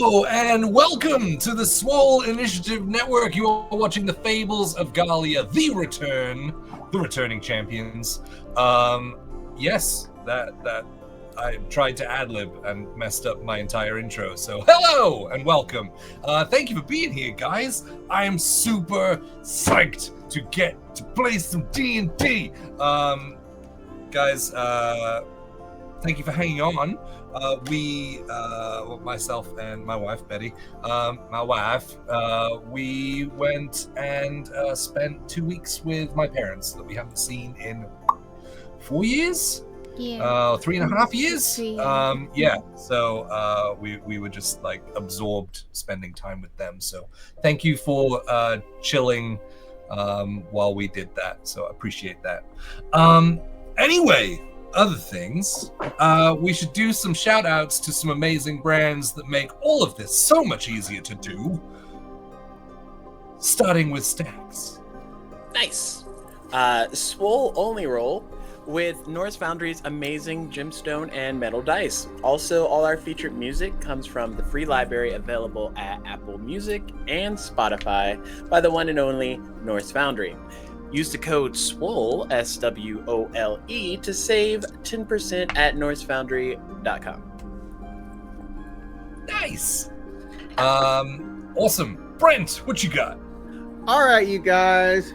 Hello and welcome to the Swole Initiative Network. You are watching the Fables of Gahlia, the returning champions. Yes, that I tried to ad-lib and messed up my entire intro. So hello and welcome. Thank you for being here, guys. I am super psyched to get to play some D&D. Guys, thank you for hanging on. Myself and my wife, Betty, we went and spent 2 weeks with my parents that we haven't seen in 4 years? Yeah. 3.5 years? So we were just like absorbed spending time with them. So thank you for chilling while we did that. So I appreciate that. Anyway, other things, we should do some shout outs to some amazing brands that make all of this so much easier to do. Starting with Stacks. Nice. Swole only roll with Norse Foundry's amazing gemstone and metal dice. Also, all our featured music comes from the free library available at Apple Music and Spotify by the one and only Norse Foundry. Use the code SWOLE, SWOLE, to save 10% at norsefoundry.com. Nice. Awesome. Brent, what you got? All right, you guys.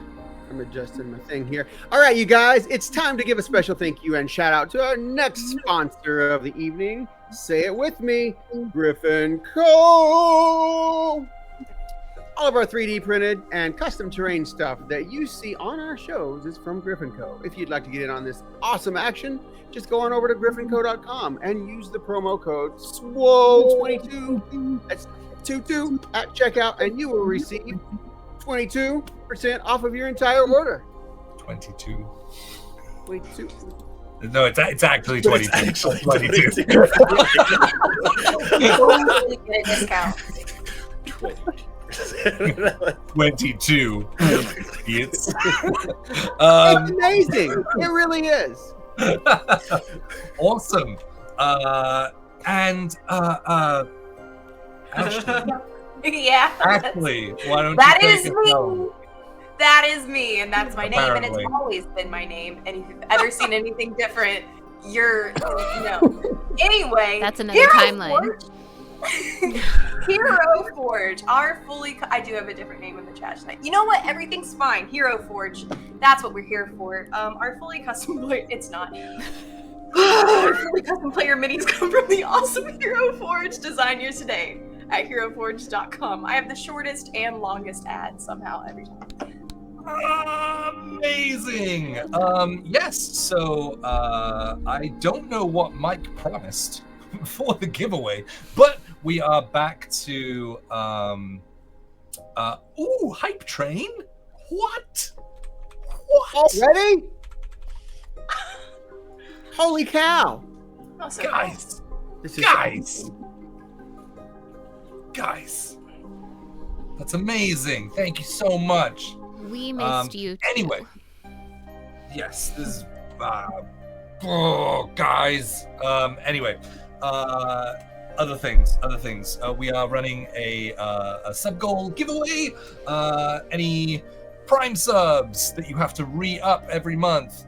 I'm adjusting my thing here. All right, you guys. It's time to give a special thank you and shout out to our next sponsor of the evening. Say it with me, Griffin Co. All of our 3D printed and custom terrain stuff that you see on our shows is from Griffin Co. If you'd like to get in on this awesome action, just go on over to griffinco.com and use the promo code SWOLE22. That's 22 at checkout, and you will receive 22% off of your entire order. 22. 22. No, it's actually 22. It's actually 22. Totally get a discount. 22. Idiots. It's amazing. It really is. Awesome. Yeah. Ashley, why don't That you is take me. it home? That is me, and that's my name, and Apparently. it's always been my name. And if you've ever seen anything different, you're no. Anyway, That's another timeline. Hero Forge, our I do have a different name in the chat tonight. You know what? Everything's fine. Hero Forge, that's what we're here for. Our fully custom player, it's not. Our fully custom player minis come from the awesome Hero Forge. Design yours today at heroforge.com. I have the shortest and longest ad somehow every time. Amazing. Yes. So I don't know what Mike promised for the giveaway, but we are back to hype train. What Already? Holy cow. Also, guys, This is guys, that's amazing. Thank you so much. We missed you too. Anyway, yes, this is guys. Anyway, other things. We are running a sub goal giveaway. Any Prime subs that you have to re-up every month,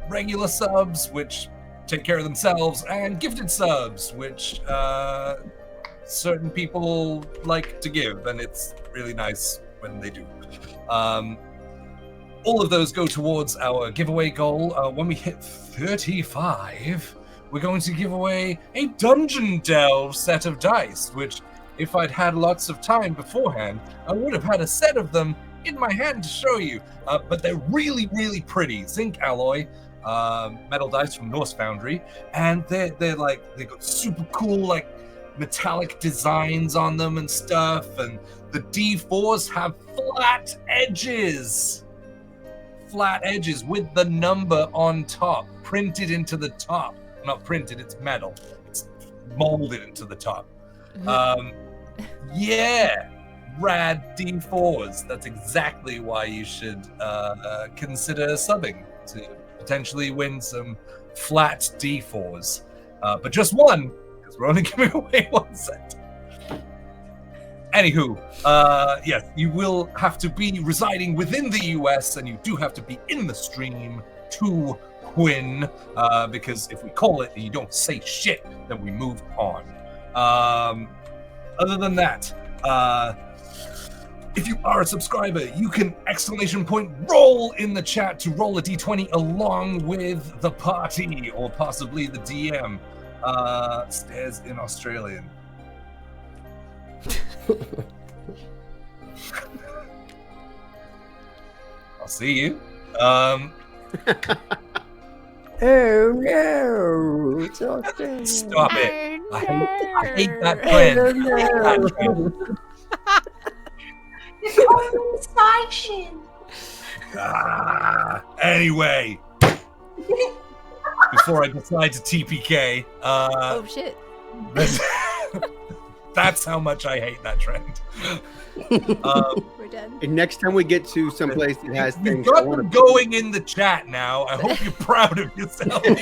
regular subs which take care of themselves, and gifted subs which certain people like to give, and it's really nice when they do. All of those go towards our giveaway goal. When we hit 35, we're going to give away a Dungeon Delve set of dice, which, if I'd had lots of time beforehand, I would have had a set of them in my hand to show you. But they're really, really pretty. Zinc alloy, metal dice from Norse Foundry, and they've got super cool, like, metallic designs on them and stuff, and the D4s have flat edges with the number on top, printed into the top. Not printed, it's metal. It's molded into the top. Yeah, rad D4s. That's exactly why you should consider subbing to potentially win some flat D4s. But just one, because we're only giving away one set. Anywho, yes, you will have to be residing within the US, and you do have to be in the stream to win, because if we call it and you don't say shit, then we move on. Other than that, if you are a subscriber, you can !roll in the chat to roll a d20 along with the party, or possibly the DM. Stares in Australian. I'll see you. Oh no! It's Australia. Stop it. Oh, I hate that trend. I hate that trend. The conversation. Anyway, before I decide to TPK, oh shit. that's how much I hate that trend. We're done. And next time we get to some place that has You've things, got them going in the chat now. I hope you're proud of yourself. Who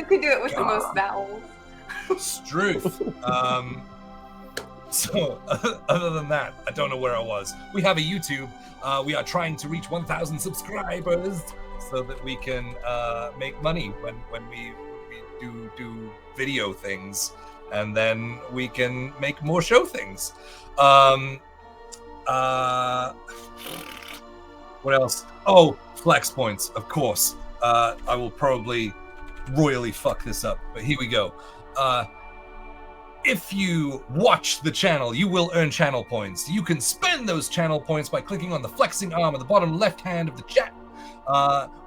could do it with the most vowels? Struth. So, other than that, I don't know where I was. We have a YouTube. We are trying to reach 1,000 subscribers so that we can make money when we do video things, and then we can make more show things. What else? Oh, flex points, of course. I will probably royally fuck this up, but here we go. If you watch the channel, you will earn channel points. You can spend those channel points by clicking on the flexing arm at the bottom left hand of the chat.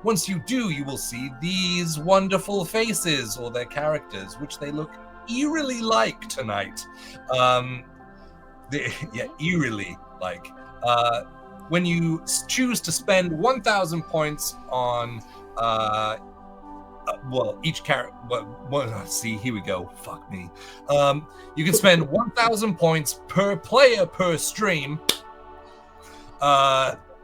Once you do, you will see these wonderful faces, or their characters, which they look eerily like tonight. Eerily like. When you choose to spend 1,000 points on each character. See, here we go. Fuck me. You can spend 1,000 points per player per stream.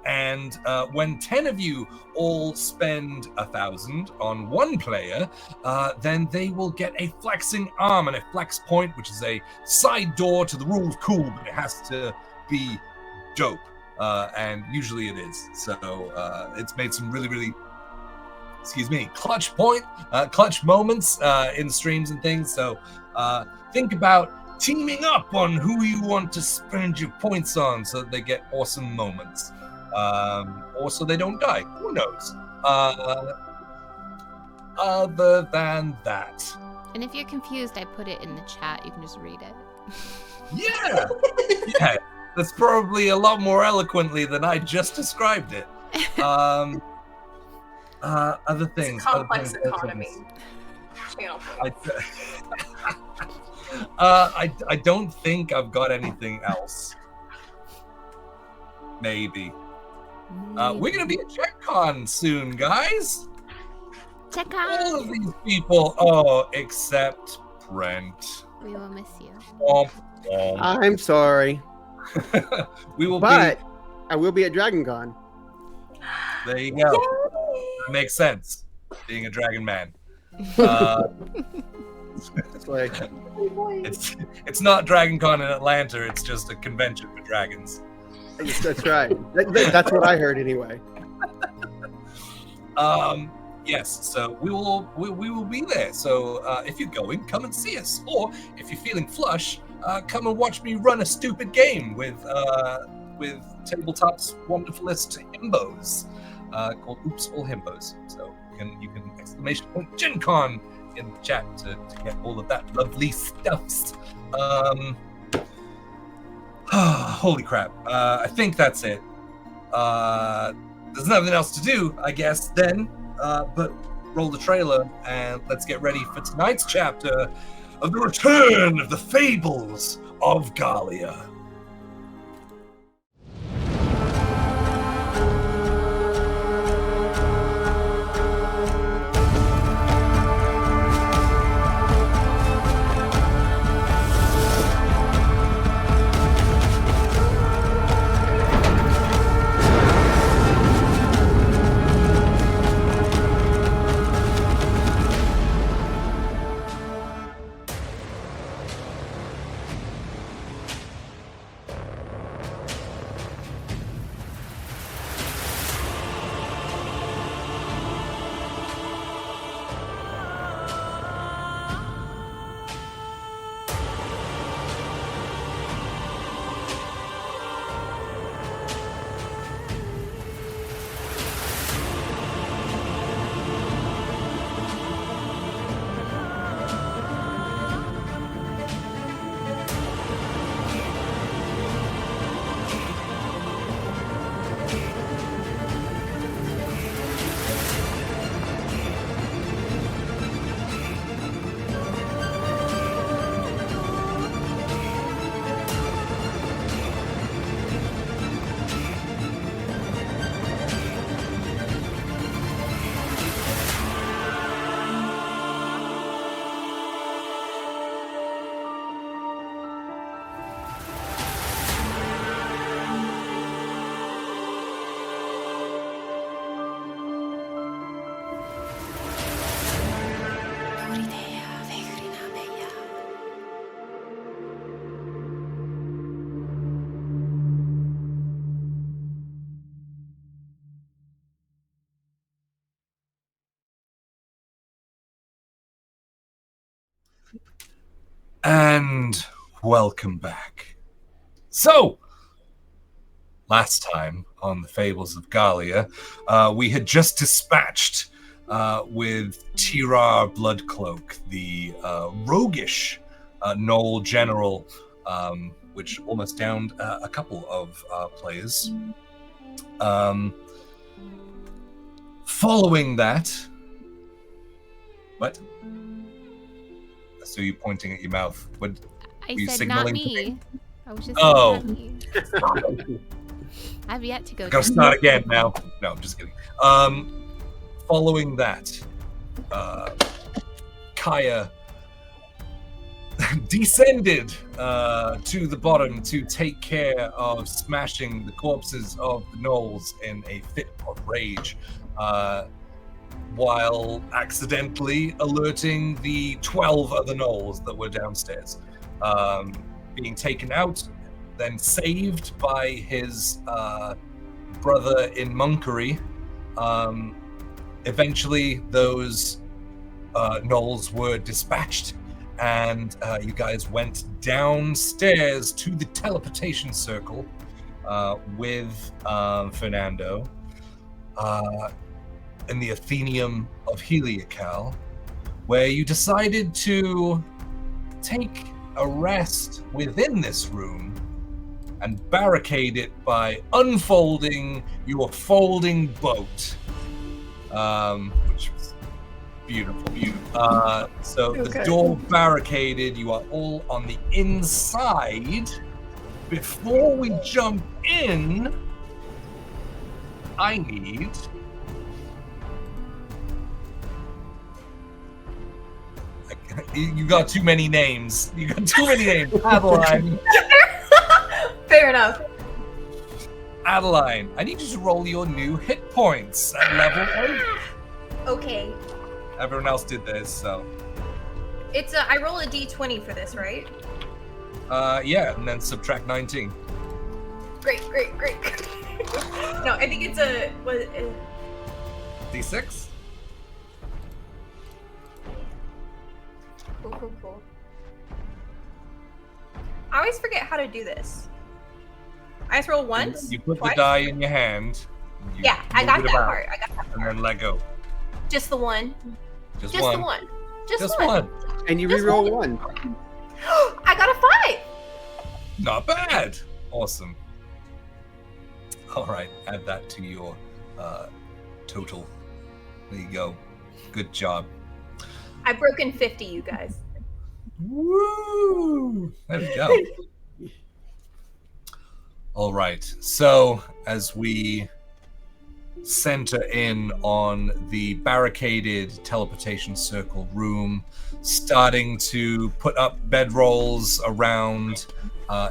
And when 10 of you all spend 1,000 on one player, then they will get a flexing arm and a flex point, which is a side door to the rule of cool, but it has to be dope. And usually it is. So it's made some really clutch moments in streams and things. So think about teaming up on who you want to spend your points on so that they get awesome moments. Or so they don't die. Who knows? Other than that. And if you're confused, I put it in the chat. You can just read it. Yeah. Yeah. That's probably a lot more eloquently than I just described it. Other things. It's a complex economy. I don't think I've got anything else. Maybe. We're gonna be at CheckCon soon, guys. Check All out. of these people, except Brent. We will miss you. Womp, womp. I'm sorry, We will but I will be at DragonCon. There you go. That makes sense. Being a dragon man. It's like It's not DragonCon in Atlanta. It's just a convention for dragons. that's right. That's what I heard anyway. Yes. So we will be there. So if you're going, come and see us. Or if you're feeling flush, come and watch me run a stupid game with Tabletop's wonderfulest himbos called Oops All Himbos. So you can !point Gen Con in the chat to get all of that lovely stuffs. Holy crap. I think that's it. There's nothing else to do, I guess, then, but roll the trailer and let's get ready for tonight's chapter of the return of the Fables of Gahlia. And welcome back. So, last time on the Fables of Gahlia, we had just dispatched with Tirar Bloodcloak, the roguish Gnoll general, which almost downed a couple of players. Following that, what? So you pointing at your mouth? What? I you said not signaling to me. I was just Oh. saying not me. I've yet to go. Gotta start again now. No, I'm just kidding. Following that, Kaya descended to the bottom to take care of smashing the corpses of the Gnolls in a fit of rage, while accidentally alerting the 12 other Gnolls that were downstairs, being taken out, then saved by his brother in monkery. Eventually, those Gnolls were dispatched, and you guys went downstairs to the teleportation circle with Fernando in the Athenaeum of Heliacal, where you decided to take a rest within this room and barricade it by unfolding your folding boat, which was beautiful. So the door barricaded, you are all on the inside. Before we jump in, I need you got too many names. Adeline. Fair enough. Adeline, I need you to roll your new hit points at level 8. Okay. Everyone else did this, so. It's I roll a d20 for this, right? Yeah, and then subtract 19. Great. No, I think it's a D6? Cool. I always forget how to do this. I just roll once. You put twice? the die in your hand. You Yeah, I move got it that about, part. And then let go. Just the one. Just The one. one. Just one. And you Just reroll one. one. I got a 5. Not bad. Awesome. All right, add that to your total. There you go. Good job. I've broken 50, you guys. Woo! There we go. All right. So as we center in on the barricaded teleportation circle room, starting to put up bedrolls around,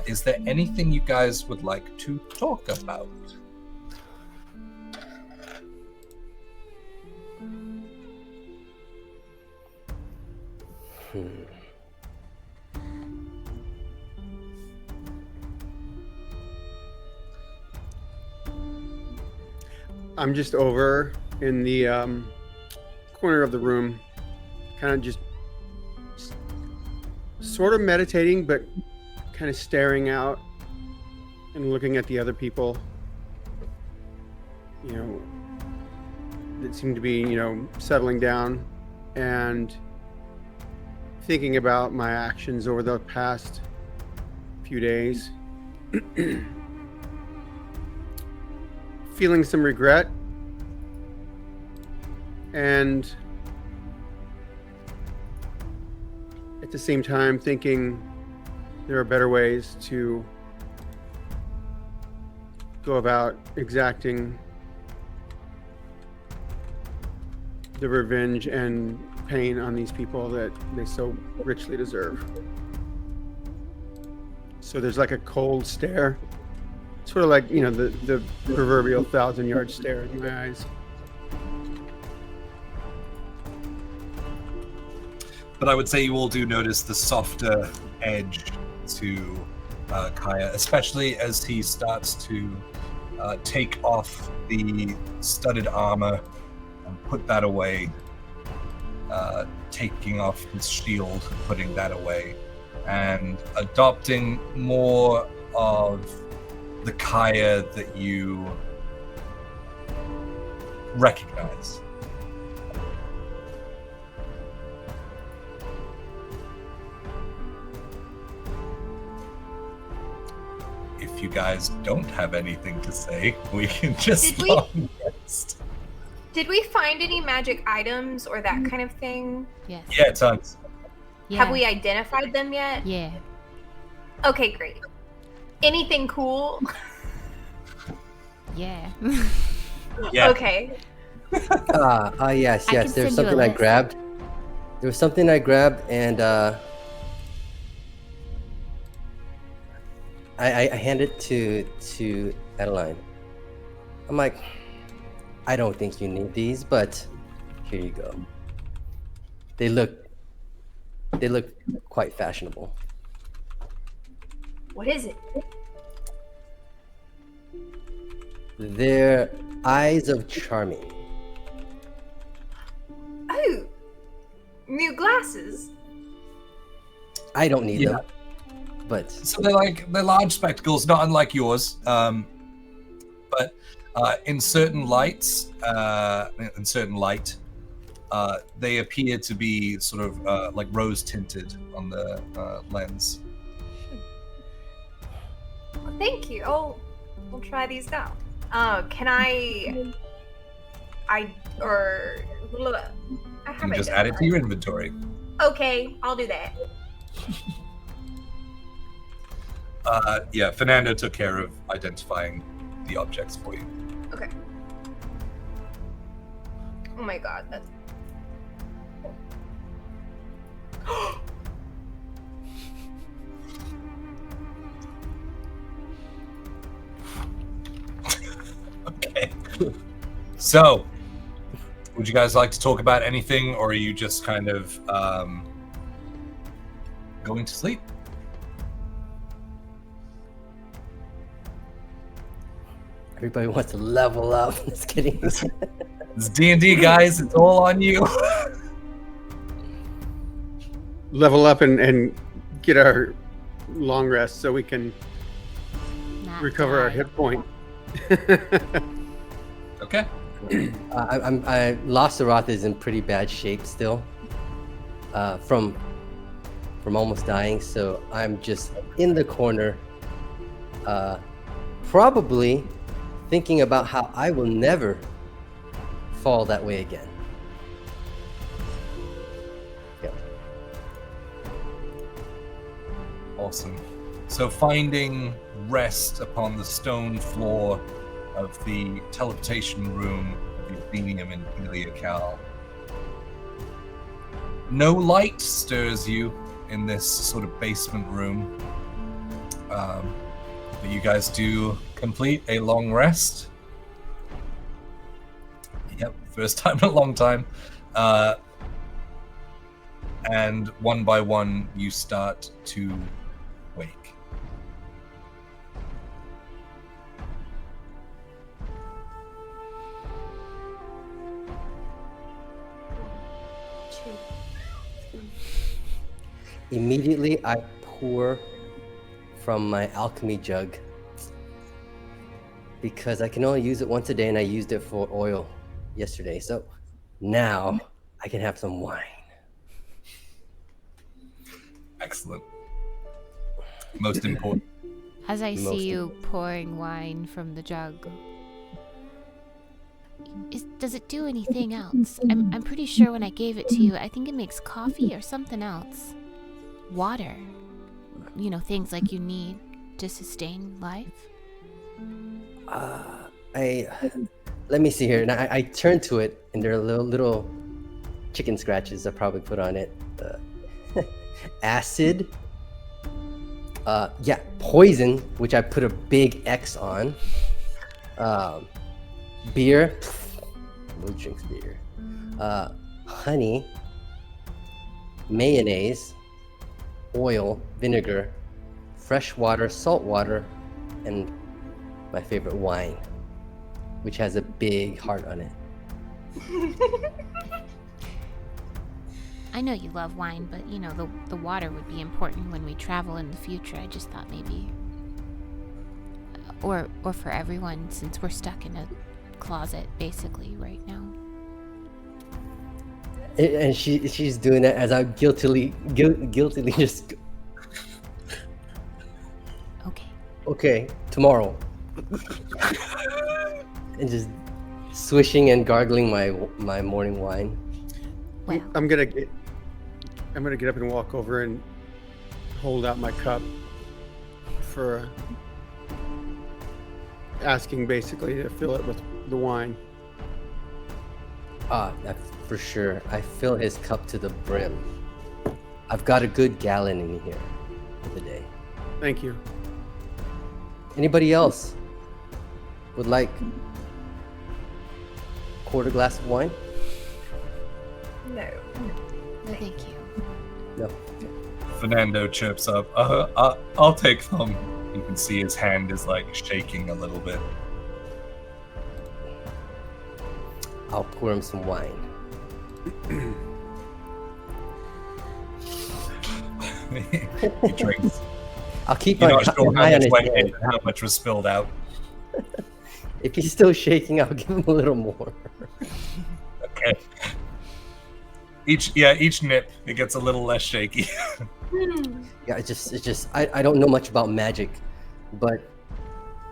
is there anything you guys would like to talk about? I'm just over in the corner of the room, kind of just sort of meditating, but kind of staring out and looking at the other people, you know, that seem to be, you know, settling down, and thinking about my actions over the past few days. Feeling some regret, and at the same time thinking there are better ways to go about exacting the revenge and pain on these people that they so richly deserve. So there's like a cold stare, sort of like, you know, the proverbial 1,000-yard stare in my eyes. But I would say you all do notice the softer edge to Kaya, especially as he starts to take off the studded armor and put that away. taking off his shield, putting that away, and adopting more of the Kaya that you recognize. If you guys don't have anything to say, we can just Did we- long rest. Did we find any magic items or that kind of thing? Yes. Yeah, tons. Yeah. Have we identified them yet? Yeah. Okay, great. Anything cool? Yeah. Yeah. Okay. I Yes. can There's send you something a I list. grabbed. There was something I grabbed, and I hand it to Adeline. I'm like, I don't think you need these, but here you go. They look quite fashionable. What is it? They're eyes of charming. Oh, new glasses. I don't need Yeah. them, but So they're large spectacles, not unlike yours. But in certain lights, in certain light, they appear to be sort of like rose tinted on the lens. Well, thank you. Oh, we'll try these now. Can I or I You have can it. just add it to your inventory. Okay, I'll do that. Yeah, Fernando took care of identifying the objects for you. Okay. Oh my god, that's. Okay. So, would you guys like to talk about anything, or are you just kind of going to sleep? everybody wants to level up. Just kidding. It's D&D, guys. It's all on you. Level up and get our long rest so we can Not recover our die. hit point. Okay. I Losteroth is in pretty bad shape still, from almost dying. So I'm just in the corner, probably thinking about how I will never fall that way again. Yep. Awesome. So finding rest upon the stone floor of the teleportation room of the Athenium in Heliacal. No light stirs you in this sort of basement room. But you guys do complete a long rest. Yep, first time in a long time. And one by one, you start to wake. Immediately, I pour from my alchemy jug because I can only use it once a day, and I used it for oil yesterday. So now I can have some wine. Excellent. Most important. As I Most see you pouring wine from the jug, does it do anything else? I'm pretty sure when I gave it to you, I think it makes coffee or something else. Water. You know, things like you need to sustain life. Let me see here. And I turn to it, and there are little chicken scratches I probably put on it. Acid. Poison, which I put a big X on. Beer. Who drinks beer? Honey. Mayonnaise. Oil, vinegar, fresh water, salt water, and my favorite wine, which has a big heart on it. I know you love wine, but you know the water would be important when we travel in the future. I just thought maybe, or for everyone, since we're stuck in a closet basically right now. And she's doing that as I guiltily just okay tomorrow, and just swishing and gargling my morning wine. Wow. I'm gonna get up and walk over and hold out my cup for asking basically to fill it with the wine. That's for sure. I fill his cup to the brim. I've got a good gallon in here for the day. Thank you. Anybody else would like a quarter glass of wine? No. No, thank you. No. Fernando chirps up. I'll take them. You can see his hand is like shaking a little bit. I'll pour him some wine. He drinks. I'll keep You're my not sure how eye on much his went in hand. and how much was spilled out. If he's still shaking, I'll give him a little more. Okay. Each nip it gets a little less shaky. Yeah, it's just I don't know much about magic, but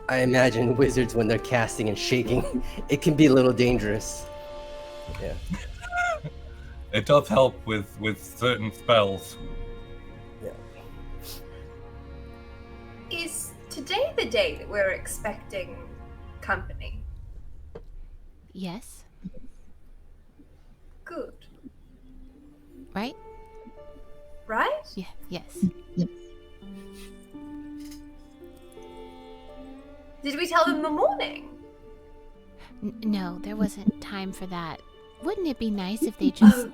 I imagine wizards when they're casting and shaking, it can be a little dangerous. Yeah. It does help with certain spells. Yeah. Is today the day that we're expecting company? Yes. Good. Right? Right? Yeah. Yes. Did we tell them in the morning? No, there wasn't time for that. Wouldn't it be nice if they just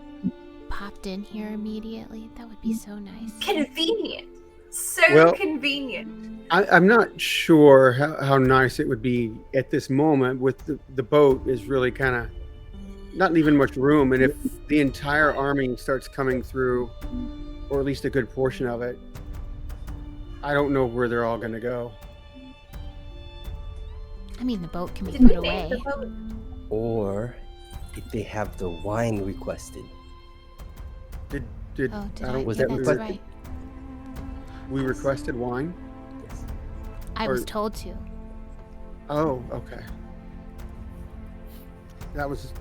popped in here immediately? That would be so nice. Convenient. So Well- convenient. I'm not sure how nice it would be at this moment with the boat is really kind of not leaving much room. And if the entire army starts coming through, or at least a good portion of it, I don't know where they're all going to go. I mean, the boat can be Did put we away. name the boat? Or if they have the wine requested. Did Oh, did I I? don't- Was Yeah, that that's requested? right. we requested wine? Yes. I was Or- told to. Oh, okay. That was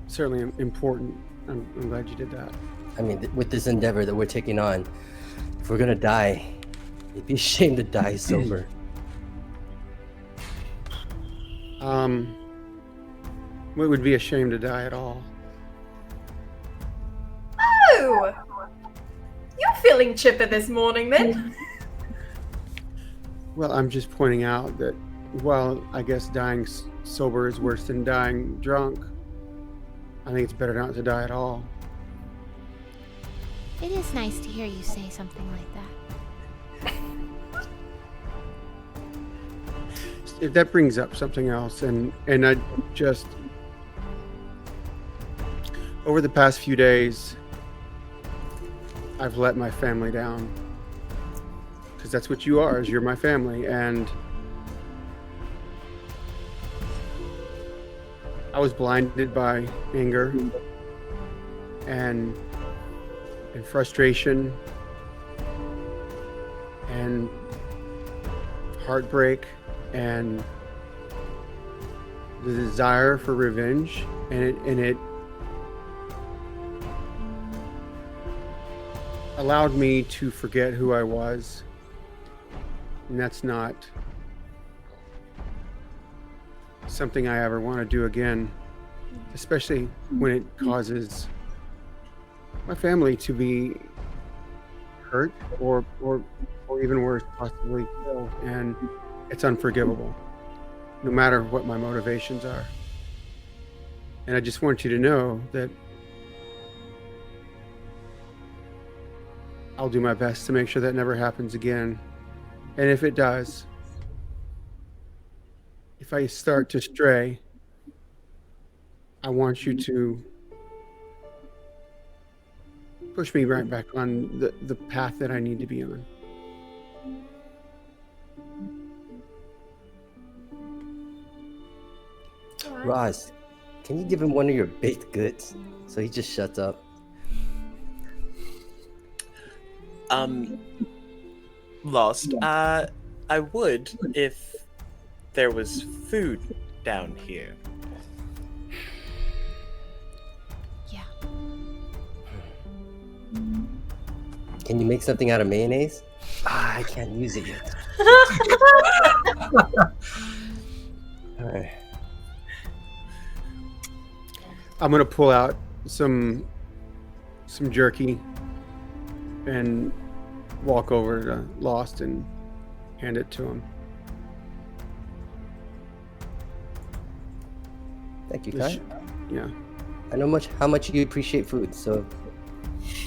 certainly important. I'm glad you did that. I mean, with this endeavor that we're taking on, if we're gonna die, it'd be a shame to die sober. It would be a shame to die at all. Oh! You're feeling chipper this morning then? Well, I'm just pointing out that while I guess dying sober is worse than dying drunk, I think it's better not to die at all. It is nice to hear you say something like that. If that brings up something else, and I just over the past few days, I've let my family down because that's what you are. Is you're my family, and I was blinded by anger and frustration and heartbreak and the desire for revenge, and it allowed me to forget who I was, and that's not something I ever want to do again, especially when it causes my family to be hurt or even worse, possibly killed, and it's unforgivable, no matter what my motivations are. And I just want you to know that I'll do my best to make sure that never happens again. And if it does, if I start to stray, I want you to push me right back on the path that I need to be on. Roz, can you give him one of your baked goods so he just shuts up? Lost. I would if there was food down here. Yeah. Can you make something out of mayonnaise? I can't use it yet. All right. I'm gonna pull out some jerky and walk over to Lost and hand it to him. Thank you, Kai. Yeah. I know how much you appreciate food, so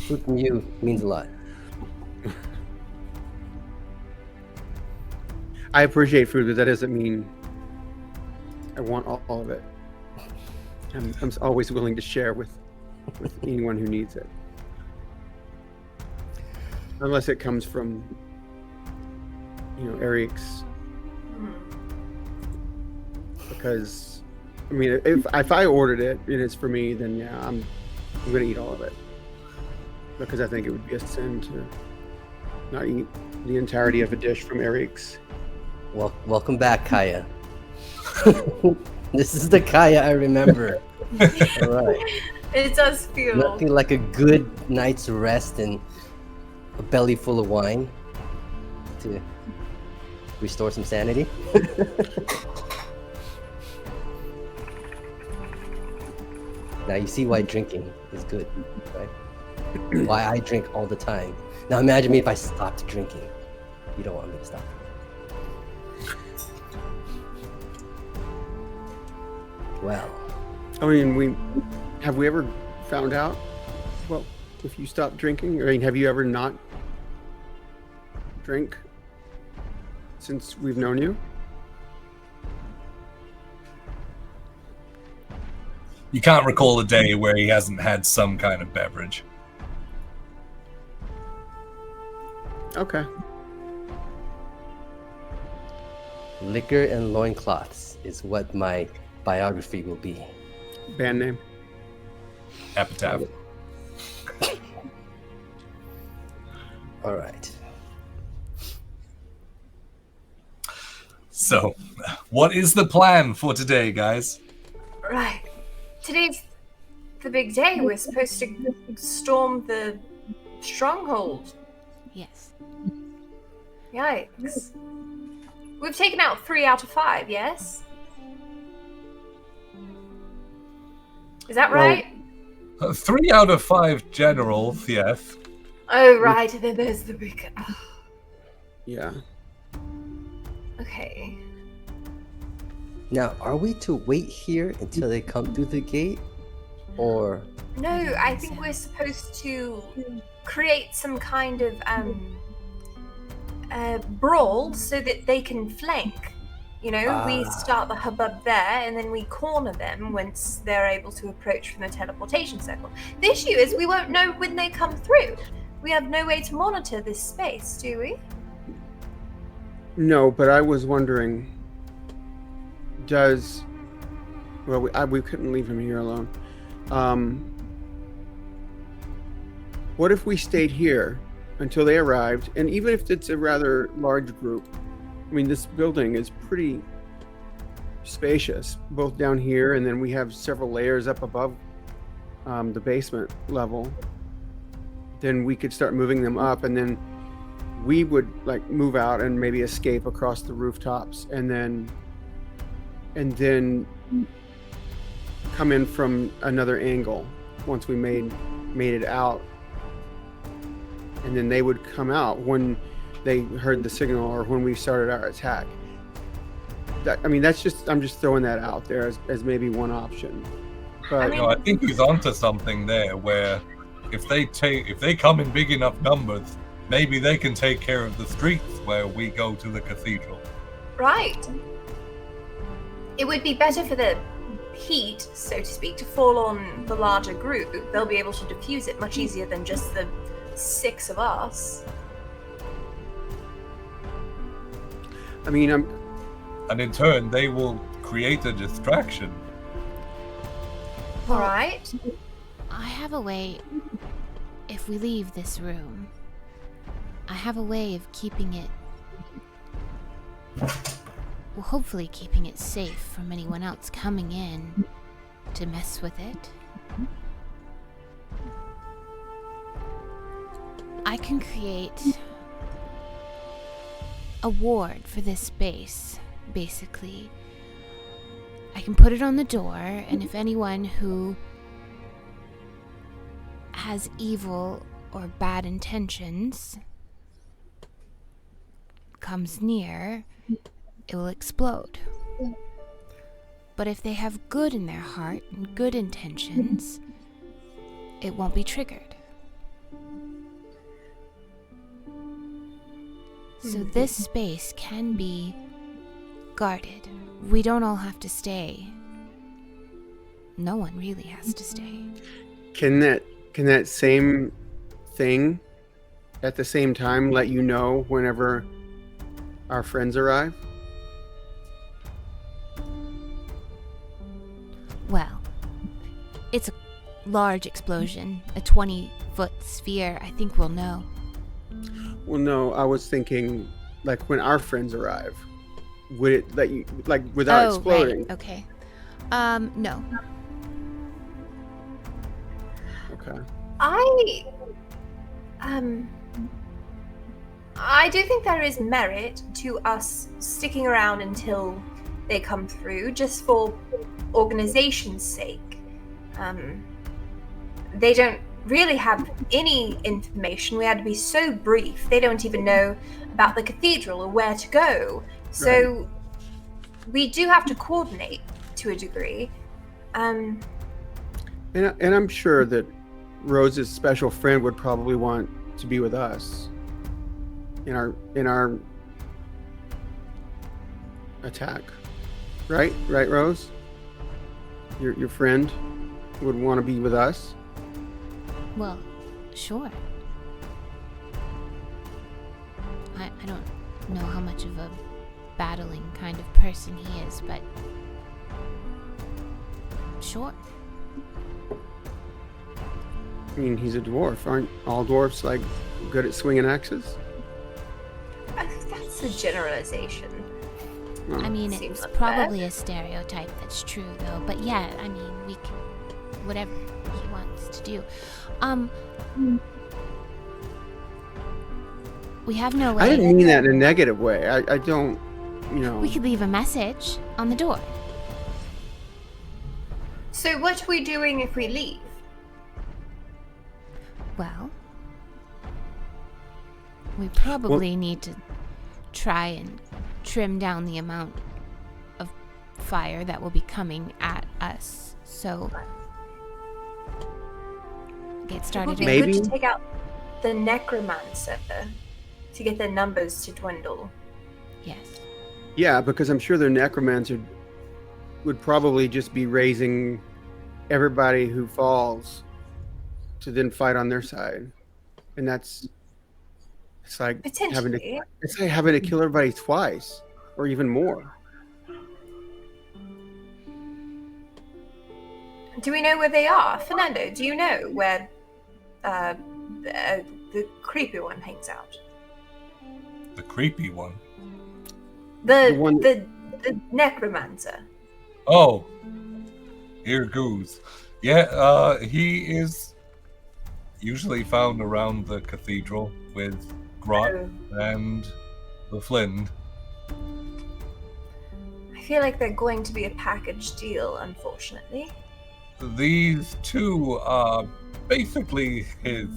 food from you means a lot. I appreciate food, but that doesn't mean I want all of it. I'm always willing to share with anyone who needs it. Unless it comes from, Eric's. Because, I mean, if I ordered it and it's for me, then yeah, I'm going to eat all of it. Because I think it would be a sin to not eat the entirety of a dish from Eric's. Well, welcome back, Kaya. This is the Kaya I remember. All right. It does feel. Nothing like a good night's rest and a belly full of wine to restore some sanity. Now you see why drinking is good, right? Why I drink all the time. Now imagine me if I stopped drinking. You don't want me to stop. Well, I mean, have we ever found out? Well, if you stop drinking, I mean, have you ever not drink since we've known you? You can't recall a day where he hasn't had some kind of beverage. Okay. liquor and loincloths is what my biography will be. Band name? Epitaph. All right. So, what is the plan for today, guys? Right. Today's the big day. We're supposed to storm the stronghold. Yes. Yikes. We've taken out 3 out of 5, yes? Is that right? 3 out of 5 general, yes. Oh, right. And then there's the big... Oh, Yeah. okay. Now, are we to wait here until they come through the gate? Or... No, I think we're supposed to create some kind of brawl so that they can flank. You know, we start the hubbub there and then we corner them once they're able to approach from the teleportation circle. The issue is we won't know when they come through. We have no way to monitor this space, do we? No, but I was wondering, does... Well, we couldn't leave him here alone. What if we stayed here until they arrived? And even if it's a rather large group, I mean, this building is pretty spacious, both down here, and then we have several layers up above the basement level. Then we could start moving them up, and then we would like move out and maybe escape across the rooftops, and then come in from another angle once we made it out, and then they would come out when they heard the signal or when we started our attack. I'm just throwing that out there as maybe one option. But I think he's onto something there, where if they come in big enough numbers, maybe they can take care of the streets where we go to the cathedral. Right. It would be better for the heat, so to speak, to fall on the larger group, they'll be able to diffuse it much easier than just the 6 of us. I mean, And in turn, they will create a distraction. Well, Alright. I have a way, if we leave this room, I have a way of keeping it, well, hopefully keeping it safe from anyone else coming in to mess with it. I can create a ward for this space, basically. I can put it on the door, and if anyone who has evil or bad intentions comes near, it will explode. But if they have good in their heart and good intentions, it won't be triggered. So this space can be guarded. We don't all have to stay. No one really has to stay. can that same thing at the same time let you know whenever our friends arrive? Well, it's a large explosion, a 20-foot sphere. I think we'll know. Well, no, I was thinking like when our friends arrive, would it let you, like, without exploding? Right. Okay. No. Okay. I do think there is merit to us sticking around until they come through, just for organization's sake. They don't really have any information. We had to be so brief. They don't even know about the cathedral or where to go. So we do have to coordinate to a degree. And I'm sure that Rose's special friend would probably want to be with us in our attack. Right, Rose? Your friend would want to be with us. Well, sure. I don't know how much of a battling kind of person he is, but sure. I mean, he's a dwarf. Aren't all dwarfs like good at swinging axes? That's a generalization. Well, I mean, Seems it's unfair. probably a stereotype that's true, though. But yeah, I mean, we can whatever he wants to do. We have no way. I didn't mean that in a negative way. I don't, you know. We could leave a message on the door. So what are we doing if we leave? Well, we probably need to try and trim down the amount of fire that will be coming at us. So get It started. would be Maybe. good to take out the necromancer to get their numbers to dwindle. Yes. Yeah, because I'm sure their necromancer would probably just be raising everybody who falls to then fight on their side, and it's like Potentially. having to kill everybody twice or even more. Do we know where they are? Fernando, do you know where the creepy one hangs out? The creepy one. The one- The necromancer. Oh, here goes. Yeah, he is usually found around the cathedral with Grot Oh. and the Flynn. I feel like they're going to be a package deal, unfortunately. These two are basically his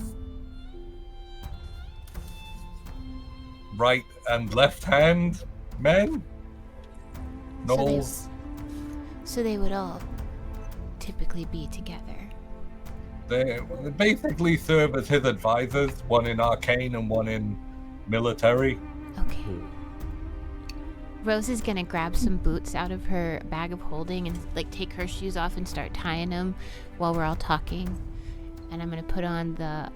right and left hand men. Gnolls. So they would all typically be together. They basically serve as his advisors, one in arcane and one in military. Okay. Rose is gonna grab some boots out of her bag of holding and like take her shoes off and start tying them while we're all talking. And I'm gonna put on the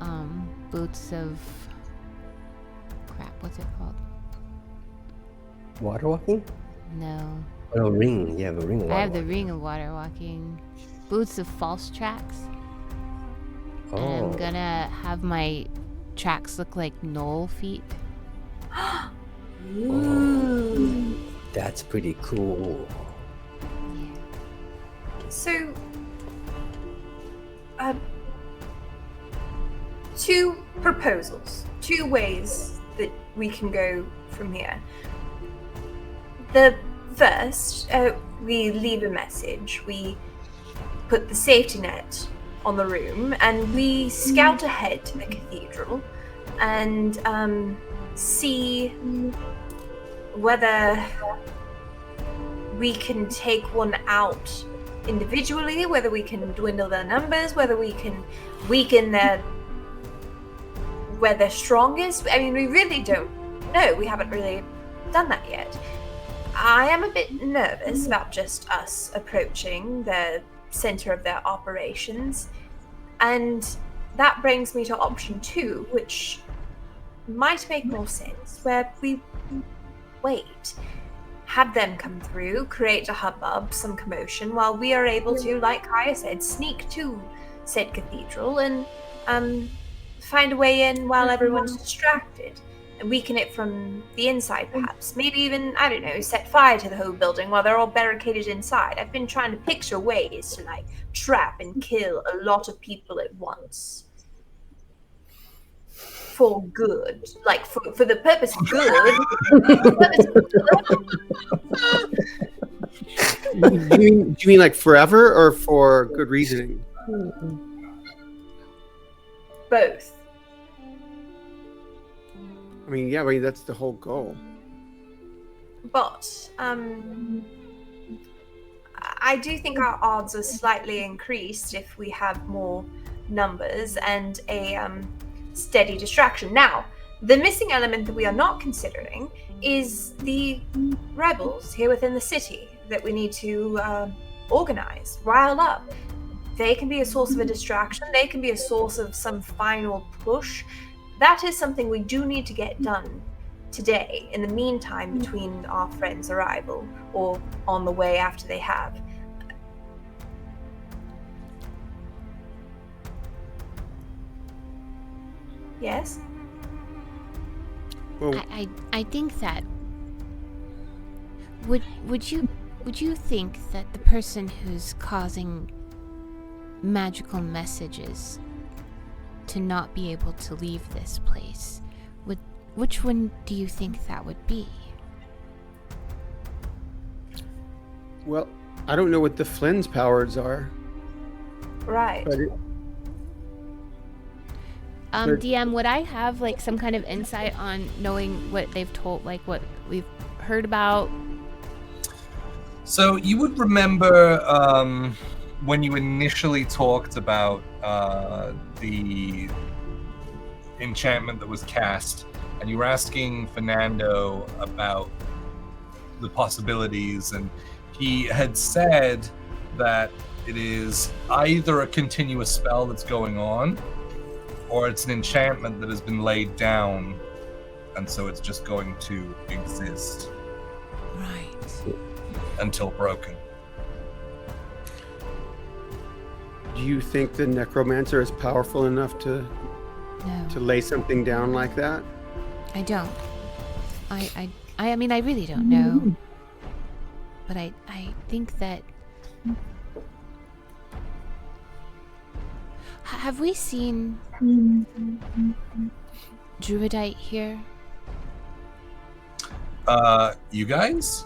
boots of crap. What's it called? Water walking? No, Oh, ring. You have a ring of water I have the walking. ring of water walking. Boots of false tracks. Oh. And I'm gonna have my tracks look like Gnoll feet. Oh, that's pretty cool. So, two proposals, two ways that we can go from here. The first, we leave a message. We put the safety net on the room, and we scout ahead to the cathedral and see whether we can take one out individually, whether we can dwindle their numbers, whether we can weaken their where they're strongest. I mean, we really don't know. We haven't really done that yet. I am a bit nervous about just us approaching the center of their operations, and that brings me to option 2, which might make more sense, where we wait, have them come through, create a hubbub, some commotion, while we are able to, like Kaya said, sneak to said cathedral and find a way in while everyone's distracted, and weaken it from the inside perhaps. Maybe even, I don't know, set fire to the whole building while they're all barricaded inside. I've been trying to picture ways to like trap and kill a lot of people at once. For good. Like for the purpose of good. Do you mean like forever or for good reasoning? Both. I mean, yeah, I mean, that's the whole goal. But I do think our odds are slightly increased if we have more numbers and a steady distraction. Now, the missing element that we are not considering is the rebels here within the city that we need to organize, rile up. They can be a source of a distraction. They can be a source of some final push. That is something we do need to get done today, in the meantime, between our friends' arrival or on the way after they have. Yes? Well, I think that would you think that the person who's causing magical messages to not be able to leave this place, which one do you think that would be? well, I don't know what the Flynn's powers are, Right. but DM, would I have like some kind of insight on knowing what they've told, like what we've heard about? So you would remember when you initially talked about the enchantment that was cast, and you were asking Fernando about the possibilities, and he had said that it is either a continuous spell that's going on, or it's an enchantment that has been laid down, and so it's just going to exist Right. until broken. do you think the necromancer is powerful enough to No, lay something down like that? I don't. I mean, I really don't know. But I think that... Have we seen Druidite here? You guys?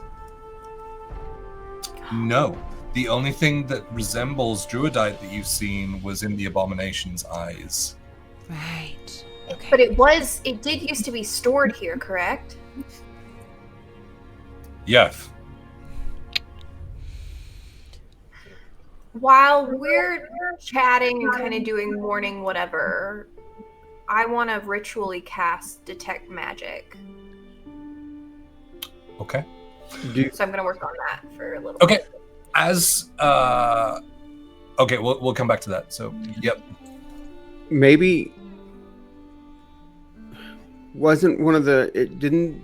No. The only thing that resembles Druidite that you've seen was in the Abomination's eyes. Right. Okay. But it did used to be stored here, correct? Yes. While we're chatting and kind of doing morning whatever, I want to ritually cast Detect Magic. Okay. So I'm gonna work on that for a little Okay. bit. As okay, we'll come back to that. So, yep. Maybe wasn't one of the it didn't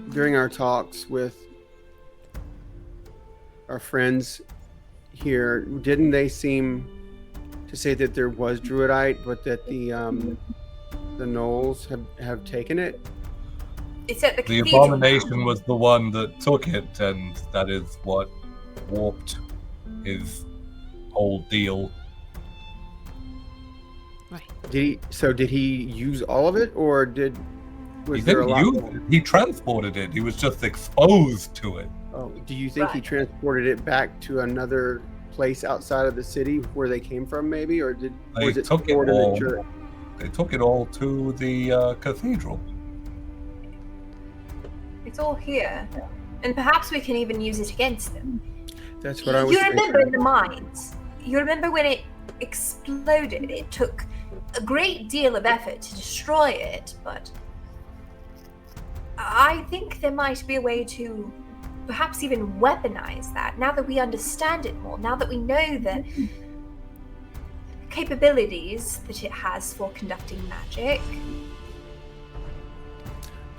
during our talks with our friends here, didn't they seem to say that there was druidite, but that the Gnolls have taken it? It's at the The cathedral abomination now. was the one that took it, and that is what warped his whole deal. Did he use all of it, or was He there a didn't lot use more? it. He transported it. He was just exposed to it. Oh, do you think he Right. transported it back to another place outside of the city where they came from, maybe, or They was it took it stored in the all. church? They took it all to the cathedral. It's all here. And perhaps we can even use it against them. That's what I was You remember in thinking. the mines, you remember when it exploded, it took a great deal of effort to destroy it, but I think there might be a way to perhaps even weaponize that now that we understand it more, now that we know the capabilities that it has for conducting magic.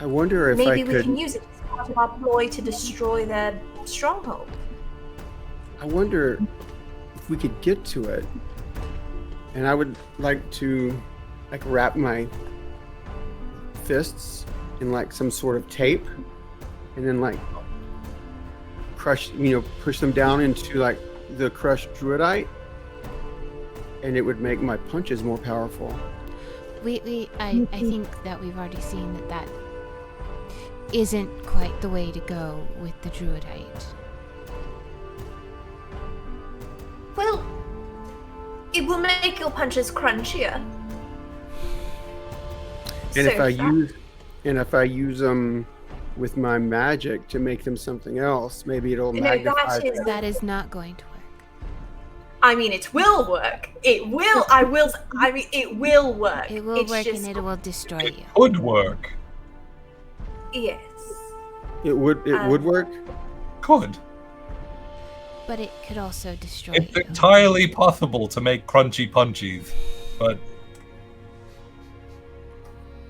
I wonder if Maybe I we could. can use it as part of our ploy to destroy their stronghold. I wonder if we could get to it. And I would like to wrap my fists in some sort of tape and then crush, push them down into the crushed druidite, and it would make my punches more powerful. I think that we've already seen that isn't quite the way to go with the druidite. Well, it will make your punches crunchier. And So if I use them with my magic to make them something else, maybe it'll No, magnify that is- them. That is not going to work. I mean, it will work. It will. I mean, it will work. It will It's work just, and it will destroy It you. could work. Yes. It would work. Could. But it could also destroy It's you. entirely possible to make crunchy punchies, but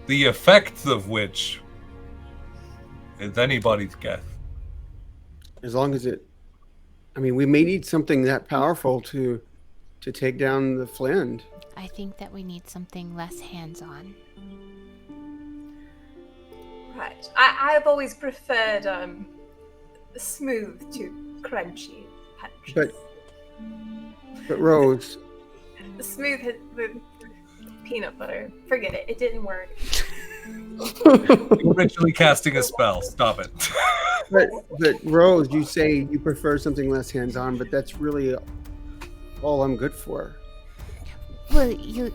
the effects of which is anybody's guess. As long as we may need something that powerful to take down the Flend. I think that we need something less hands-on. Right. I've always preferred smooth to crunchy punches. But Rose, Smooth with peanut butter. Forget it. It didn't work. You're ritually casting a spell. Stop it. but Rose, you say you prefer something less hands-on, but that's really all I'm good for. Well, you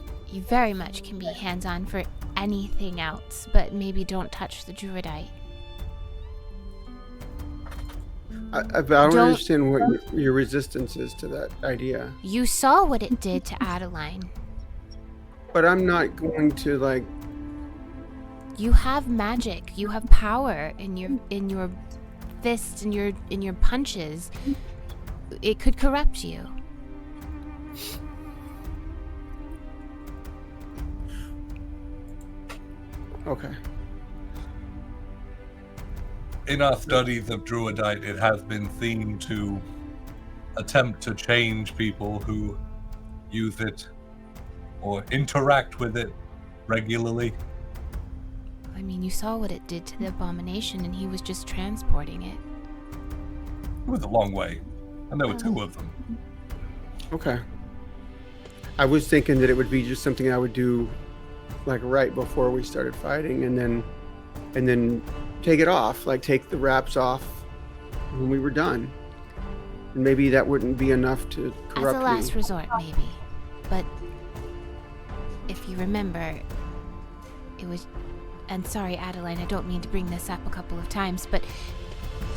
very much can be hands-on for anything else, but maybe don't touch the druidite. I don't understand what your resistance is to that idea. You saw what it did to Adeline. But I'm not going to You have magic. You have power in your fists and in your punches. It could corrupt you. Okay. In our studies of druidite, it has been seen to attempt to change people who use it or interact with it regularly. I mean, you saw what it did to the abomination, and he was just transporting it. It was a long way, and there were two of them. Okay. I was thinking that it would be just something I would do right before we started fighting, and then take it off, take the wraps off when we were done. And maybe that wouldn't be enough to corrupt As a last me. resort, maybe. But if you remember, it was... And sorry, Adeline, I don't mean to bring this up a couple of times, but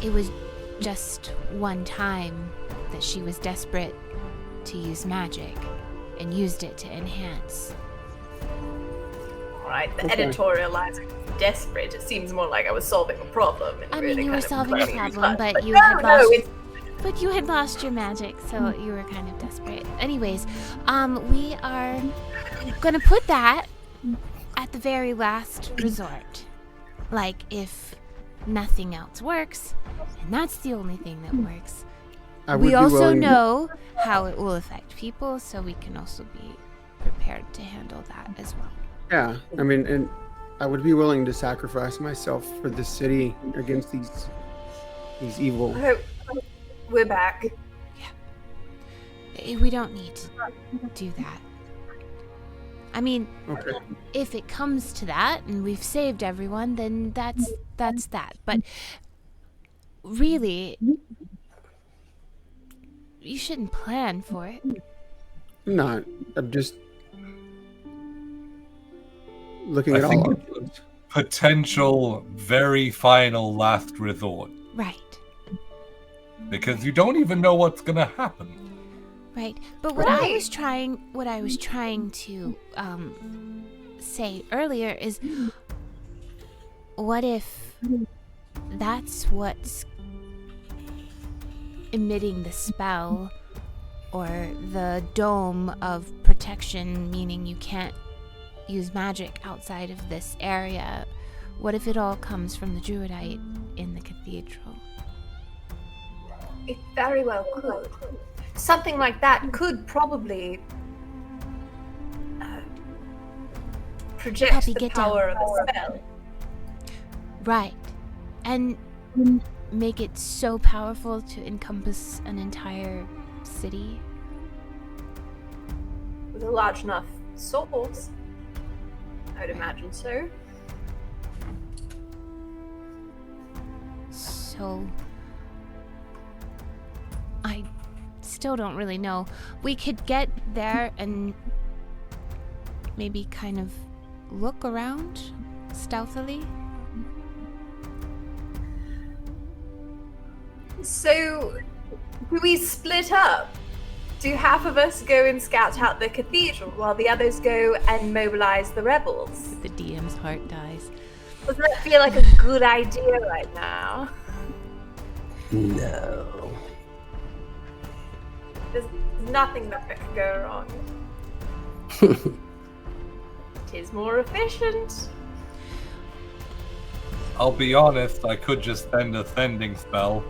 it was just one time that she was desperate to use magic and used it to enhance. Right, the Okay. editorializing desperate. It seems more like I was solving a problem. And I really mean, you were kind of solving a playing problem, fun. but you no, had no, lost. it's But you had lost your magic, so you were kind of desperate. Anyways, we are gonna put that at the very last resort. Like, if nothing else works, and that's the only thing that works. I would We be also willing- know how it will affect people, so we can also be prepared to handle that as well. Yeah, I mean, and I would be willing to sacrifice myself for the city against these evil. Oh, we're back. We don't need to do that. I mean, Okay. if it comes to that and we've saved everyone, then that's that. But really, you shouldn't plan for it. I'm not. I'm just looking I at all think options. potential very final last resort. Right. Because you don't even know what's gonna happen. Right. But what I Right. was trying to say earlier is, what if that's what's emitting the spell, or the dome of protection, meaning you can't use magic outside of this area? What if it all comes from the Druidite in the cathedral? It very well could. Something like that could probably project Puppy, the get power down. of a spell. Right. And make it so powerful to encompass an entire city. With a large enough source, I would imagine so. So I still don't really know. We could get there and maybe kind of look around stealthily. So, do we split up? Do half of us go and scout out the cathedral while the others go and mobilize the rebels? The DM's heart dies. Does that feel like a good idea right now? No. There's nothing that could go wrong. It is more efficient. I'll be honest, I could just send a sending spell.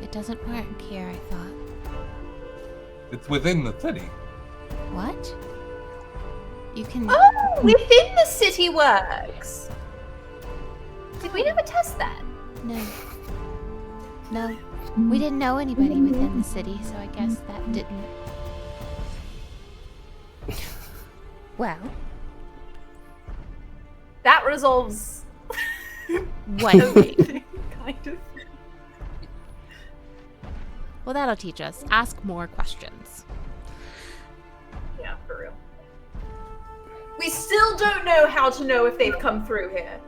It doesn't work here, I thought. It's within the city. What? You can. Oh, within the city works. Did we never test that? No. No. We didn't know anybody within the city, so I guess that didn't. Well, That resolves one thing. everything, kind of. Well, that'll teach us. Ask more questions. Yeah, for real. We still don't know how to know if they've come through here.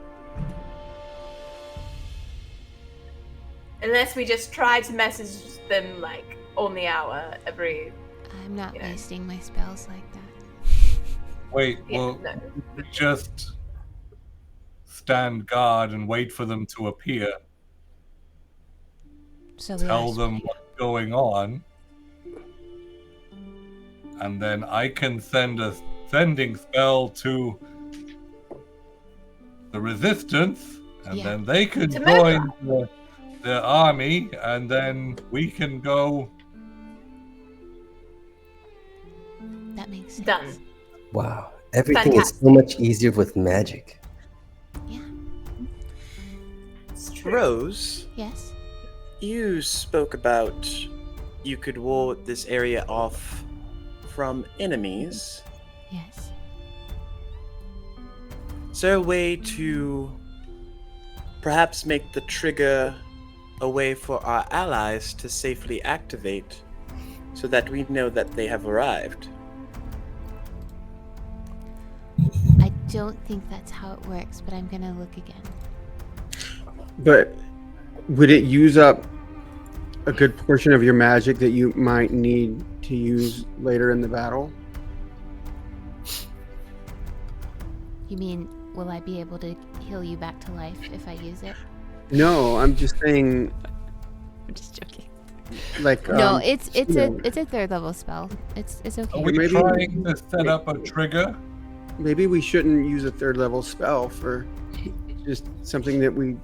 Unless we just try to message them, like, on the hour every... I'm not Yeah. wasting my spells like that. Wait, Yeah, well, no. we just stand guard and wait for them to appear. So we Tell are them splitting what's going on. And then I can send a sending spell to the resistance, and Yeah. then they can To join the army, and then we can go. up. That makes sense. Done. Wow. Everything is so much easier with magic. Yeah. It's true. Rose, Yes. you spoke about you could ward this area off from enemies. Yes. Is there a way to perhaps make the trigger a way for our allies to safely activate so that we know that they have arrived? I don't think that's how it works, but I'm gonna look again. But would it use up a good portion of your magic that you might need to use later in the battle? You mean, will I be able to heal you back to life if I use it? No, I'm just saying, I'm just joking. like, No, it's you know, a 3rd level spell. It's Are okay. we Maybe- trying to set up a trigger? maybe we shouldn't use a 3rd level spell for just something that we.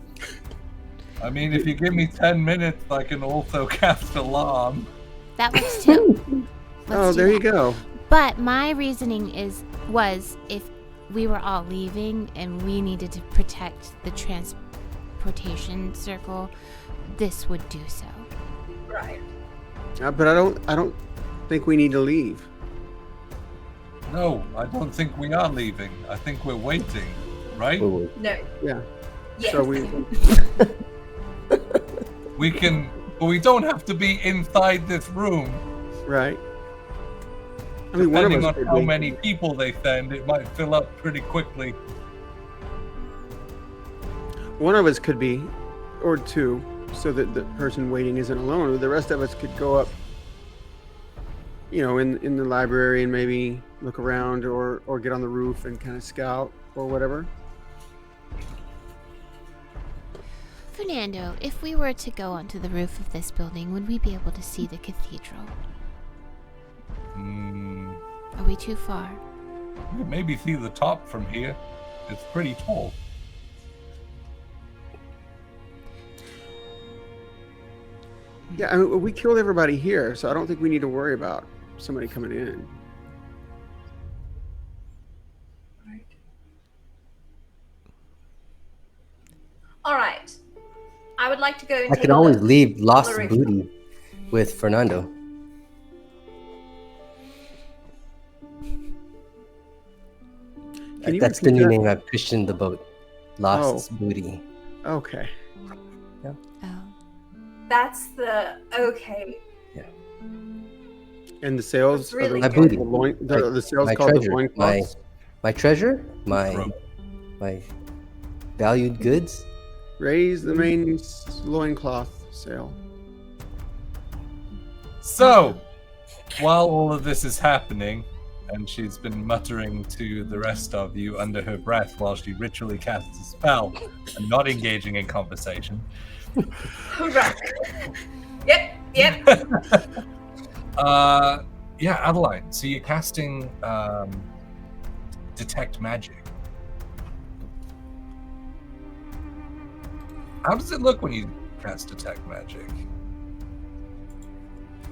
I mean, if you give me 10 minutes, I can also cast Alarm. That works too. Oh, there you go. But my reasoning was if we were all leaving and we needed to protect the transportation circle, this would do so. Right. But I don't think we need to leave. No, I don't think we are leaving. I think we're waiting, right? Wait. No. Yeah. Yes. So we. We can, but we don't have to be inside this room. Right. I mean, one of Depending us on could how be. many people they send, it might fill up pretty quickly. One of us could be, or two, so that the person waiting isn't alone. The rest of us could go up, in the library and maybe look around or get on the roof and kind of scout or whatever. Fernando, if we were to go onto the roof of this building, would we be able to see the cathedral? Are we too far? You can maybe see the top from here. It's pretty tall. Yeah, I mean, we killed everybody here, so I don't think we need to worry about somebody coming in. All right. I would like to go and I take can a always look. leave lost Exploration. booty with Fernando. Can you That's the repeat new that? name I've christened the boat. Lost booty. Okay. Oh. That's the okay. And the sales That's really of My booty. the loin, the sales My called the treasure. loincloths. My treasure. My Throat. my valued goods. Raise the main loincloth sale. So, while all of this is happening, and she's been muttering to the rest of you under her breath while she ritually casts a spell and not engaging in conversation. Right. Yep. Yeah, Adeline. So you're casting Detect Magic. How does it look when you cast Detect Magic?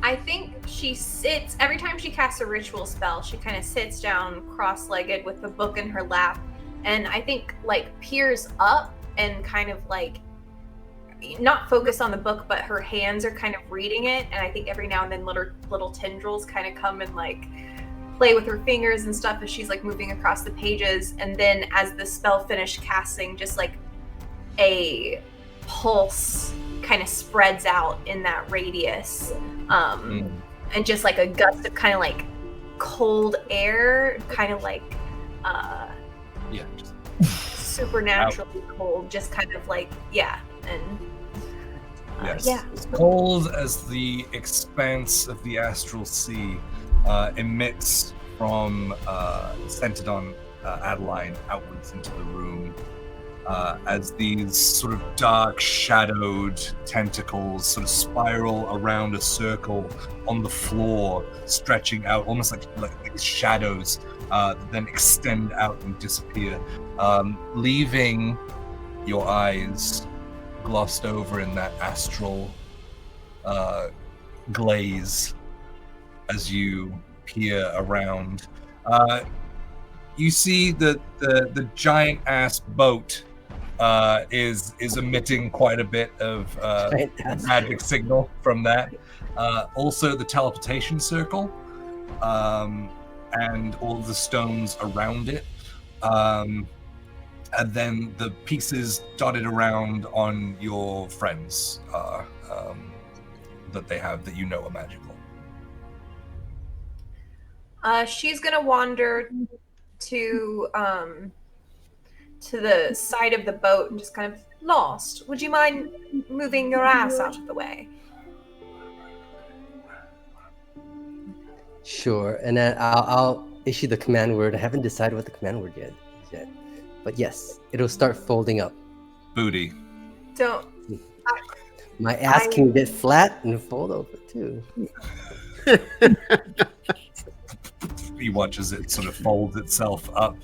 I think she sits every time she casts a ritual spell. She kind of sits down cross-legged with the book in her lap, and I think like peers up and kind of like not focus on the book, but her hands are kind of reading it. And I think every now and then little tendrils kind of come and like play with her fingers and stuff as she's like moving across the pages. And then as the spell finished casting, just like a pulse kind of spreads out in that radius. And just like a gust of kind of like cold air, kind of like Yeah. Just supernaturally cold, just kind of like and yes. yeah. As cold as the expanse of the astral sea emits from centered on Adeline outwards into the room. As these sort of dark, shadowed tentacles sort of spiral around a circle on the floor, stretching out almost like shadows, then extend out and disappear, leaving your eyes glossed over in that astral glaze as you peer around. You see that the giant ass boat is emitting quite a bit of Giant-ass magic signal from that. Also, the teleportation circle and all the stones around it, and then the pieces dotted around on your friends that they have that you know are magical. She's gonna wander to the side of the boat and just kind of lost. Would you mind moving your ass out of the way? Sure, and then I'll issue the command word. I haven't decided what the command word yet. But yes, it'll start folding up. Booty. Don't. My ass can get flat and fold over too. He watches it sort of fold itself up,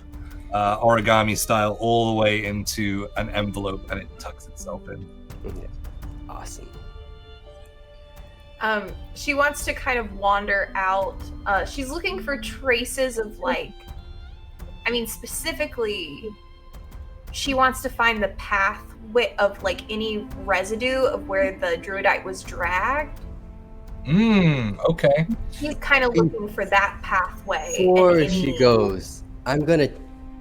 origami style, all the way into an envelope, and it tucks itself in. Yeah. Awesome. She wants to kind of wander out. She's looking for traces of specifically, she wants to find the path of any residue of where the druidite was dragged. Okay. She's kind of looking for that pathway. Before she goes, I'm gonna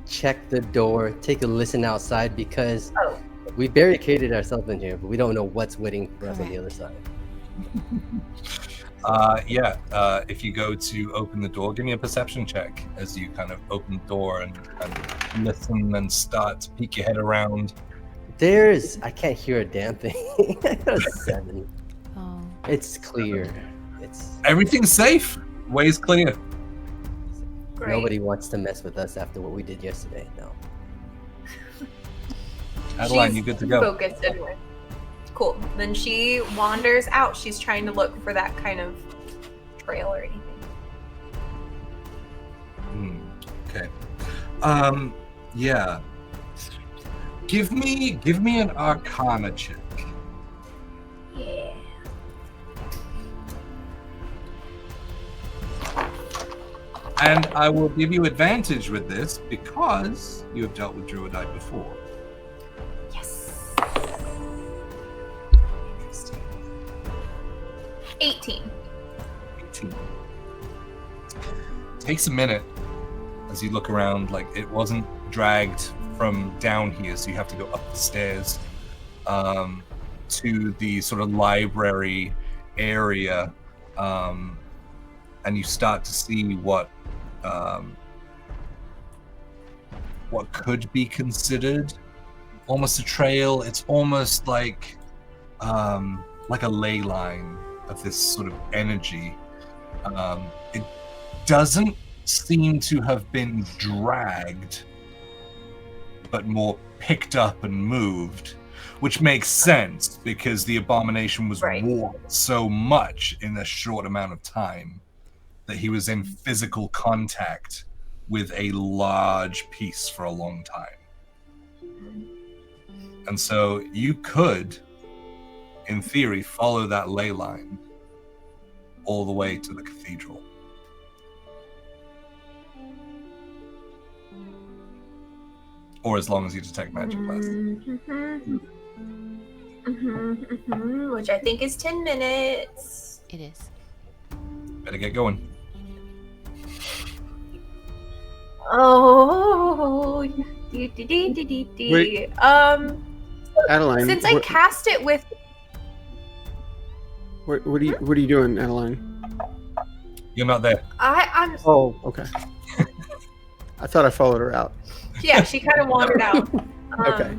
check the door, take a listen outside, because we barricaded ourselves in here, but we don't know what's waiting for us on the other side. If you go to open the door, give me a perception check as you kind of open the door and listen and start to peek your head around. I can't hear a damn thing. I got a 7. Oh. It's clear. Everything's safe. Way's clear. Great. Nobody wants to mess with us after what we did yesterday. No. Adeline, you good to go? Focused anyway. Cool. Then she wanders out. She's trying to look for that kind of trail or anything. Okay. Yeah. Give me an Arcana check. Yeah. And I will give you advantage with this because you have dealt with Druidite before. Yes. Interesting. 18. Takes a minute as you look around, like it wasn't dragged from down here, so you have to go up the stairs to the sort of library area, and you start to see what could be considered almost a trail. It's almost like a ley line of this sort of energy. It doesn't seem to have been dragged, but more picked up and moved, which makes sense because the abomination was warped so much in a short amount of time that he was in physical contact with a large piece for a long time. And so you could, in theory, follow that ley line all the way to the cathedral. Or as long as you detect magic lasts. Which I think is 10 minutes. It is. Better get going. Oh. Wait. Adeline, Since I cast it with... what are you doing, Adeline? You're not there. I'm... Oh, okay. I thought I followed her out. Yeah, she kind of wandered out. Okay.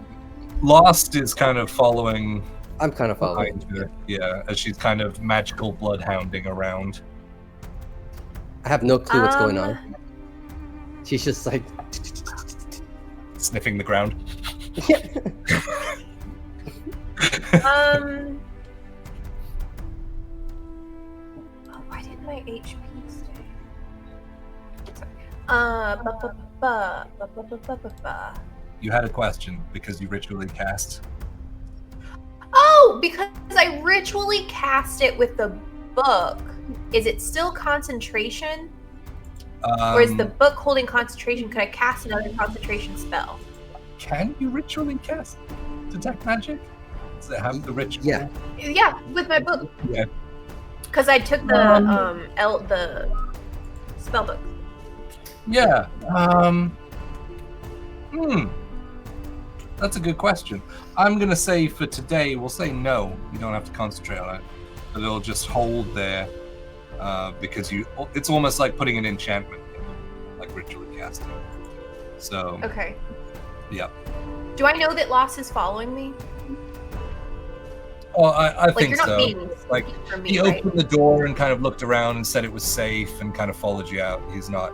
Lost is kind of following I'm kind of following. behind her. Yeah, as she's kind of magical bloodhounding around. I have no clue what's going on. She's just like Sniffing the ground. Oh, why didn't my HP stay? You had a question because you ritually cast. Oh, because I ritually cast it with the book. Is it still concentration? Or is the book holding concentration? Could I cast another concentration spell? Can you ritually cast detect magic? Does it have the ritual? Yeah. Yeah, with my book. Yeah. Because I took the spell book. Yeah. That's a good question. I'm gonna say for today, we'll say no. You don't have to concentrate on it, but it'll just hold there because it's almost like putting an enchantment in, like ritually casting. So. Okay. Yeah. Do I know that Loss is following me? Well, I think you're not so. being Like for me, he right? opened the door and kind of looked around and said it was safe and kind of followed you out. He's not.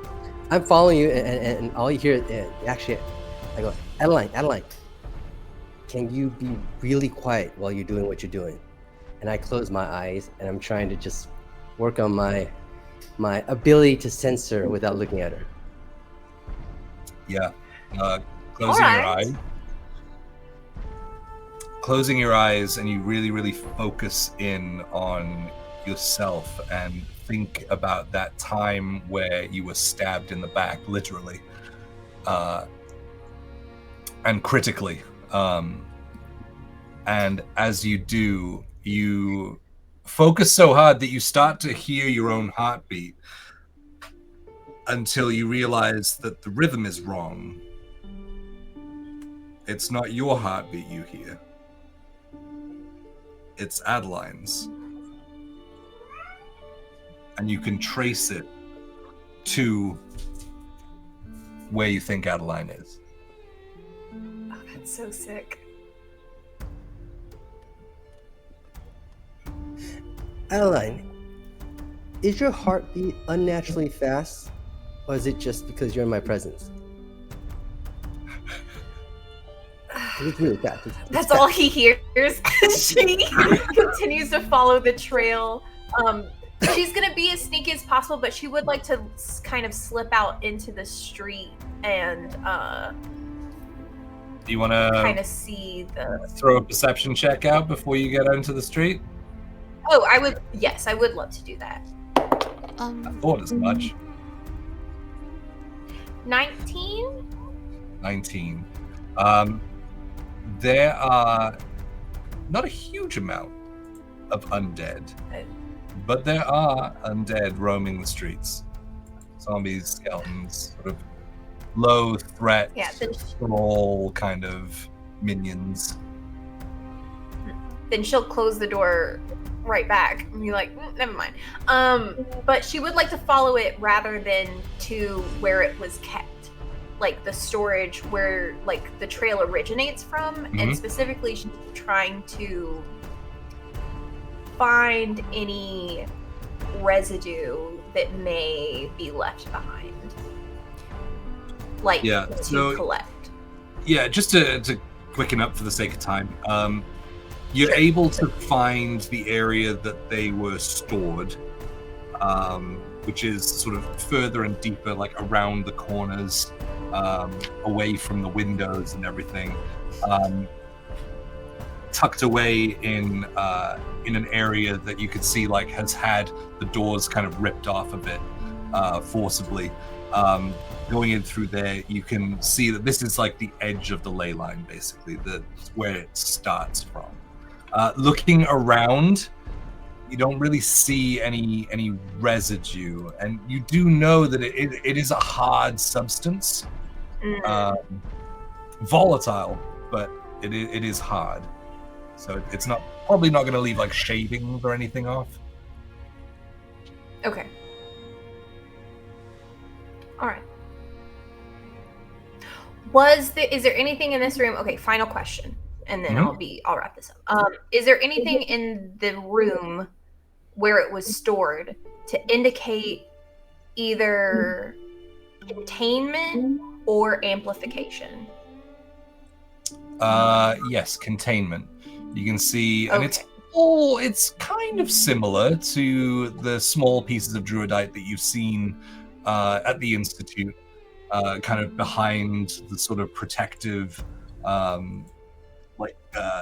I'm following you, and all you hear, actually, I go, Adeline, can you be really quiet while you're doing what you're doing? And I close my eyes, and I'm trying to just work on my ability to censor without looking at her. Yeah. Closing your eyes. Closing your eyes, and you really, really focus in on yourself and think about that time where you were stabbed in the back, literally, and critically. And as you do, you focus so hard that you start to hear your own heartbeat until you realize that the rhythm is wrong. It's not your heartbeat you hear. It's Adeline's. And you can trace it to where you think Adeline is. Oh, that's so sick. Adeline, is your heartbeat unnaturally fast, or is it just because you're in my presence? It's really fast. That's all he hears. She continues to follow the trail. She's gonna be as sneaky as possible, but she would like to kind of slip out into the street and Do you want to kind of see the. throw a perception check out before you get out into the street? Oh, I would. Yes, I would love to do that. I thought as much. 19. 19. There are not a huge amount of undead, but there are undead roaming the streets. Zombies, skeletons, sort of low threat, small kind of minions. Then she'll close the door right back and be like, never mind. But she would like to follow it rather than to where it was kept. Like the storage where like the trail originates from, and specifically she's trying to find any residue that may be left behind. Like to collect. Yeah, just to quicken up for the sake of time, you're able to find the area that they were stored, which is sort of further and deeper, like around the corners, away from the windows and everything, tucked away in an area that you could see like has had the doors kind of ripped off a bit forcibly. Going in through there, you can see that this is like the edge of the ley line, basically, that's where it starts from. Looking around, you don't really see any residue, and you do know that it is a hard substance, volatile, but it is hard. So it's probably not going to leave like shavings or anything off. Okay. All right. Is there anything in this room? Okay, final question, and then I'll wrap this up. Is there anything in the room where it was stored to indicate either containment or amplification? Yes, containment. You can see, and it's kind of similar to the small pieces of druidite that you've seen at the Institute, kind of behind the sort of protective,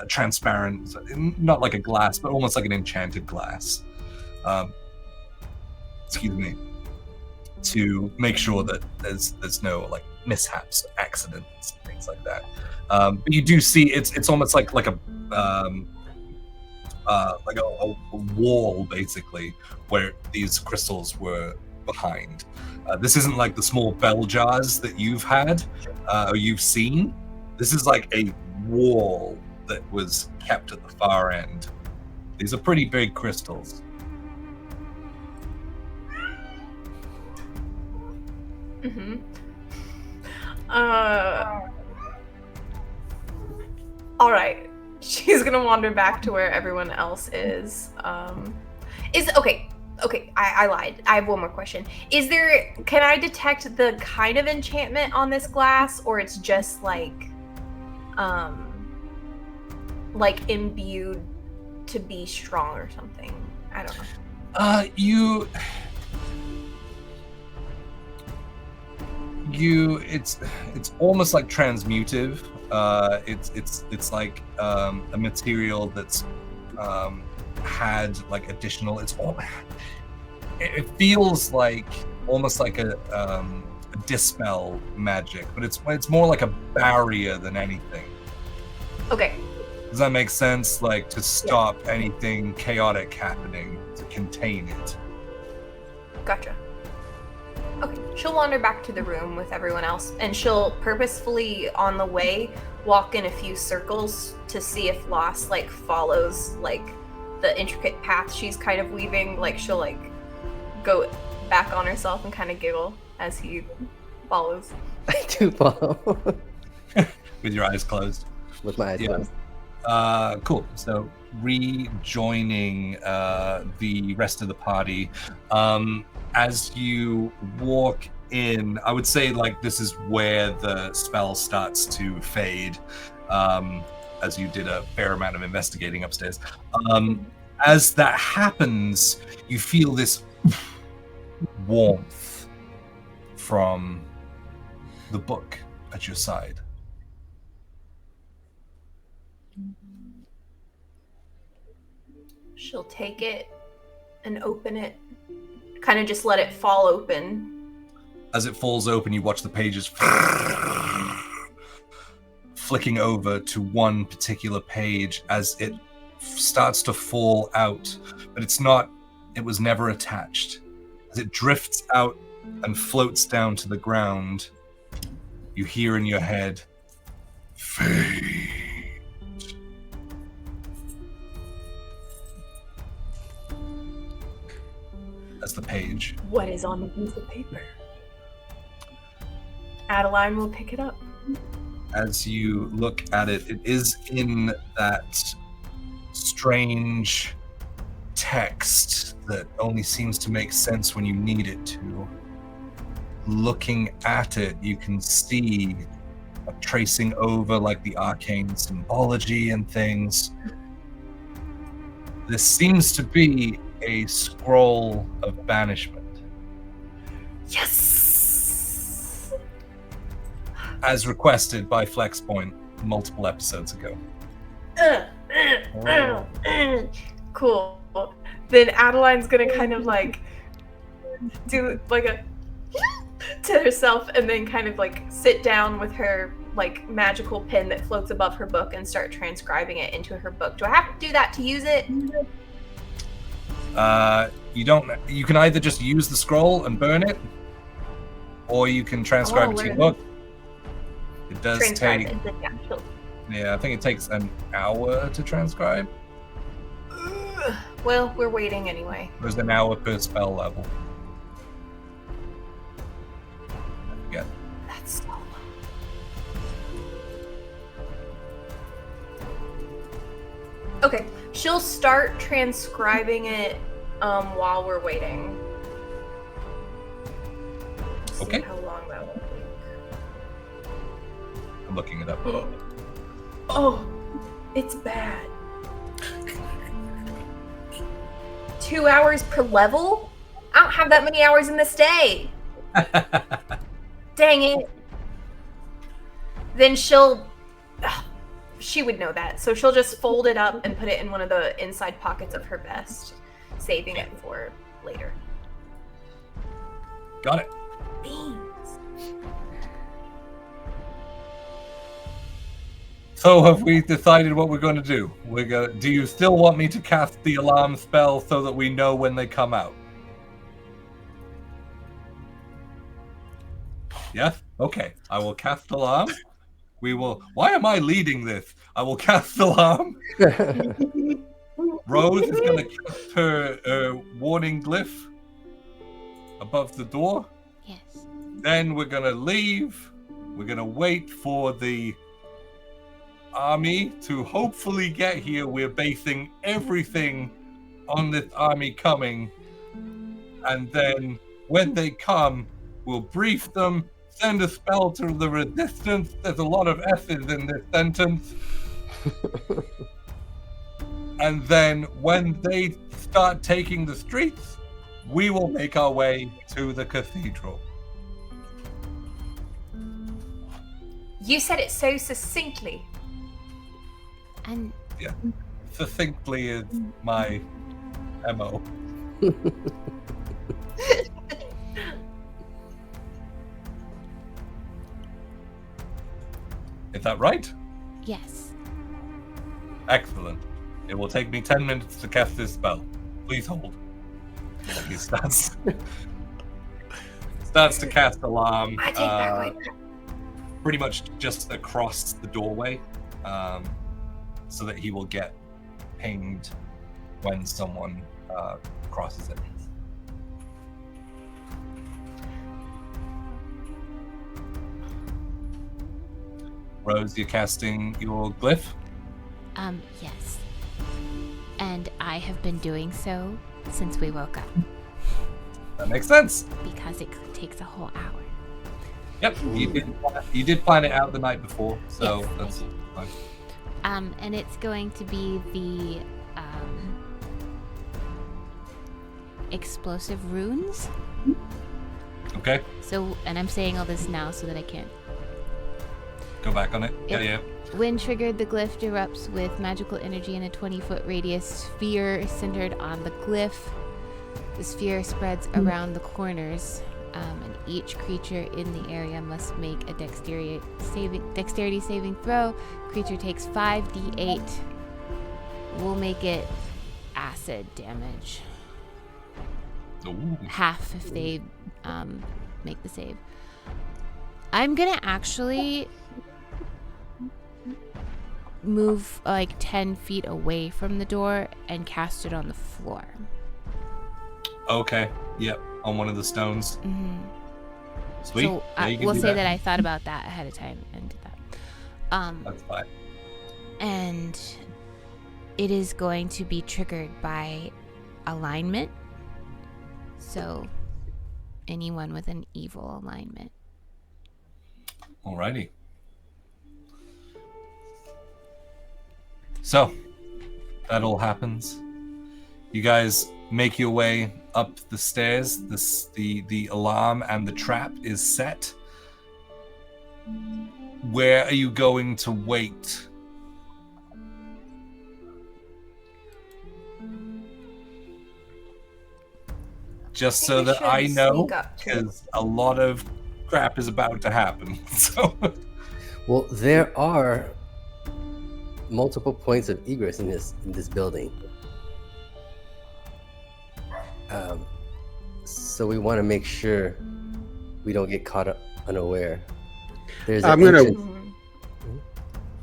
transparent, not like a glass, but almost like an enchanted glass. Excuse me. To make sure that there's no like mishaps, accidents, things like that. But you do see it's almost like a wall, basically, where these crystals were behind. This isn't like the small bell jars that you've had or you've seen. This is like a wall that was kept at the far end. These are pretty big crystals. All right. She's gonna wander back to where everyone else is. Okay, I lied. I have one more question. Can I detect the kind of enchantment on this glass, or it's just like like imbued to be strong or something. I don't know. It's almost like transmutive. It's like a material that's had like additional. It feels like almost like a dispel magic, but it's more like a barrier than anything. Okay. Does that make sense? Like to stop anything chaotic happening, to contain it. Gotcha. Okay, she'll wander back to the room with everyone else, and she'll purposefully, on the way, walk in a few circles to see if Lost, like, follows, like, the intricate path she's kind of weaving. Like, she'll, like, go back on herself and kind of giggle as he follows. I do follow. With your eyes closed. With my eyes closed. Cool. So rejoining the rest of the party. As you walk in, I would say like this is where the spell starts to fade, as you did a fair amount of investigating upstairs. As that happens, you feel this warmth from the book at your side. She'll take it and open it. Kind of just let it fall open. As it falls open, you watch the pages flicking over to one particular page as it starts to fall out, but it was never attached. As it drifts out and floats down to the ground, you hear in your head, fade. As the page. What is on the piece of paper? Adeline will pick it up. As you look at it, it is in that strange text that only seems to make sense when you need it to. Looking at it, you can see a tracing over like the arcane symbology and things. This seems to be a scroll of banishment. Yes! As requested by Flexpoint multiple episodes ago. Cool. Then Adeline's gonna kind of like do like a to herself and then kind of like sit down with her like magical pen that floats above her book and start transcribing it into her book. Do I have to do that to use it? You can either just use the scroll and burn it, or you can transcribe it to your book. It does take... Yeah, I think it takes an hour to transcribe. Well, we're waiting anyway. There's an hour per spell level. I forget. That's so long. Okay, she'll start transcribing it while we're waiting. Okay. See how long that will take. I'm looking it up. Oh, it's bad. 2 hours per level? I don't have that many hours in this day. Dang it. Then she would know that. So she'll just fold it up and put it in one of the inside pockets of her vest, saving it for later. Got it. Beans. So have we decided what we're going to do? Do you still want me to cast the alarm spell so that we know when they come out? Yes? Okay. I will cast alarm. Why am I leading this? I will cast alarm. Rose is going to cast her warning glyph above the door. Yes. Then we're going to leave. We're going to wait for the army to hopefully get here. We're basing everything on this army coming. And then when they come, we'll brief them, send a spell to the resistance. There's a lot of S's in this sentence. And then when they start taking the streets, we will make our way to the cathedral. You said it so succinctly. And Yeah. Succinctly is my MO. Is that right? yes. Excellent. It will take me 10 minutes to cast this spell. Please hold. He starts to cast alarm. I take that one. Pretty much just across the doorway, so that he will get pinged when someone crosses it. Rose, you're casting your glyph? Yes. And I have been doing so since we woke up That makes sense. because it takes a whole hour. Yep, you did plan it out the night before, so Yes, I that's did. fine. And it's going to be the explosive runes. Okay, So, and I'm saying all this now so that I can't. go back on it. Yep. Yeah. When triggered, the glyph erupts with magical energy in a 20-foot radius sphere centered on the glyph. The sphere spreads around the corners, and each creature in the area must make a dexterity saving throw. Creature takes 5d8. We'll make it acid damage. Ooh. Half if they make the save. I'm gonna actually move like 10 feet away from the door and cast it on the floor. Okay. Yep. On one of the stones. Mm-hmm. Sweet. So Yeah, you can we'll do say that I thought about that ahead of time and did that. That's fine. And it is going to be triggered by alignment. So anyone with an evil alignment. Alrighty. So that all happens. You guys make your way up the stairs. The alarm and the trap is set. Where are you going to wait? Just think so we that should I know, sneak up to it. because a lot of crap is about to happen. So, Well, there are multiple points of egress in this building. So we want to make sure we don't get caught up unaware. There's I'm an gonna- entrance-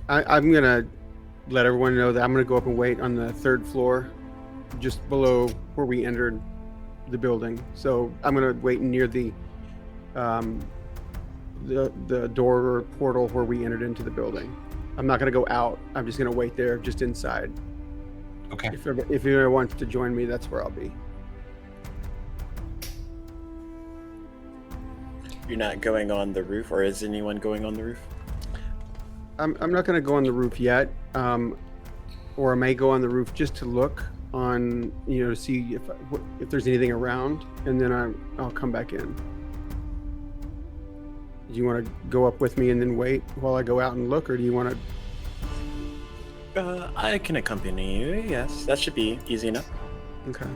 I'm gonna let everyone know that I'm gonna go up and wait on the third floor, just below where we entered the building. So I'm gonna wait near the door or portal where we entered into the building. I'm not gonna go out. I'm just gonna wait there, just inside. okay. If anyone wants to join me, that's where I'll be. You're not going on the roof, or is anyone going on the roof? I'm not gonna go on the roof yet, or I may go on the roof just to look on, to see if there's anything around, and then I'll come back in. Do you want to go up with me and then wait while I go out and look, or do you want to? I can accompany you. Yes, that should be easy enough. Okay.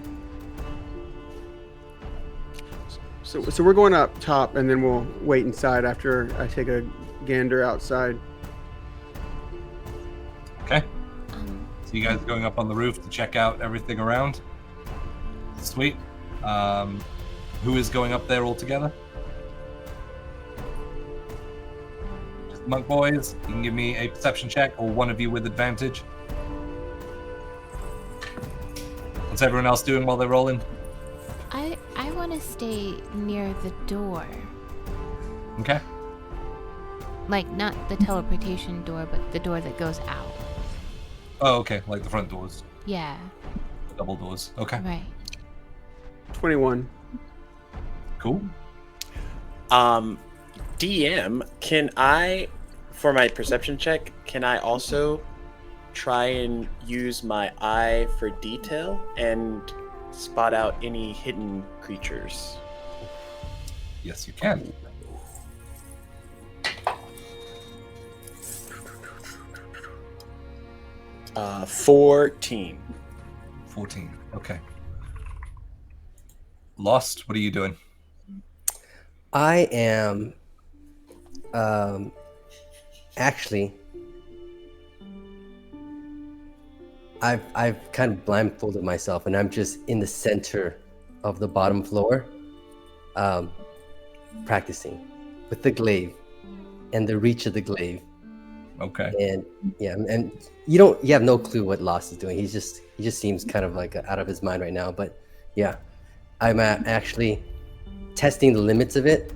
So we're going up top, and then we'll wait inside after I take a gander outside. Okay. Um, So you guys are going up on the roof to check out everything around? Sweet. Who is going up there all together? Just monk boys. You can give me a perception check, or one of you with advantage. What's everyone else doing while they're rolling? I want to stay near the door. Okay. Like, not the teleportation door, but the door that goes out. Oh, okay. Like the front doors, Yeah, the double doors. Okay. right. 21. Cool. DM, can I, for my perception check, can I also try and use my eye for detail and spot out any hidden creatures? Yes, you can. Uh, 14. 14. Okay. Lost, what are you doing? I am actually I've kind of blindfolded myself and I'm just in the center of the bottom floor practicing with the glaive and the reach of the glaive. Okay. And yeah, and you have no clue what Lost is doing. He just seems kind of like out of his mind right now, but yeah, I'm actually testing the limits of it.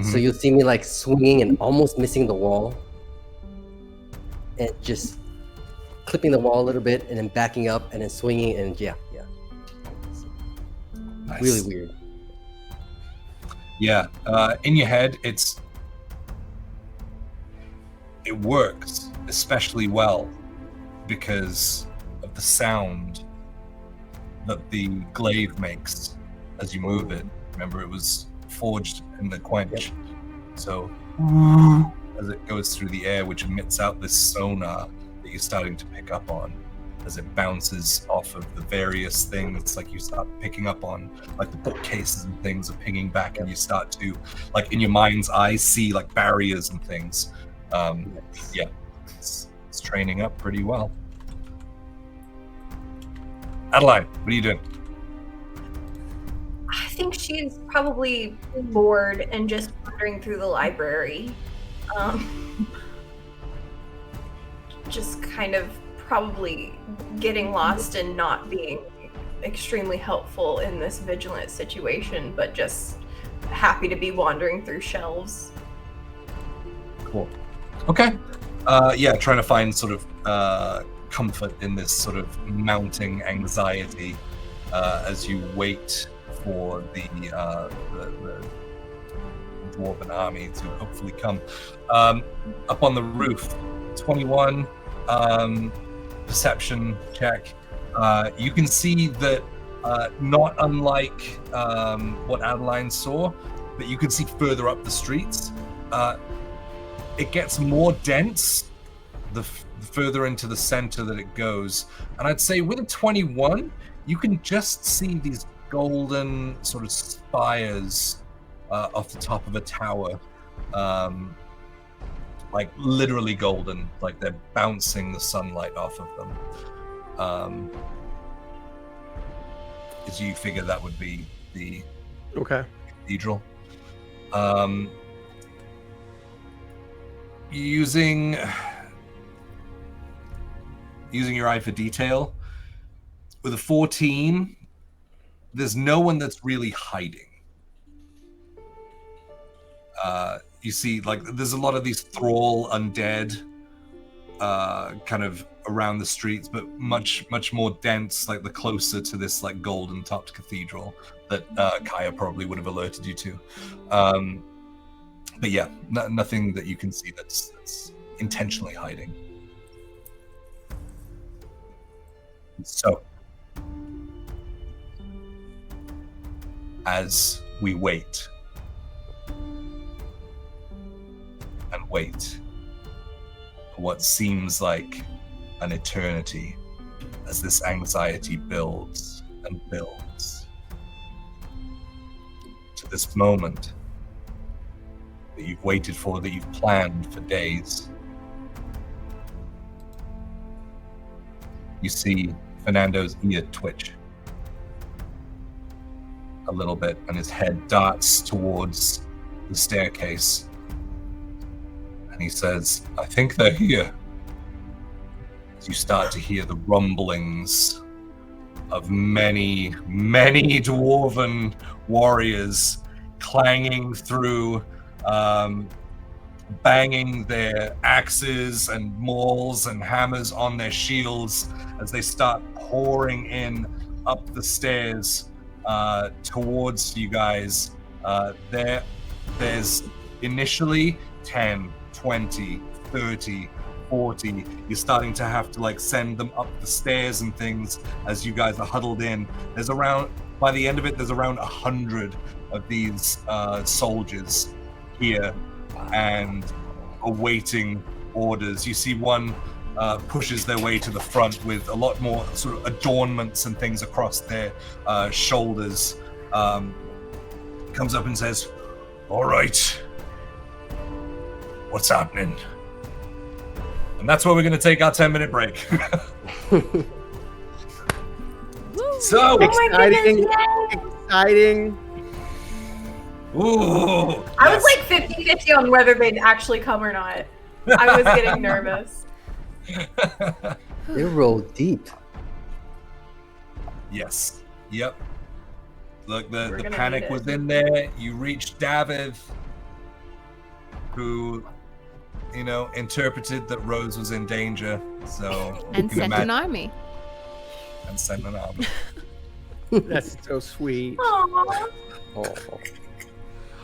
So you'll see me like swinging and almost missing the wall and just clipping the wall a little bit and then backing up and then swinging and yeah. Nice. Really weird. Yeah, in your head, it works especially well because of the sound that the glaive makes as you move it. Remember, it was forged in the quench. So as it goes through the air, which emits out this sonar that you're starting to pick up on as it bounces off of the various things, like you start picking up on, like the bookcases and things are pinging back, and you start to, like in your mind's eye, see like barriers and things. Yeah, it's training up pretty well. Adeline, what are you doing? I think she's probably bored and just wandering through the library. Just kind of probably getting lost and not being extremely helpful in this vigilant situation, but just happy to be wandering through shelves. Cool. Okay. Yeah, trying to find sort of comfort in this sort of mounting anxiety as you wait for the dwarven army to hopefully come. Up on the roof, 21 perception check. You can see that not unlike what Adeline saw, but you can see further up the streets. It gets more dense the further into the center that it goes. And I'd say with a 21, you can just see these golden sort of spires off the top of a tower. Like literally golden, like they're bouncing the sunlight off of them. As you figure that would be the cathedral. Using your eye for detail, with a 14, there's no one that's really hiding. You see, like, there's a lot of these thrall undead kind of around the streets, but much more dense, like the closer to this like golden topped cathedral that Kaya probably would have alerted you to. But yeah, nothing that you can see that's intentionally hiding. So, as we wait and wait for what seems like an eternity, as this anxiety builds and builds to this moment that you've waited for, that you've planned for days. You see Fernando's ear twitch a little bit, and his head darts towards the staircase. And he says, "I think they're here." As you start to hear the rumblings of many dwarven warriors clanging through, banging their axes and mauls and hammers on their shields as they start pouring in up the stairs towards you guys. There's initially 10, 20, 30, 40. You're starting to have to like send them up the stairs and things as you guys are huddled in. There's around, by the end of it, there's around 100 of these soldiers here and awaiting orders. You see one pushes their way to the front with a lot more sort of adornments and things across their shoulders. Comes up and says, "All right, what's happening?" And that's where we're going to take our 10-minute break. So exciting, exciting. Ooh, I was like 50-50 on whether they'd actually come or not. I was getting nervous. They roll deep. Yes. Yep. Look, the gonna panic need was it. in there. You reached David, who, you know, interpreted that Rose was in danger. So you And can sent imagine- an army. and sent an army. That's so sweet. Aww. Oh.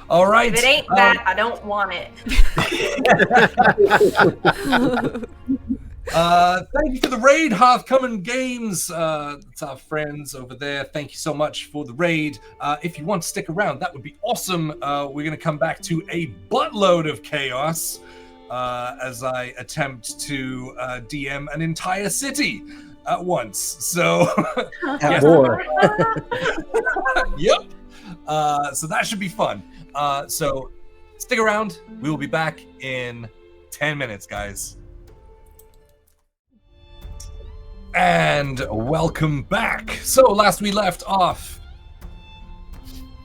All right. If it ain't that, I don't want it. Thank you for the raid, Hearth Common Games. It's our friends over there. Thank you so much for the raid. If you want to stick around, that would be awesome. We're going to come back to a buttload of chaos as I attempt to DM an entire city at once. So, At war. yep. So that should be fun. So stick around. We will be back in 10 minutes, guys. And welcome back. So last we left off,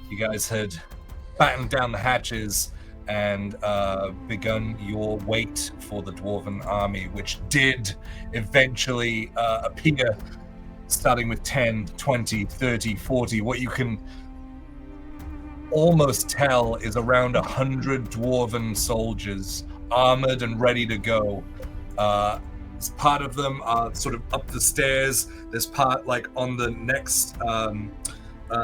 you guys had battened down the hatches and begun your wait for the Dwarven army, which did eventually appear, starting with 10, 20, 30, 40. What you can almost tell is around 100 Dwarven soldiers, armored and ready to go. Part of them are sort of up the stairs. There's part like on the next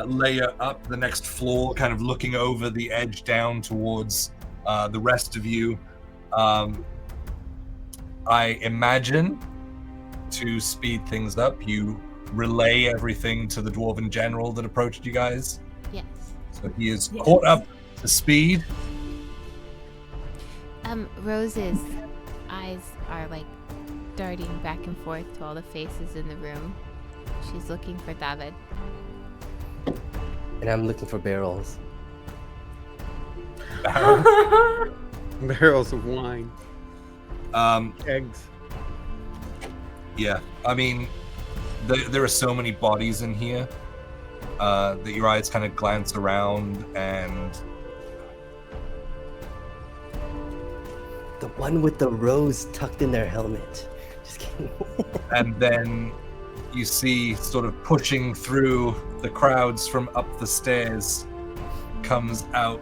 layer up, the next floor, kind of looking over the edge down towards the rest of you. I imagine, to speed things up, you relay everything to the Dwarven general that approached you guys. Yes. So he is caught up to speed. Rose's eyes are like darting back and forth to all the faces in the room. She's looking for David. And I'm looking for barrels. Barrels of wine, eggs. Yeah, I mean, there are so many bodies in here that your eyes kind of glance around, and The one with the rose tucked in their helmet. Just kidding. and then you see, sort of pushing through the crowds from up the stairs, comes out.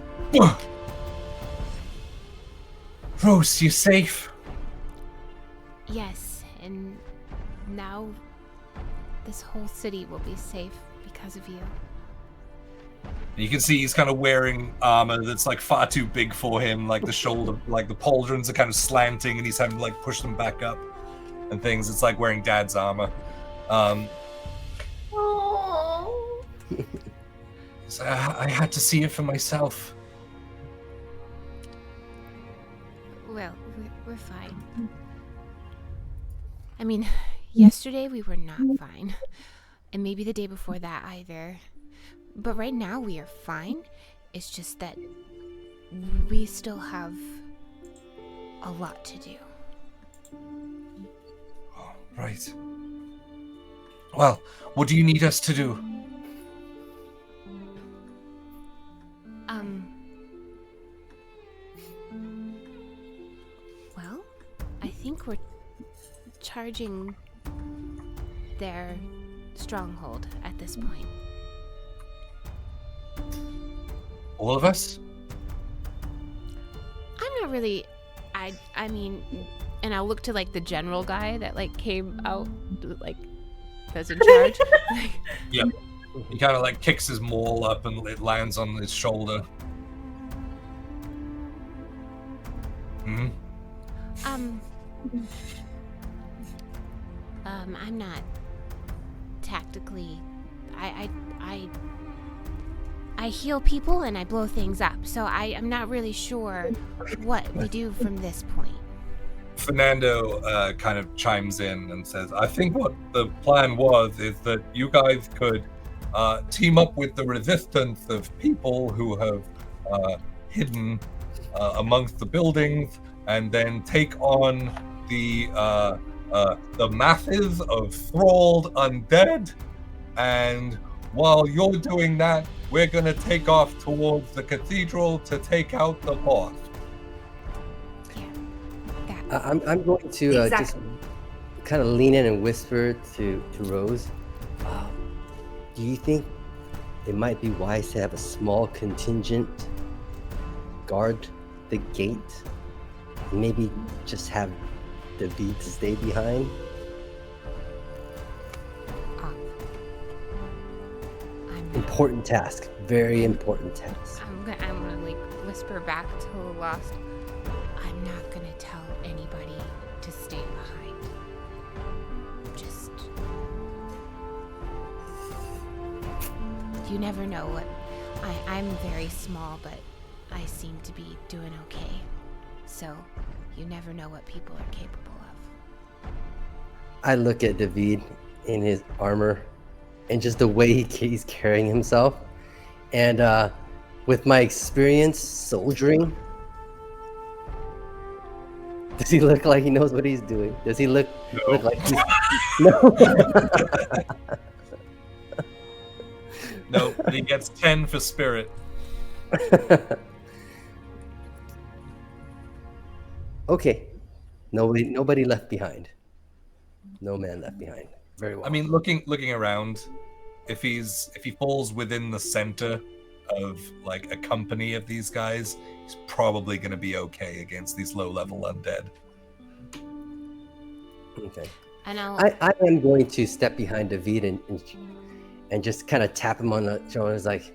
Rose, you safe? Yes, and now this whole city will be safe because of you. You can see he's kind of wearing armor that's like far too big for him, like the shoulder, like the pauldrons are kind of slanting, and he's having to like push them back up and things. It's like wearing Dad's armor. So I had to see it for myself. Well, we're fine. I mean, yesterday we were not fine. And maybe the day before that either. But right now we are fine. It's just that we still have a lot to do. Oh, right. Well, what do you need us to do? Well, I think we're charging their stronghold at this point. All of us? I'm not really, I mean, and I'll look to like the general guy that like came out, like, that's in charge. Yep. He kind of like kicks his maul up and it lands on his shoulder. Hmm? I'm not tactically. I heal people and I blow things up, so I'm not really sure what we do from this point. Fernando kind of chimes in and says, I think what the plan was is that you guys could team up with the resistance of people who have hidden amongst the buildings, and then take on the masses of thralled undead. And while you're doing that, we're going to take off towards the cathedral to take out the boss. I'm going to just kind of lean in and whisper to Rose. Do you think it might be wise to have a small contingent guard the gate? Maybe just have David stay behind? Important task. Very important task. I'm gonna like whisper back to the Lost. I'm not gonna tell anybody to stay behind. Just you never know what. I'm very small, but I seem to be doing okay. So you never know what people are capable of. I look at David in his armor and just the way he's carrying himself. And with my experience soldiering, does he look like he knows what he's doing? Does he look like he's... No. No, but he gets 10 for spirit. Okay. Nobody left behind. No man left behind. Very well. I mean, looking around, if he falls within the center of like a company of these guys, he's probably going to be okay against these low-level undead. Okay. And I am going to step behind David and just kind of tap him on the shoulder. It's like,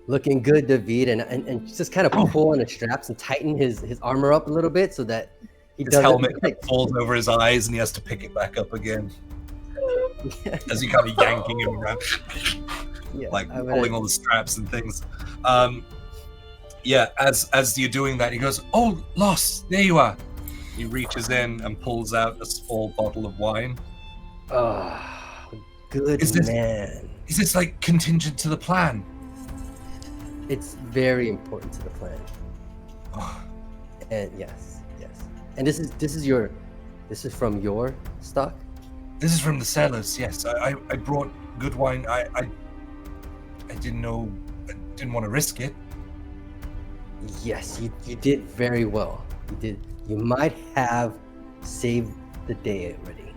looking good, David, and just kind of pull on the straps and tighten his armor up a little bit so that he His doesn't... helmet falls over his eyes and he has to pick it back up again. As he kind of yanking him around, like pulling all the straps and things. As you're doing that, he goes, "Oh, Lost, there you are." He reaches in and pulls out a small bottle of wine. Oh, good man. Is this like contingent to the plan? It's very important to the plan. And yes. And this is from your stock? This is from the cellars. Yes, I brought good wine. I didn't know. I didn't want to risk it. Yes, you did very well. You did. You might have saved the day already.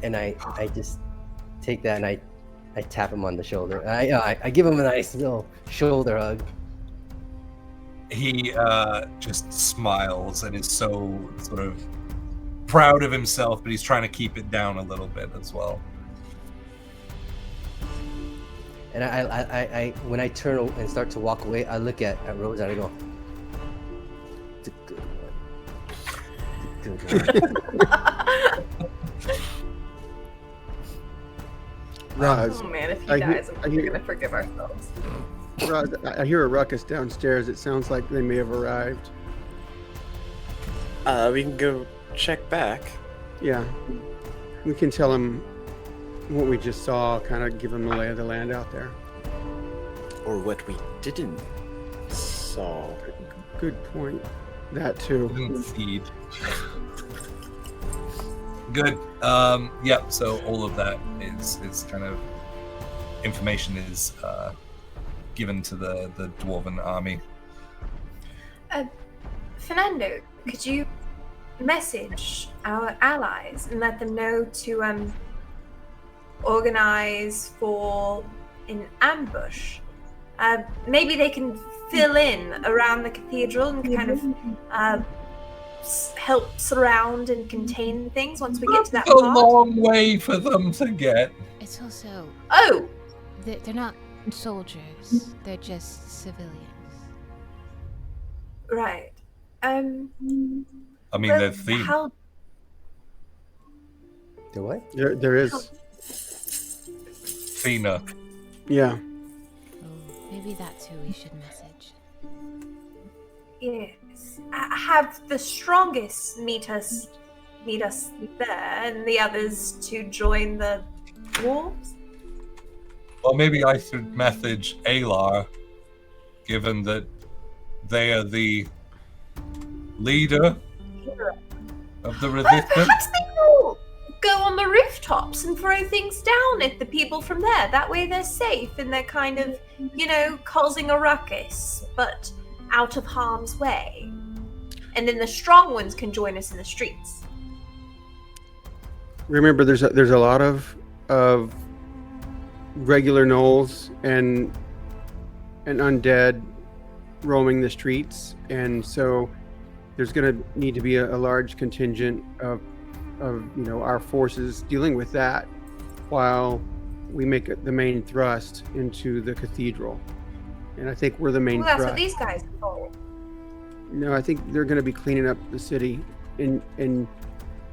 And I just take that and I tap him on the shoulder. I give him a nice little shoulder hug. He just smiles and is so sort of proud of himself, but he's trying to keep it down a little bit as well. And I when I turn and start to walk away, I look at Rose and I go, "It's a good one. It's a good one." Roz, Oh man, if he dies, we're gonna forgive ourselves. Roz, I hear a ruckus downstairs. It sounds like they may have arrived. We can go check back. Yeah, we can tell him what we just saw. Kind of give him the lay of the land out there. Or what we didn't saw. Good point. That too. Didn't feed. Good. So all of that is kind of information is given to the dwarven army. Fernando, could you message our allies and let them know to organize for an ambush? Maybe they can fill in around the cathedral and kind of help surround and contain things once we get to that It's a part. long way for them to get. it's also Oh, they're not soldiers. They're just civilians. right. I mean, well, they're themed. how Do what? There is. Thena. Yeah. Oh, maybe that's who we should message. yes, have the strongest meet us there, and the others to join the dwarves. Well, maybe I should message Alar, given that they are the leader of the Well, resistance. perhaps they will go on the rooftops and throw things down at the people from there. That way they're safe and they're kind of, causing a ruckus, but out of harm's way. And then the strong ones can join us in the streets. Remember, there's a lot of regular gnolls and undead roaming the streets, and so there's going to need to be a large contingent of our forces dealing with that while we make it the main thrust into the cathedral. And I think we're the main Well, that's thrust. what these guys are for. No, I think they're going to be cleaning up the city and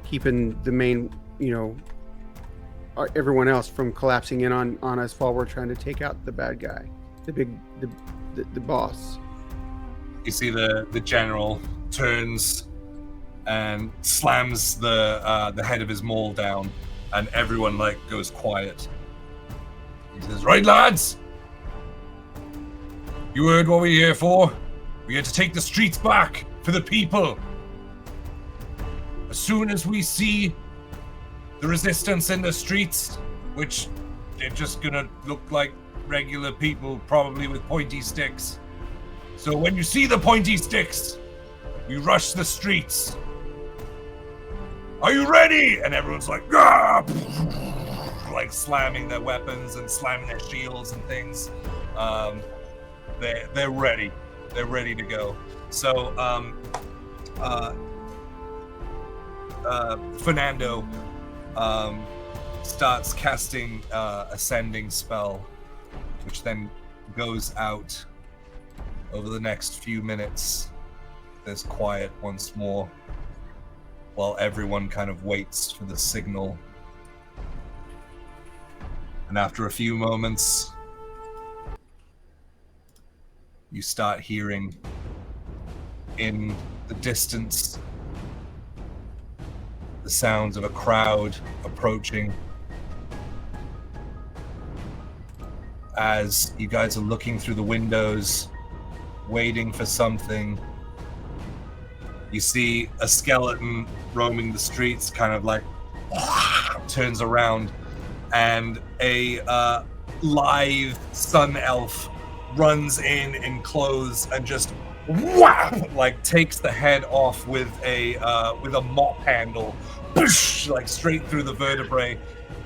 keeping the main, everyone else from collapsing in on us while we're trying to take out the bad guy, the boss. You see the general turns and slams the head of his maul down, and everyone goes quiet. He says, "Right, lads, you heard what we're here for. We're here to take the streets back for the people. As soon as we see the resistance in the streets, which they're just gonna look like regular people, probably with pointy sticks. So when you see the pointy sticks, we rush the streets. Are you ready?" And everyone's like, "Ah!" Like slamming their weapons and slamming their shields and things. They're ready. They're ready to go. So Fernando starts casting Ascending spell, which then goes out over the next few minutes. There's quiet once more while everyone kind of waits for the signal. And after a few moments, you start hearing in the distance the sounds of a crowd approaching. As you guys are looking through the windows, waiting for something, you see a skeleton roaming the streets, kind of like turns around, and a live sun elf runs in clothes and just takes the head off with a mop handle, straight through the vertebrae,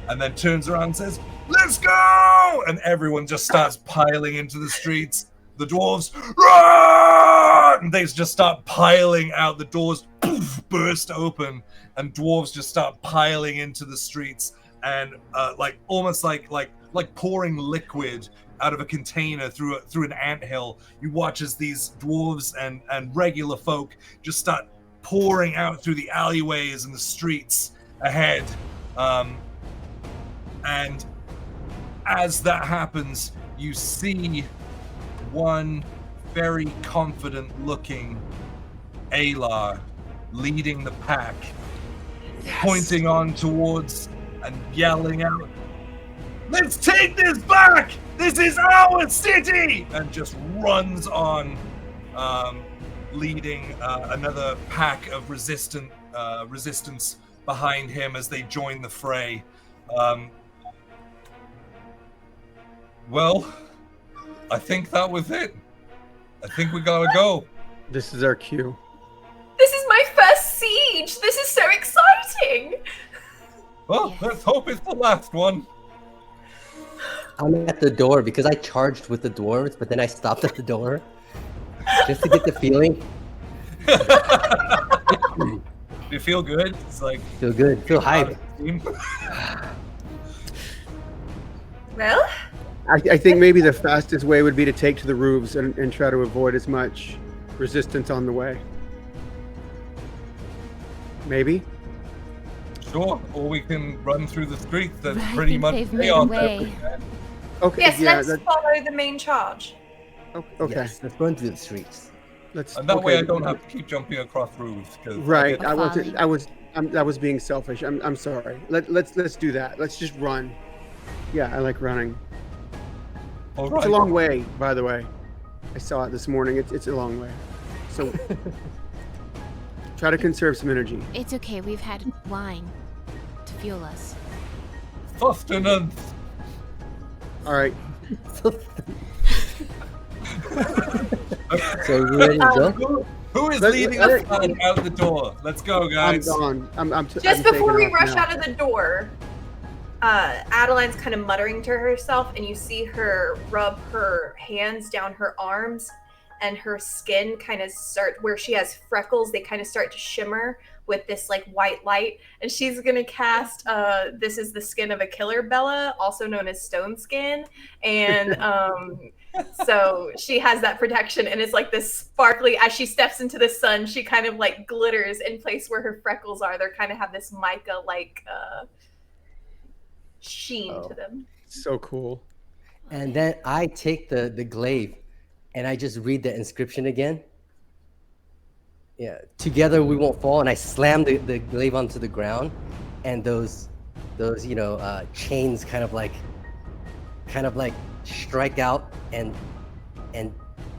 and then turns around and says, "Let's go!" And everyone just starts piling into the streets. The dwarves, run! They just start piling out. The doors burst open, and dwarves just start piling into the streets, and almost like pouring liquid out of a container through an anthill. You watch as these dwarves and regular folk just start pouring out through the alleyways and the streets ahead. And as that happens, you see one very confident-looking Alar leading the pack, pointing on towards and yelling out, "Let's take this back! This is our city!" And just runs on, leading another pack of resistance behind him as they join the fray. Well, I think that was it. I think we gotta go. This is our cue. This is my first siege. This is so exciting. Well, Yes. let's hope it's the last one. I'm at the door because I charged with the dwarves, but then I stopped at the door just to get the feeling. Do you feel good? It's like Feel good, feel hype. Well, I think maybe the fastest way would be to take to the roofs and try to avoid as much resistance on the way. Maybe. Sure, or we can run through the streets. That's I pretty think much they've made a chaos way. everywhere. Okay. Yes, yeah. let's follow the main charge. Okay. Yes, let's run through the streets. Let's. And that way I okay. don't have to keep jumping across roofs. Right. I wasn't- I was being selfish. I'm sorry. Let's do that. Let's just run. Yeah, I like running. All It's right. a long way, by the way. I saw it this morning. It's a long way. So try to conserve some energy. It's okay. We've had wine to fuel us. Sustenance. All right. So you ready to go? Who is Let- leading let- us out the door? Let's go, I'm guys. gone. Just I'm before we taking off rush now. out of the door, Adeline's kind of muttering to herself, and you see her rub her hands down her arms, and her skin kind of start where she has freckles. They kind of start to shimmer with this like white light, and she's gonna cast. This is the skin of a killer Bella, also known as stone skin, and so she has that protection, and it's like this sparkly. As she steps into the sun, she kind of like glitters in place where her freckles are. They kind of have this mica like sheen to them. So cool. And then I take the glaive and I just read the inscription again. Yeah, together we won't fall. And I slam the glaive onto the ground, and those chains kind of like strike out and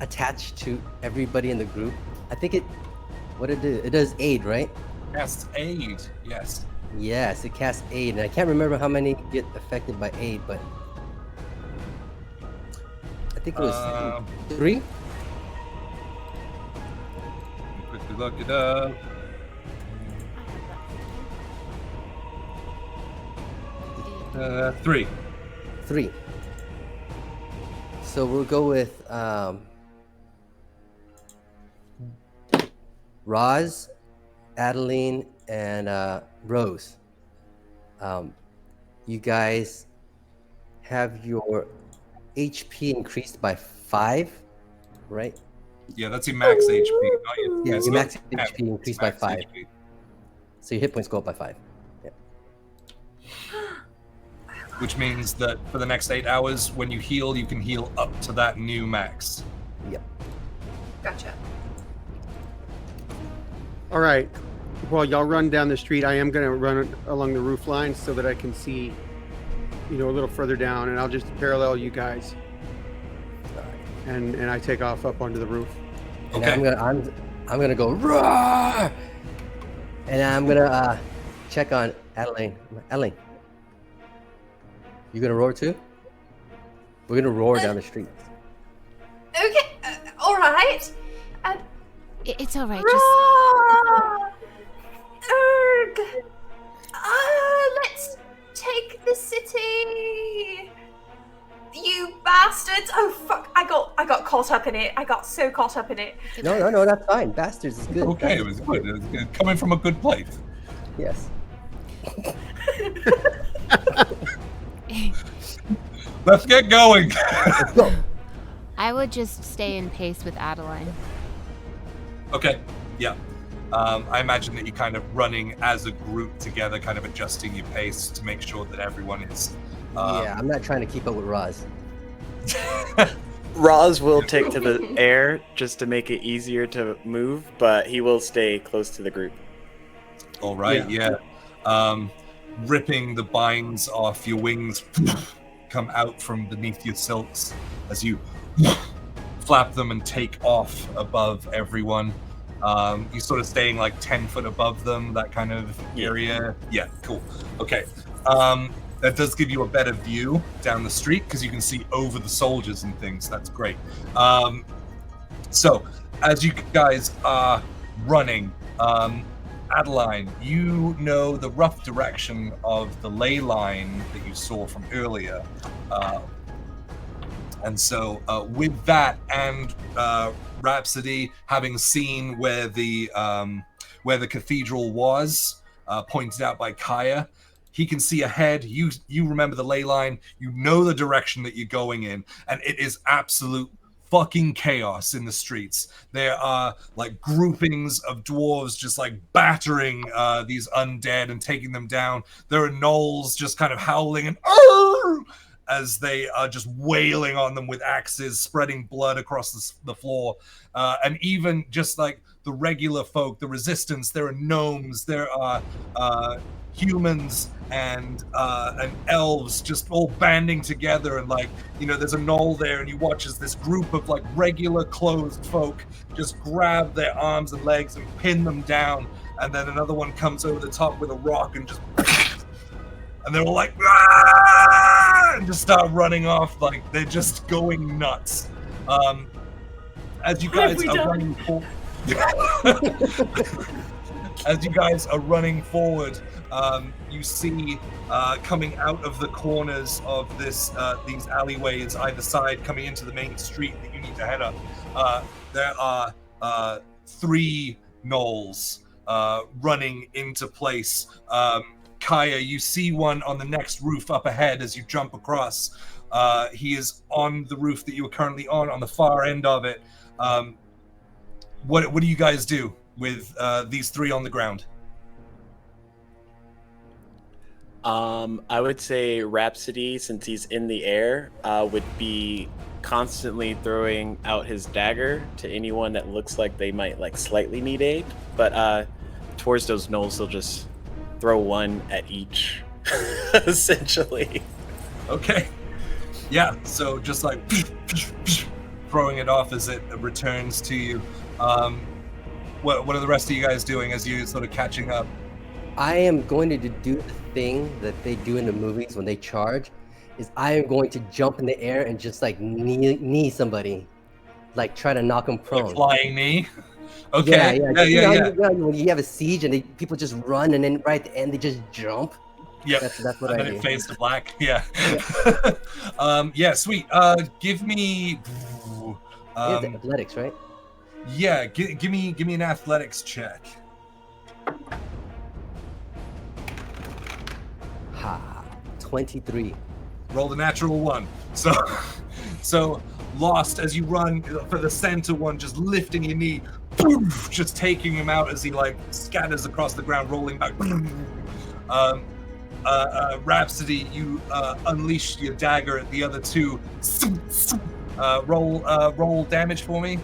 attach to everybody in the group. I think it does aid, right? Yes, aid. Yes. Yes, it casts aid, and I can't remember how many get affected by aid, but I think it was 3. Quickly look it up. I have that. 3. 3. So we'll go with Roz, Adeline, and Rose. You guys have your HP increased by 5, right? Yeah, that's your max HP. Not your, Yeah, it's your not max cap, HP increased it's by max 5. HP. So your hit points go up by 5. Yeah. Which means that for the next 8 hours, when you heal, you can heal up to that new max. Yep. Gotcha. All right. While y'all run down the street, I am going to run along the roof line so that I can see, a little further down, and I'll just parallel you guys. And I take off up onto the roof. And Okay. I'm gonna go roar, and I'm gonna check on Adeline. Adeline, you gonna roar too? We're gonna roar down the street. Okay, all right. It's all right. Just Roar! Erg! Let's take the city. You bastards! Oh fuck! I got caught up in it. I got so caught up in it. No, that's fine. Bastards is good. Okay, it was good. It was good. Coming from a good place. Yes. Let's get going. Let's go. I would just stay in pace with Adeline. Okay, yeah. I imagine that you're kind of running as a group together, kind of adjusting your pace to make sure that everyone is. Yeah, I'm not trying to keep up with Roz. Roz will take to the air just to make it easier to move, but he will stay close to the group. All right, yeah. Ripping the binds off your wings come out from beneath your silks as you flap them and take off above everyone. You're sort of staying like 10 foot above them, that kind of area. Yeah, cool. Okay. That does give you a better view down the street because you can see over the soldiers and things. That's great. So, as you guys are running, Adeline, you know the rough direction of the ley line that you saw from earlier. And so, with that and Rhapsody having seen where the cathedral was, pointed out by Kaya, he can see ahead. You remember the ley line. You know the direction that you're going in, and it is absolute fucking chaos in the streets. There are like groupings of dwarves just like battering these undead and taking them down. There are gnolls just kind of howling and as they are just wailing on them with axes, spreading blood across the floor. And even just like the regular folk, the resistance, there are gnomes, there are humans and elves just all banding together, and like, you know, there's a gnoll there, and you watch as this group of like regular clothed folk just grab their arms and legs and pin them down, and then another one comes over the top with a rock and just and they're all like, "Ah!" and just start running off, like they're just going nuts. As you guys are running forward, as you guys are running forward, you see coming out of the corners of these alleyways either side, coming into the main street that you need to head up. There are 3 gnolls running into place. Kaya, you see one on the next roof up ahead as you jump across. He is on the roof that you are currently on the far end of it. What do you guys do with these 3 on the ground? I would say Rhapsody, since he's in the air, would be constantly throwing out his dagger to anyone that looks like they might like slightly need aid. But towards those gnolls, he'll just throw one at each, essentially. Okay. Yeah, so just like throwing it off as it returns to you. What are the rest of you guys doing as you sort of catching up? I am going to do the thing that they do in the movies when they charge. Is I am going to jump in the air and just like knee somebody, like try to knock them prone. Like flying knee. Okay. Yeah. You know, when you have a siege and people just run, and then right at the end they just jump. Yeah, that's what I do. And then it fades to black. Yeah. Yeah, sweet. Give me. Athletics, right? Yeah, give me an athletics check. Ha, 23. Roll the natural 1. So lost as you run for the center one, just lifting your knee, poof, just taking him out as he like scatters across the ground, rolling back. Rhapsody, you unleash your dagger at the other 2. Roll damage for me.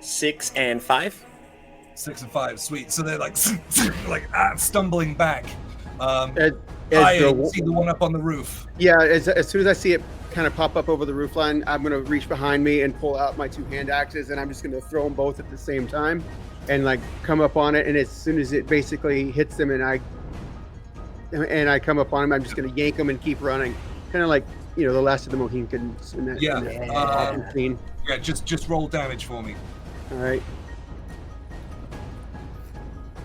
Six and 5. 6 and 5, sweet. So they're like stumbling back. As You see the one up on the roof. Yeah, as soon as I see it kind of pop up over the roof line, I'm going to reach behind me and pull out my 2 hand axes, and I'm just going to throw them both at the same time and like come up on it. And as soon as it basically hits them and I come up on them, I'm just going to yank them and keep running. Kind of like, you know, the last of the Mohicans in that, scene. Yeah, just roll damage for me. All right.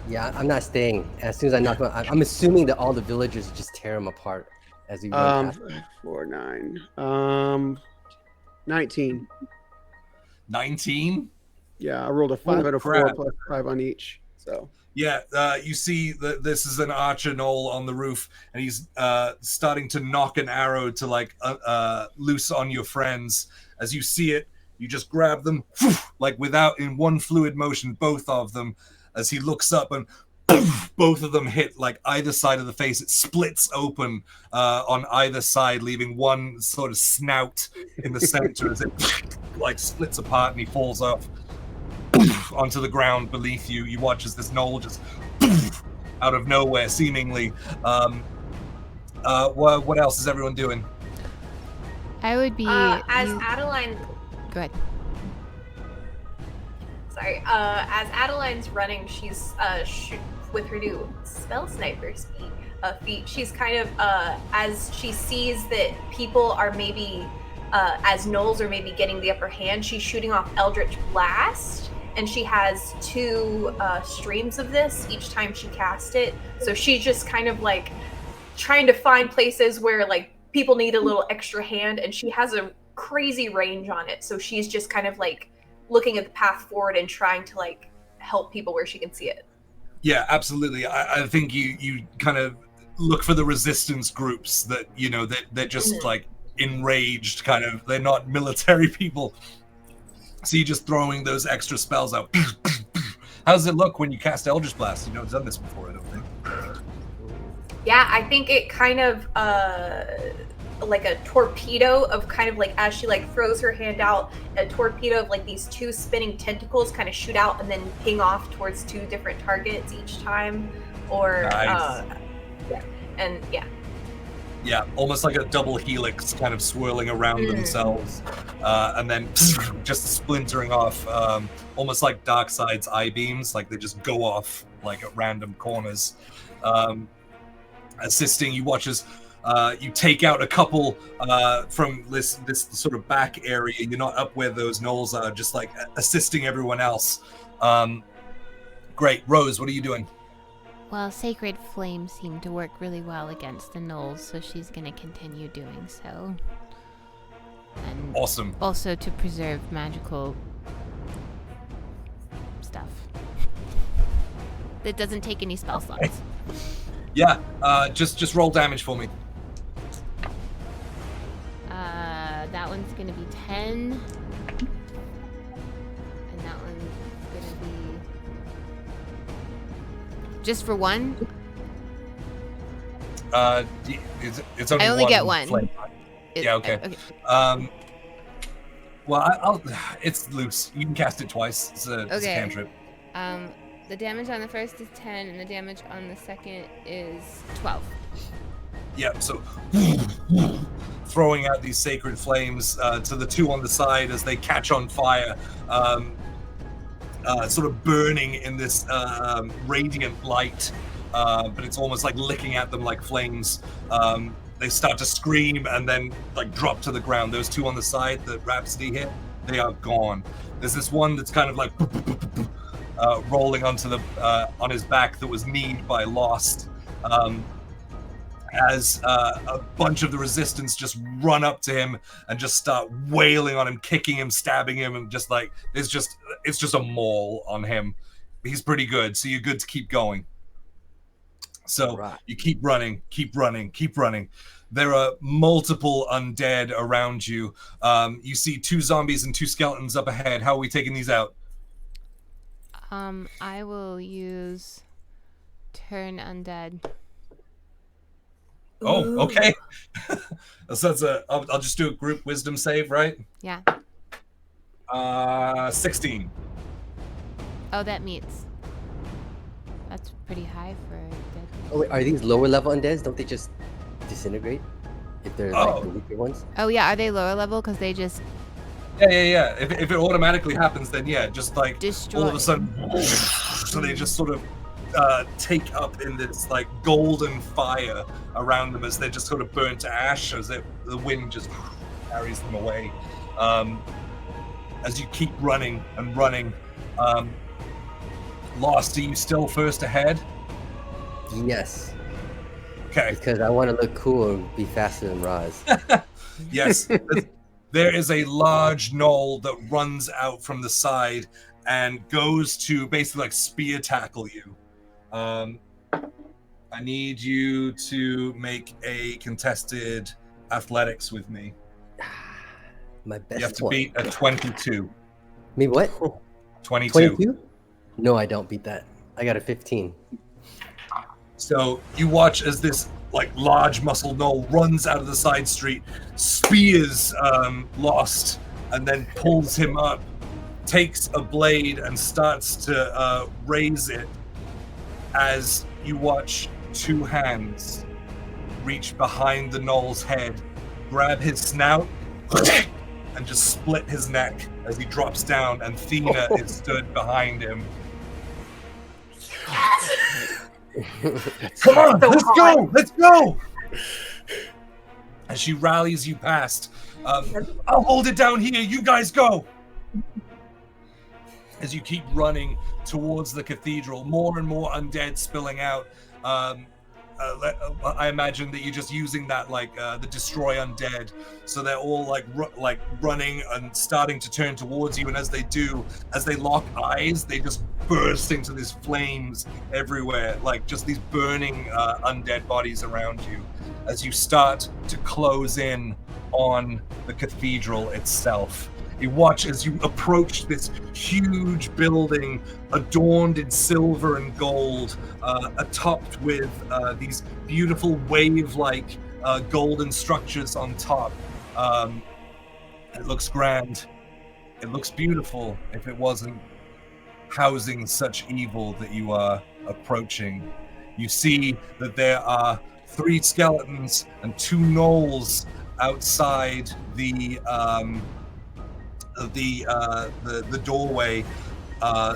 Yeah, I'm not staying. As soon as I knock him out, I'm assuming that all the villagers just tear him apart as we run past him. 4, 9. 19. 19? Yeah, I rolled a 5 out of 4 plus 5 on each. So. Yeah, you see that this is an archer gnoll on the roof, and he's starting to knock an arrow to like loose on your friends. As you see it, you just grab them, like in one fluid motion, both of them. As he looks up and both of them hit like either side of the face. It splits open on either side, leaving one sort of snout in the center as it like splits apart, and he falls off onto the ground beneath you. You watch as this gnoll just out of nowhere, seemingly. What else is everyone doing? I would be as Adeline. Go ahead. Sorry. As Adeline's running, she's with her new spell sniper feat. She's kind of as she sees that people are maybe as gnolls are maybe getting the upper hand, she's shooting off Eldritch Blast, and she has 2 streams of this each time she casts it. So she's just kind of like trying to find places where like people need a little extra hand, and she has a crazy range on it. So she's just kind of like looking at the path forward and trying to like help people where she can see it. Yeah, absolutely. I think you kind of look for the resistance groups that, you know, that they're just like enraged, kind of. They're not military people. So you're just throwing those extra spells out. How does it look when you cast Eldritch Blast? You've never done this before, I don't think. Yeah, I think it kind of like a torpedo of kind of like as she like throws her hand out, a torpedo of like these two spinning tentacles kind of shoot out and then ping off towards two different targets each time. Or Nice. Yeah, almost like a double helix kind of swirling around themselves, and then just splintering off, almost like Darkseid's eye beams, like they just go off like at random corners. Assisting, you watch as you take out a couple from this sort of back area. You're not up where those gnolls are, just like assisting everyone else. Great. Rose, what are you doing? Well, Sacred Flame seemed to work really well against the Gnolls, so she's going to continue doing so. And Awesome. also to preserve magical stuff. That doesn't take any spell slots. Yeah, just roll damage for me. That one's going to be 10. And that one's going to be... Just for one? It's only I only one get one. flame. Yeah, okay. Well, it's loose. You can cast it twice. It's a cantrip. The damage on the first is 10, and the damage on the second is 12. Yeah, so throwing out these sacred flames to the two on the side as they catch on fire, sort of burning in this radiant light, but it's almost like licking at them like flames. They start to scream and then like drop to the ground. Those two on the side that Rhapsody hit, they are gone. There's this one that's kind of like rolling onto the on his back that was kneed by Lost. As a bunch of the resistance just run up to him and just start wailing on him, kicking him, stabbing him, and just like it's just a maul on him. He's pretty good, so you're good to keep going. So you keep running. There are multiple undead around you. You see 2 zombies and 2 skeletons up ahead. How are we taking these out? I will use Turn Undead. Oh, okay. So that's I'll just do a group wisdom save, right? Yeah. 16. Oh, that meets. That's pretty high for dead. Oh, wait, are these lower level undeads? Don't they just disintegrate if they're like the weaker ones? Oh yeah, are they lower level? Because they just. Yeah. If it automatically happens, then yeah, just like destroy. All of a sudden, so they just sort of take up in this like golden fire around them as they're just sort of burnt to ash as the wind just carries them away. As you keep running and running, Lost, are you still first ahead? Yes. Okay. Because I want to look cool and be faster than Roz. Yes. There is a large gnoll that runs out from the side and goes to basically like spear tackle you. I need you to make a contested athletics with me. My best. You have to beat a 22. Me what? 22. 22? No, I don't beat that. I got a 15. So you watch as this like large muscle gnoll runs out of the side street, spears Lost, and then pulls him up, takes a blade and starts to raise it as you watch 2 hands reach behind the gnoll's head, grab his snout, and just split his neck as he drops down, and Thena is stood behind him. Come on, let's go! As she rallies you past, I'll hold it down here, you guys go! As you keep running towards the cathedral, more and more undead spilling out. I imagine that you're just using that like the destroy undead, so they're all like running and starting to turn towards you, and as they do, as they lock eyes, they just burst into these flames everywhere, like just these burning undead bodies around you as you start to close in on the cathedral itself. You watch as you approach this huge building adorned in silver and gold, topped with these beautiful wave-like golden structures on top. It looks grand. It looks beautiful if it wasn't housing such evil that you are approaching. You see that there are 3 skeletons and 2 gnolls outside the doorway,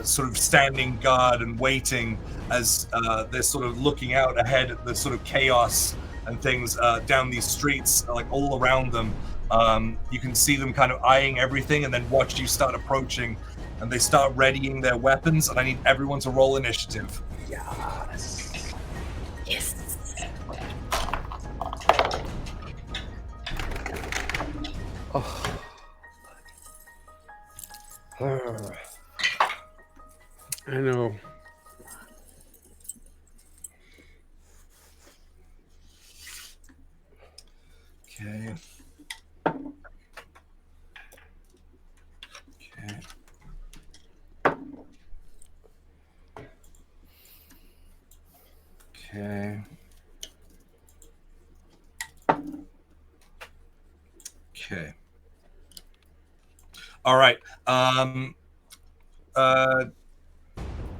sort of standing guard and waiting as they're sort of looking out ahead at the sort of chaos and things down these streets, like all around them. You can see them kind of eyeing everything and then watch you start approaching, and they start readying their weapons, and I need everyone to roll initiative. Yes. Yes. Oh. I know. Okay. Okay. Okay. All right.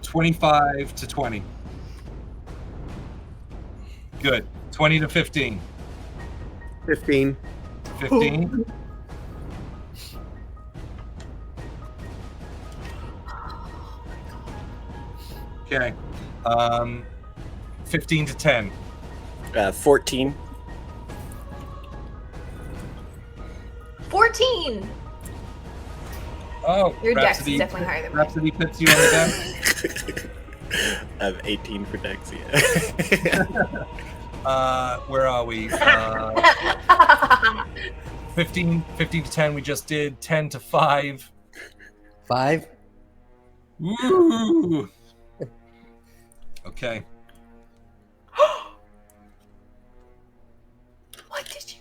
25 to 20. Good. 20 to 15. 15. 15. Okay. 15 to 10. 14. 14. Oh, Your dex Rhapsody, is definitely higher than mine. Rhapsody puts you on the deck. I have 18 for dex, yeah. Where are we? 15 to 10 we just did. 10 to 5. 5. Woo! Okay. What did you?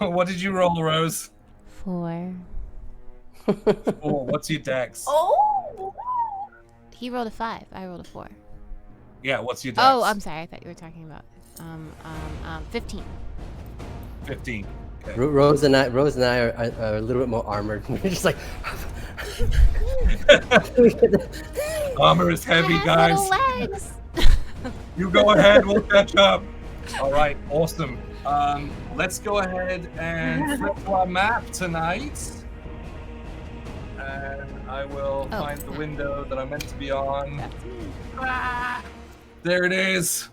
What did you roll, Rose? 4. 4. What's your dex? Oh. He rolled a 5. I rolled a 4. Yeah, what's your dex? Oh, I'm sorry. I thought you were talking about 15. 15. Okay. Rose and I are a little bit more armored. We're just like. Armor is heavy, I have guys. little legs. You go ahead, we'll catch up. All right, awesome. Let's go ahead and flip to our map tonight. And I will find the window that I'm meant to be on. There it is.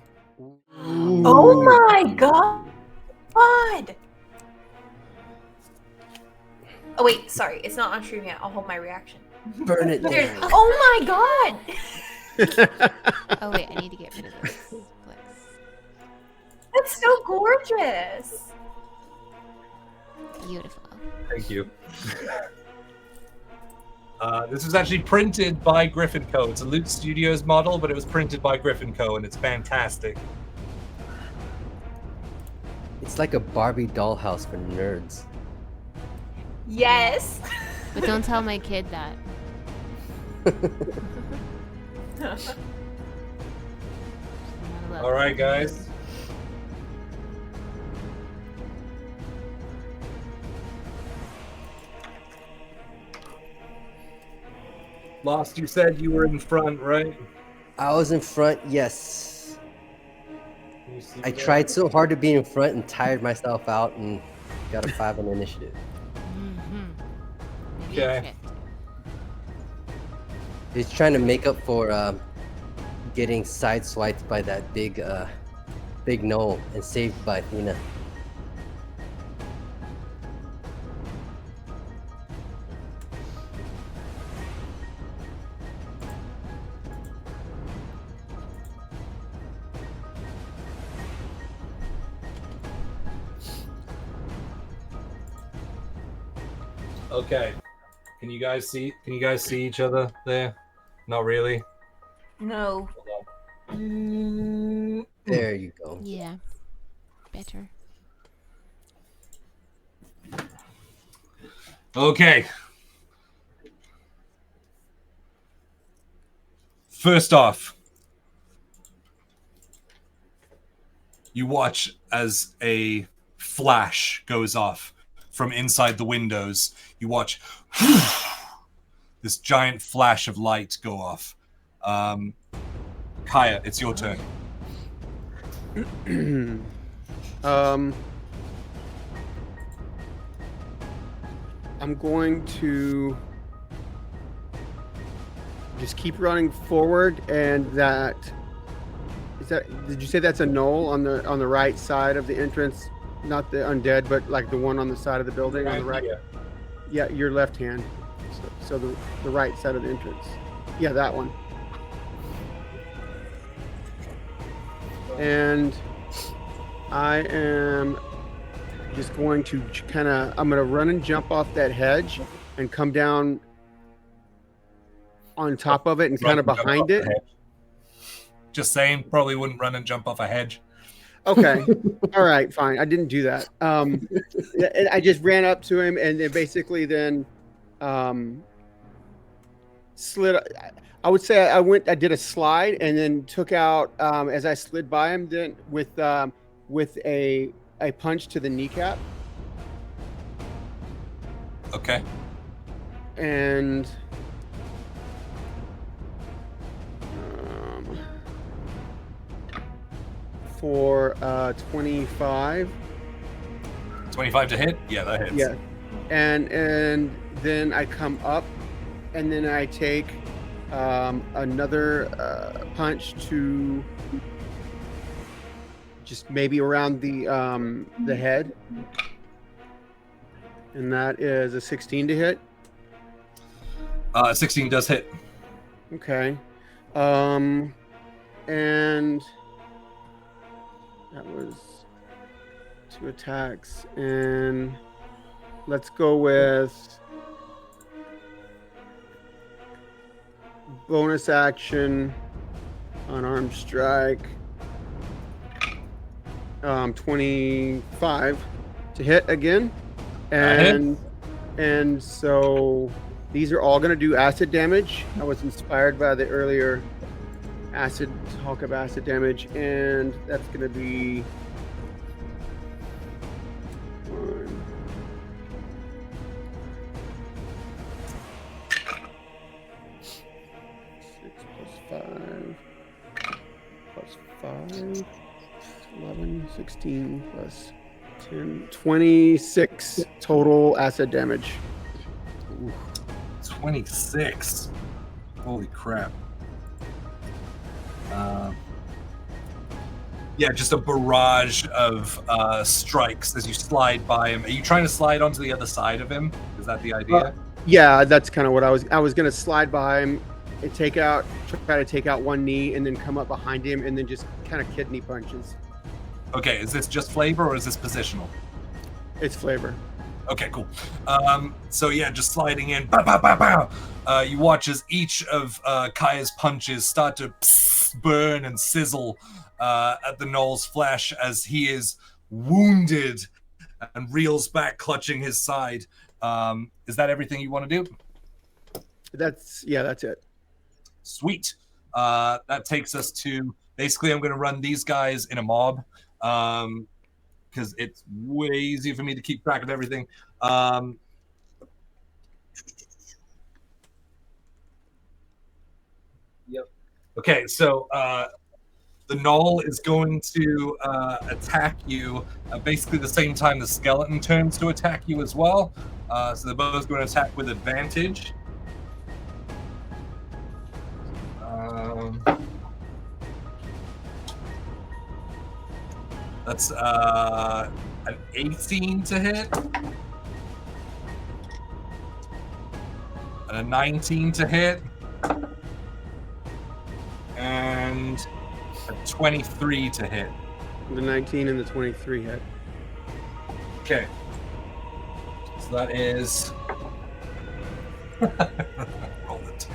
Oh my god. Oh wait, sorry, it's not on stream yet. I'll hold my reaction. Burn it down. Oh my god. Oh wait, I need to get rid of this. That's so gorgeous. Beautiful. Thank you. This was actually printed by Griffin Co. It's a Loot Studios model, but it was printed by Griffin Co. and it's fantastic. It's like a Barbie dollhouse for nerds. Yes. But don't tell my kid that. All right, guys. Lost, you said you were in front, right? I was in front, yes. Can you see I that? tried so hard to be in front and tired myself out and got a 5 on initiative. Okay. He's trying to make up for getting sideswiped by that big gnoll and saved by Athena. Okay. Can you guys see each other there? Not really. No. There you go. Yeah. Better. Okay. First off, you watch as a flash goes off from inside the windows. You watch this giant flash of light go off. Kaya, it's your turn. I'm going to just keep running forward, and did you say that's a gnoll on the right side of the entrance? Not the undead, but like the one on the side of the building on the right. Yeah, your left hand. So the right side of the entrance. Yeah, that one. And I am just going to I'm going to run and jump off that hedge and come down on top of it and kind of behind it. Just saying, probably wouldn't run and jump off a hedge. Okay. All right, fine. I didn't do that. I just ran up to him and then basically slid. I would say I did a slide and then took out as I slid by him then with a punch to the kneecap. Okay. And for 25. 25 to hit? Yeah, that hits. Yeah. And then I come up and then I take another punch to just maybe around the head. And that is a 16 to hit. 16 does hit. Okay. And that was 2 attacks. And let's go with bonus action, unarmed strike. 25 to hit again. And so these are all going to do acid damage. I was inspired by the earlier talk of acid damage, and that's going to be 1, 6 plus 5 11, 16 plus 10, 26 total acid damage. Ooh, 26. Holy crap. Yeah, just a barrage of strikes as you slide by him. Are you trying to slide onto the other side of him? Is that the idea? Yeah, that's kind of what I was going to slide by him and try to take out one knee and then come up behind him and then just kind of kidney punches. Okay, is this just flavor or is this positional? It's flavor. Okay, cool. So yeah, just sliding in. Bow, bow, bow, bow. You watch as each of Kaya's punches start to burn and sizzle at the Gnoll's flesh as he is wounded and reels back, clutching his side. Is that everything you want to do? That's it. Sweet. That takes us to basically I'm going to run these guys in a mob. Because it's way easier for me to keep track of everything. Yep. Okay, so the Gnoll is going to attack you basically the same time the skeleton turns to attack you as well. So they're both going to attack with advantage. That's an 18 to hit. And a 19 to hit. And a 23 to hit. The 19 and the 23 hit. Okay. So that is Roll the 2.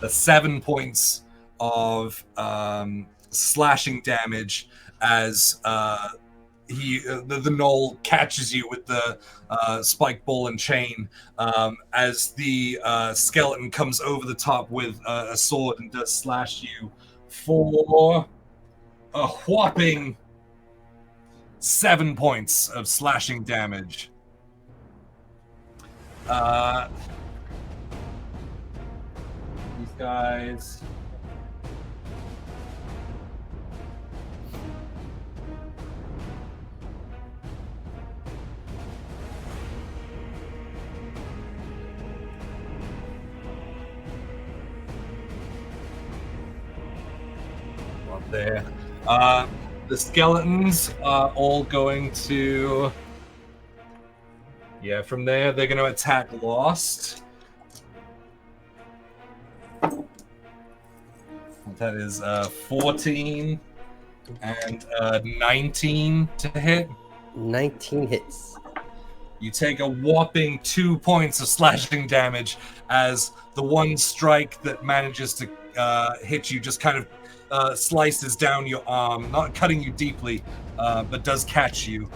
That's 7 points of slashing damage as the Gnoll catches you with the spike ball and chain as the skeleton comes over the top with a sword and does slash you for a whopping 7 points of slashing damage. These guys. Up there. The skeletons are all going to. Yeah, from there they're going to attack Lost. That is 14 and 19 to hit. 19 hits. You take a whopping 2 points of slashing damage as the one strike that manages to hit you just kind of slices down your arm, not cutting you deeply, but does catch you.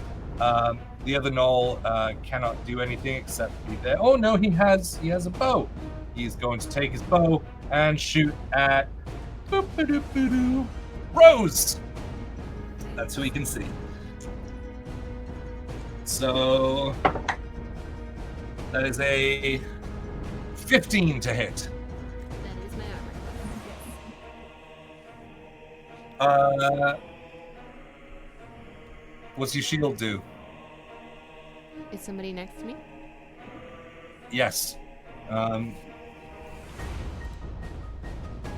The other Gnoll cannot do anything except be there. Oh no, he has a bow. He's going to take his bow and shoot at Rose. That's who he can see. So that is a 15 to hit. That is my armor. What's your shield do? Is somebody next to me? Yes.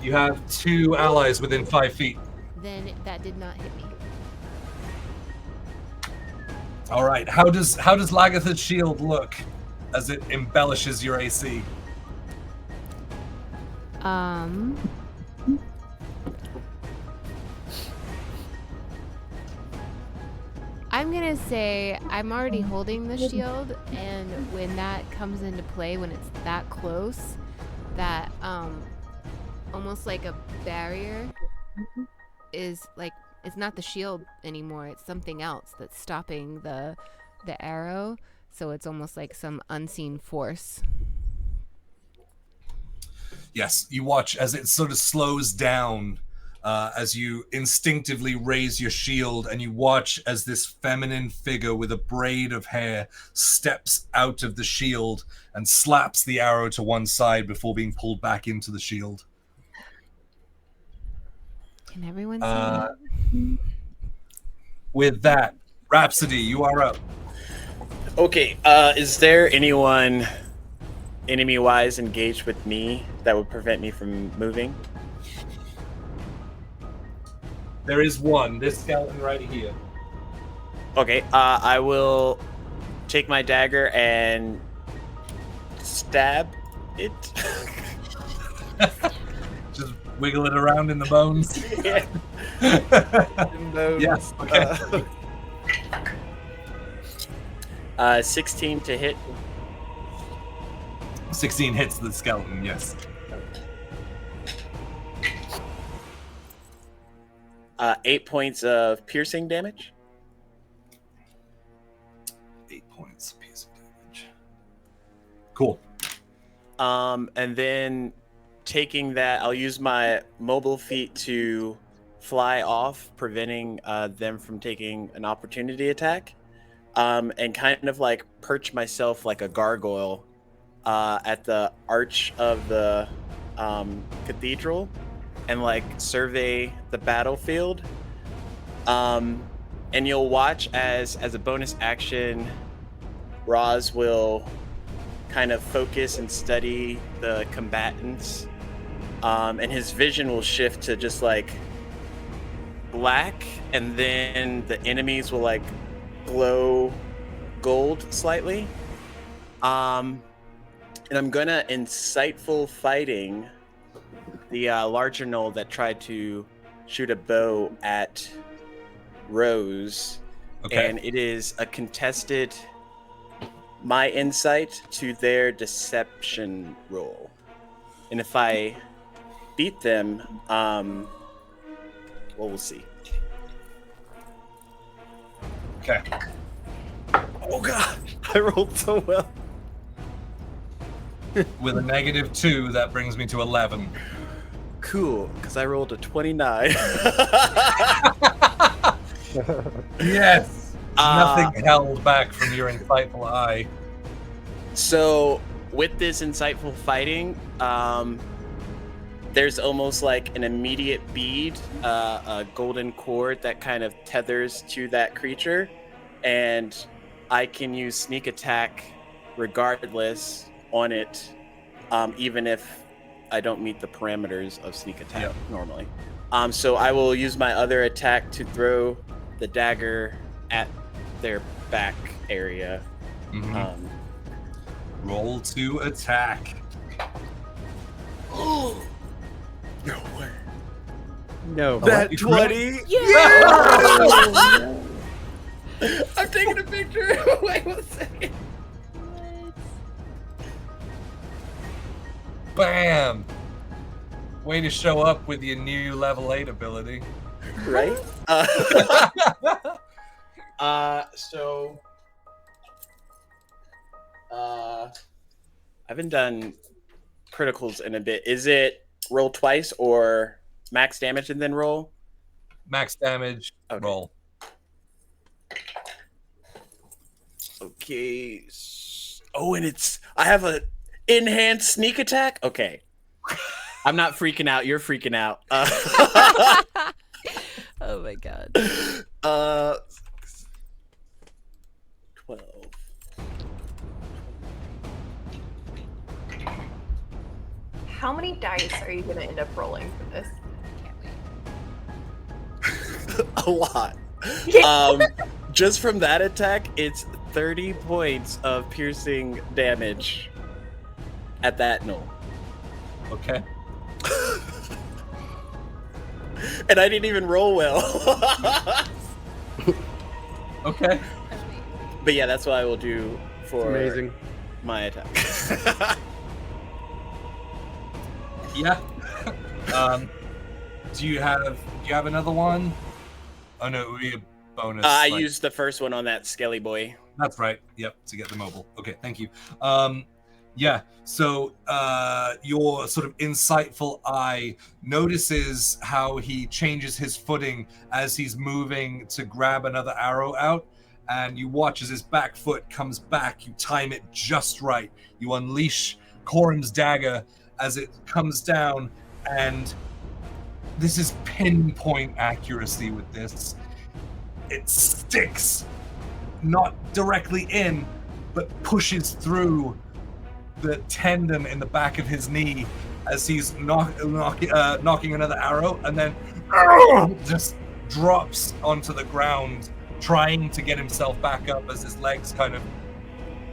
You have 2 allies within 5 feet. Then that did not hit me. All right. How does Lagatha's shield look as it embellishes your AC? I'm gonna say I'm already holding the shield, and when that comes into play, when it's that close, that almost like a barrier is like, it's not the shield anymore, it's something else that's stopping the arrow, so it's almost like some unseen force. Yes, you watch as it sort of slows down as you instinctively raise your shield, and you watch as this feminine figure with a braid of hair steps out of the shield and slaps the arrow to one side before being pulled back into the shield. Can everyone see that? With that, Rhapsody, you are up. Okay, is there anyone enemy-wise engaged with me that would prevent me from moving? There is one, this skeleton right here. Okay, I will take my dagger and stab it. Just wiggle it around in the bones. Yeah. Yes, okay. 16 to hit. 16 hits the skeleton, yes. 8 points of piercing damage. 8 points of piercing damage. Cool. And then taking that, I'll use my mobile feat to fly off, preventing them from taking an opportunity attack, and kind of like perch myself like a gargoyle at the arch of the cathedral and like survey the battlefield. And you'll watch as a bonus action, Roz will kind of focus and study the combatants, and his vision will shift to just like black, and then the enemies will like glow gold slightly. And I'm gonna insightful fighting the larger Gnoll that tried to shoot a bow at Rose. Okay. And it is a contested my insight to their deception roll. And if I beat them, well, we'll see. Okay. Oh god, I rolled so well. With a -2, that brings me to 11. Cool, because I rolled a 29. Yes! Nothing held back from your insightful eye. So, with this insightful fighting, there's almost like an immediate bead, a golden cord that kind of tethers to that creature, and I can use sneak attack regardless on it, even if I don't meet the parameters of sneak attack normally. So I will use my other attack to throw the dagger at their back area. Mm-hmm. Roll to attack. No way. No. That 20? Yeah! I'm taking a picture. Wait 1 second. Bam! Way to show up with your new level 8 ability. Right? I haven't done criticals in a bit. Is it roll twice or max damage and then roll? Max damage, roll. Okay. Oh, and I have a enhanced sneak attack? Okay. I'm not freaking out. You're freaking out. Oh my god. 12. How many dice are you gonna end up rolling for this? A lot. Just from that attack, it's 30 points of piercing damage at that Gnoll. Okay. And I didn't even roll well. Okay. But yeah, that's what I will do for Amazing. my attack. Yeah. Do you have another one? Oh no, it would be a bonus. I used the first one on that skelly boy. That's right. Yep, to get the mobile. Okay, thank you. Yeah, so your sort of insightful eye notices how he changes his footing as he's moving to grab another arrow out, and you watch as his back foot comes back. You time it just right. You unleash Corin's dagger as it comes down, and this is pinpoint accuracy with this. It sticks, not directly in, but pushes through the tendon in the back of his knee as he's knocking another arrow, and then just drops onto the ground, trying to get himself back up as his legs kind of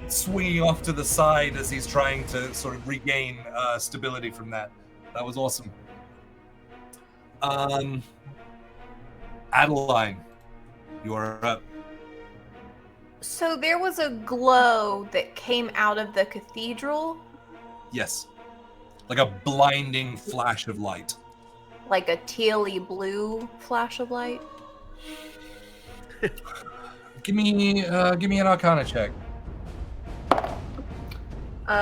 swinging off to the side as he's trying to sort of regain stability from that. That was awesome. Adeline, you are up. So there was a glow that came out of the cathedral, Yes. Like a blinding flash of light. like a tealy blue flash of light. Give me an Arcana check.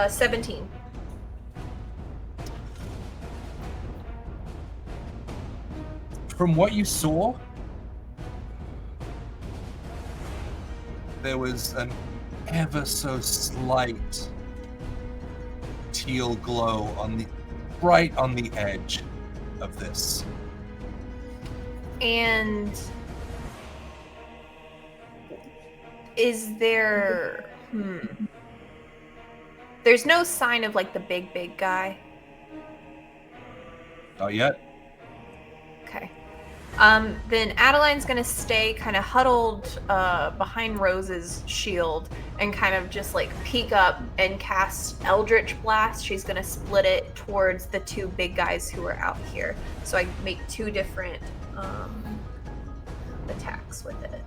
17. From what you saw, there was an ever so slight teal glow right on the edge of this. And is there there's no sign of like the big guy. Not yet. Okay. Then Adeline's gonna stay kind of huddled behind Rose's shield and kind of just like peek up and cast Eldritch Blast. She's gonna split it towards the two big guys who are out here. So I make two different attacks with it.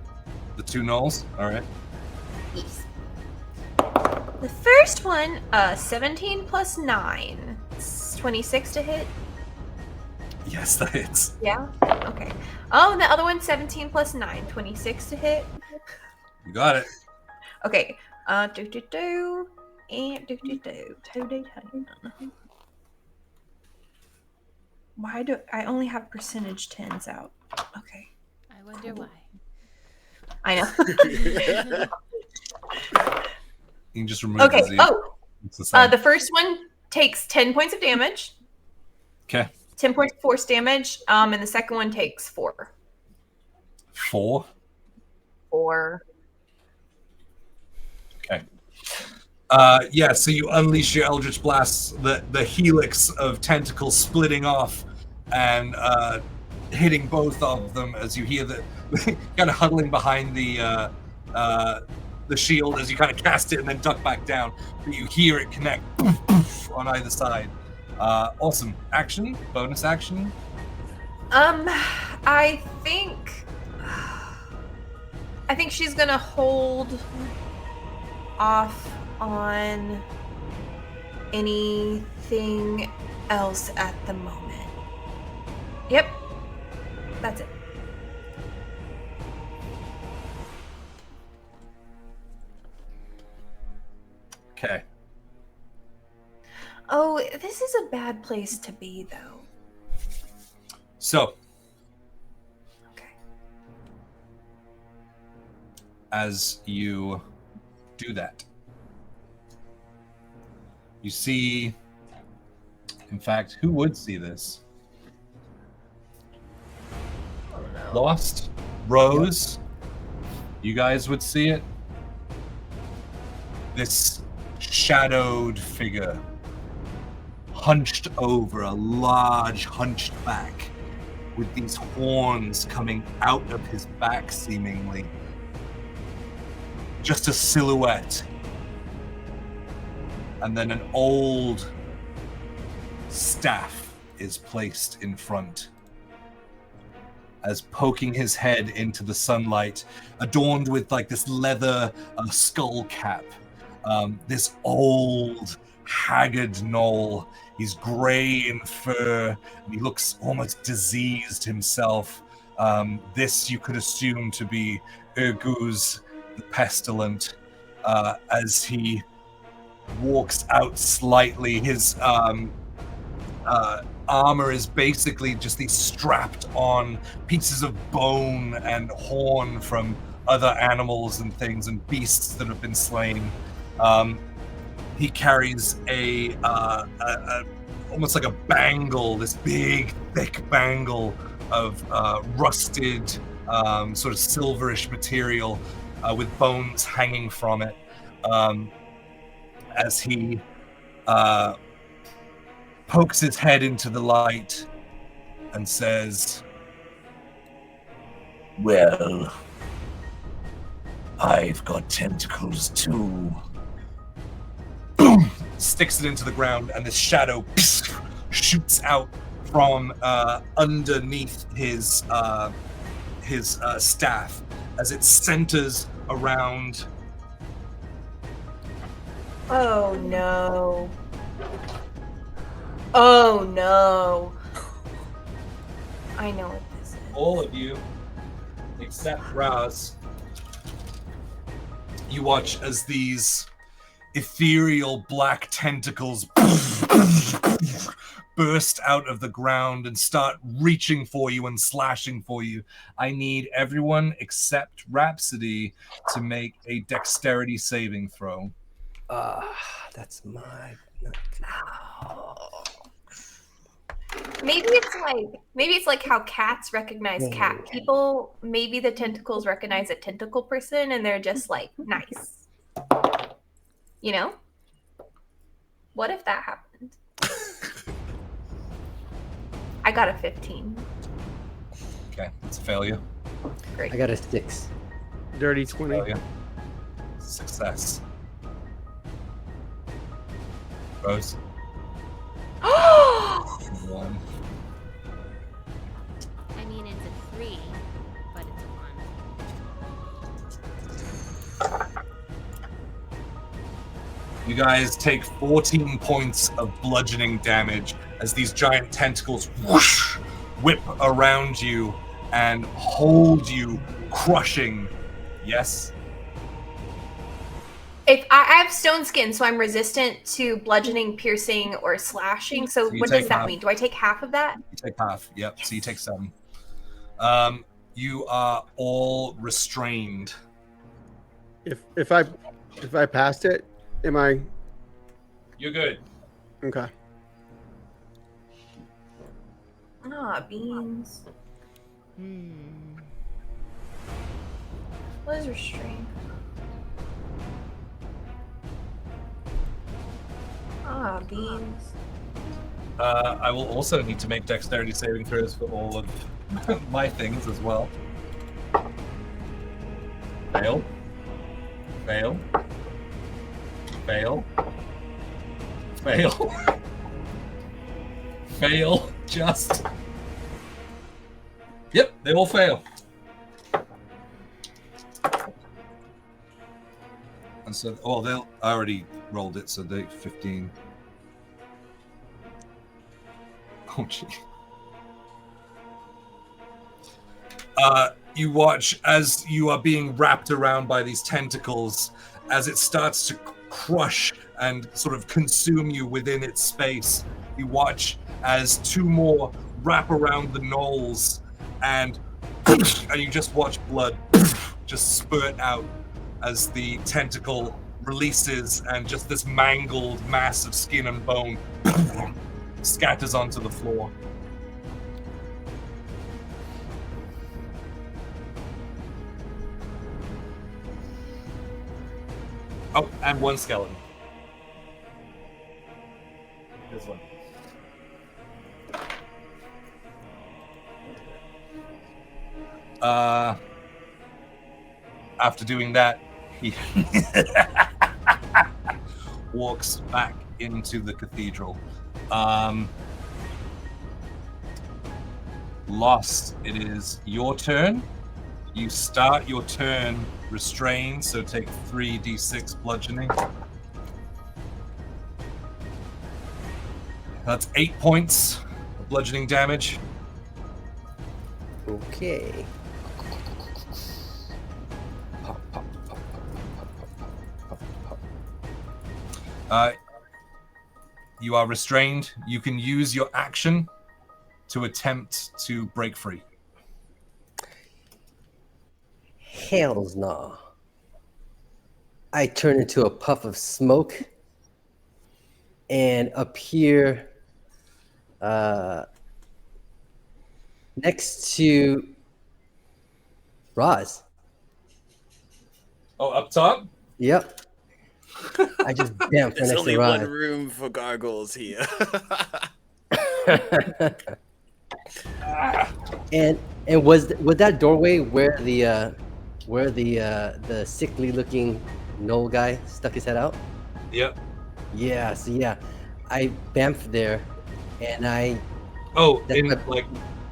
The two Gnolls? Alright. Yes. The first one, 17 plus 9. It's 26 to hit. Yes, that hits. Yeah? Okay. Oh, and the other one, 17 plus 9. 26 to hit. You got it. Okay. And why do I only have percentage 10s out? Okay. I wonder why. I know. You can just remove Okay. the Z. Oh, It's the same. the first one takes 10 points of damage. Okay. 10 points of force damage. And the second one takes 4. 4. 4. Okay. Yeah, so you unleash your Eldritch Blast, the helix of tentacles splitting off and hitting both of them as you hear the kind of huddling behind the shield as you kind of cast it and then duck back down. But you hear it connect poof, poof, on either side. Awesome. Action? Bonus action? I think she's gonna hold off on anything else at the moment. Yep. That's it. Okay. Oh, this is a bad place to be, though. So, Okay. as you do that, you see, in fact, who would see this? Lost? Rose? You guys would see it? This shadowed figure, hunched over, a large hunched back, with these horns coming out of his back, seemingly. Just a silhouette. And then an old staff is placed in front. As poking his head into the sunlight, adorned with like this leather skull cap. This old, haggard Gnoll. He's gray in fur, and he looks almost diseased himself. This you could assume to be Urguz the Pestilent, as he walks out slightly. His armor is basically just these strapped on pieces of bone and horn from other animals and things and beasts that have been slain. He carries a almost like a bangle, this big, thick bangle of rusted, sort of silverish material with bones hanging from it. As he pokes his head into the light and says, "Well, I've got tentacles too." Boom! Sticks it into the ground, and this shadow shoots out from underneath his staff as it centers around. Oh no. Oh no. I know what this is. All of you, except Raz, you watch as these ethereal black tentacles burst out of the ground and start reaching for you and slashing for you. I need everyone except Rhapsody to make a dexterity saving throw. That's my. Maybe it's like how cats recognize cat people. Maybe the tentacles recognize a tentacle person and they're just like nice. You know? What if that happened? I got a 15. Okay, that's a failure. Great. I got a 6. Dirty 20. Failure. Success. Rose. 1. I mean, it's a 3, but it's a 1. 1. You guys take 14 points of bludgeoning damage as these giant tentacles whoosh, whip around you and hold you, crushing. Yes? If I have stone skin, so I'm resistant to bludgeoning, piercing, or slashing. So So you what take does that half. mean? Do I take half of that? You take half. Yep. So you take 7. You are all restrained. If I passed it, am I You're good. okay? Ah, beans. Hmm. What is restraint? Ah, beans. I will also need to make dexterity saving throws for all of my things as well. Fail. Fail. Fail. Fail. Fail. Just. Yep, they all fail. And so, I already rolled it, so they 15. Oh, gee. You watch as you are being wrapped around by these tentacles, as it starts to crush and sort of consume you within its space. You watch as 2 more wrap around the Gnolls, and you just watch blood just spurt out as the tentacle releases, and just this mangled mass of skin and bone scatters onto the floor. Oh, and 1 skeleton. This one. After doing that, he walks back into the cathedral. Lost, it is your turn. You start your turn restrained, so take 3d6 bludgeoning. That's 8 points of bludgeoning damage. Okay. You are restrained. You can use your action to attempt to break free. Hells no. I turn into a puff of smoke and appear next to Roz. Oh, up top? Yep. I just bamf right There's next only to one Roz. room for gargoyles here. and was that doorway where the sickly looking Gnoll guy stuck his head out? Yep. Yeah, so yeah, I bamfed there, and I. Oh, That's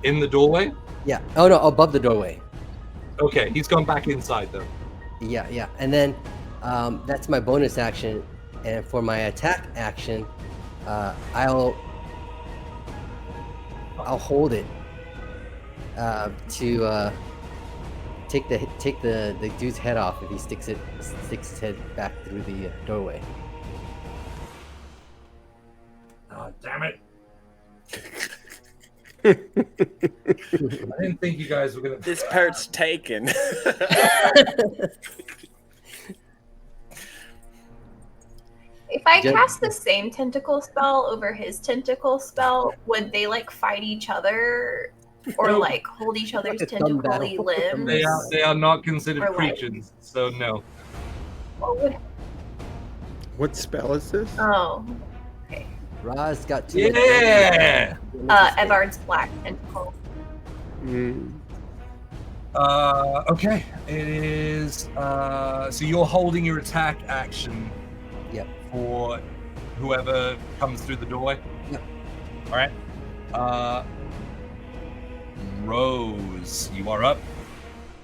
in the doorway? Yeah. Oh no, above the doorway. Okay, he's gone back inside though. Yeah, and then that's my bonus action, and for my attack action, I'll hold it to take the dude's head off if he sticks his head back through the doorway. Oh, damn it. I didn't think you guys were gonna. This part's taken. If I Just- cast the same tentacle spell over his tentacle spell, would they like fight each other or Nope. like hold each other's Like a thumb tentacly battle. limbs? They are not considered Or like- creatures, so no. What would- What spell is this? Oh, Roz got two. Yeah. Evard's black tentacle. Mm. Okay. It is. So you're holding your attack action. Yep. For whoever comes through the doorway. Yep. All right. Rose, you are up.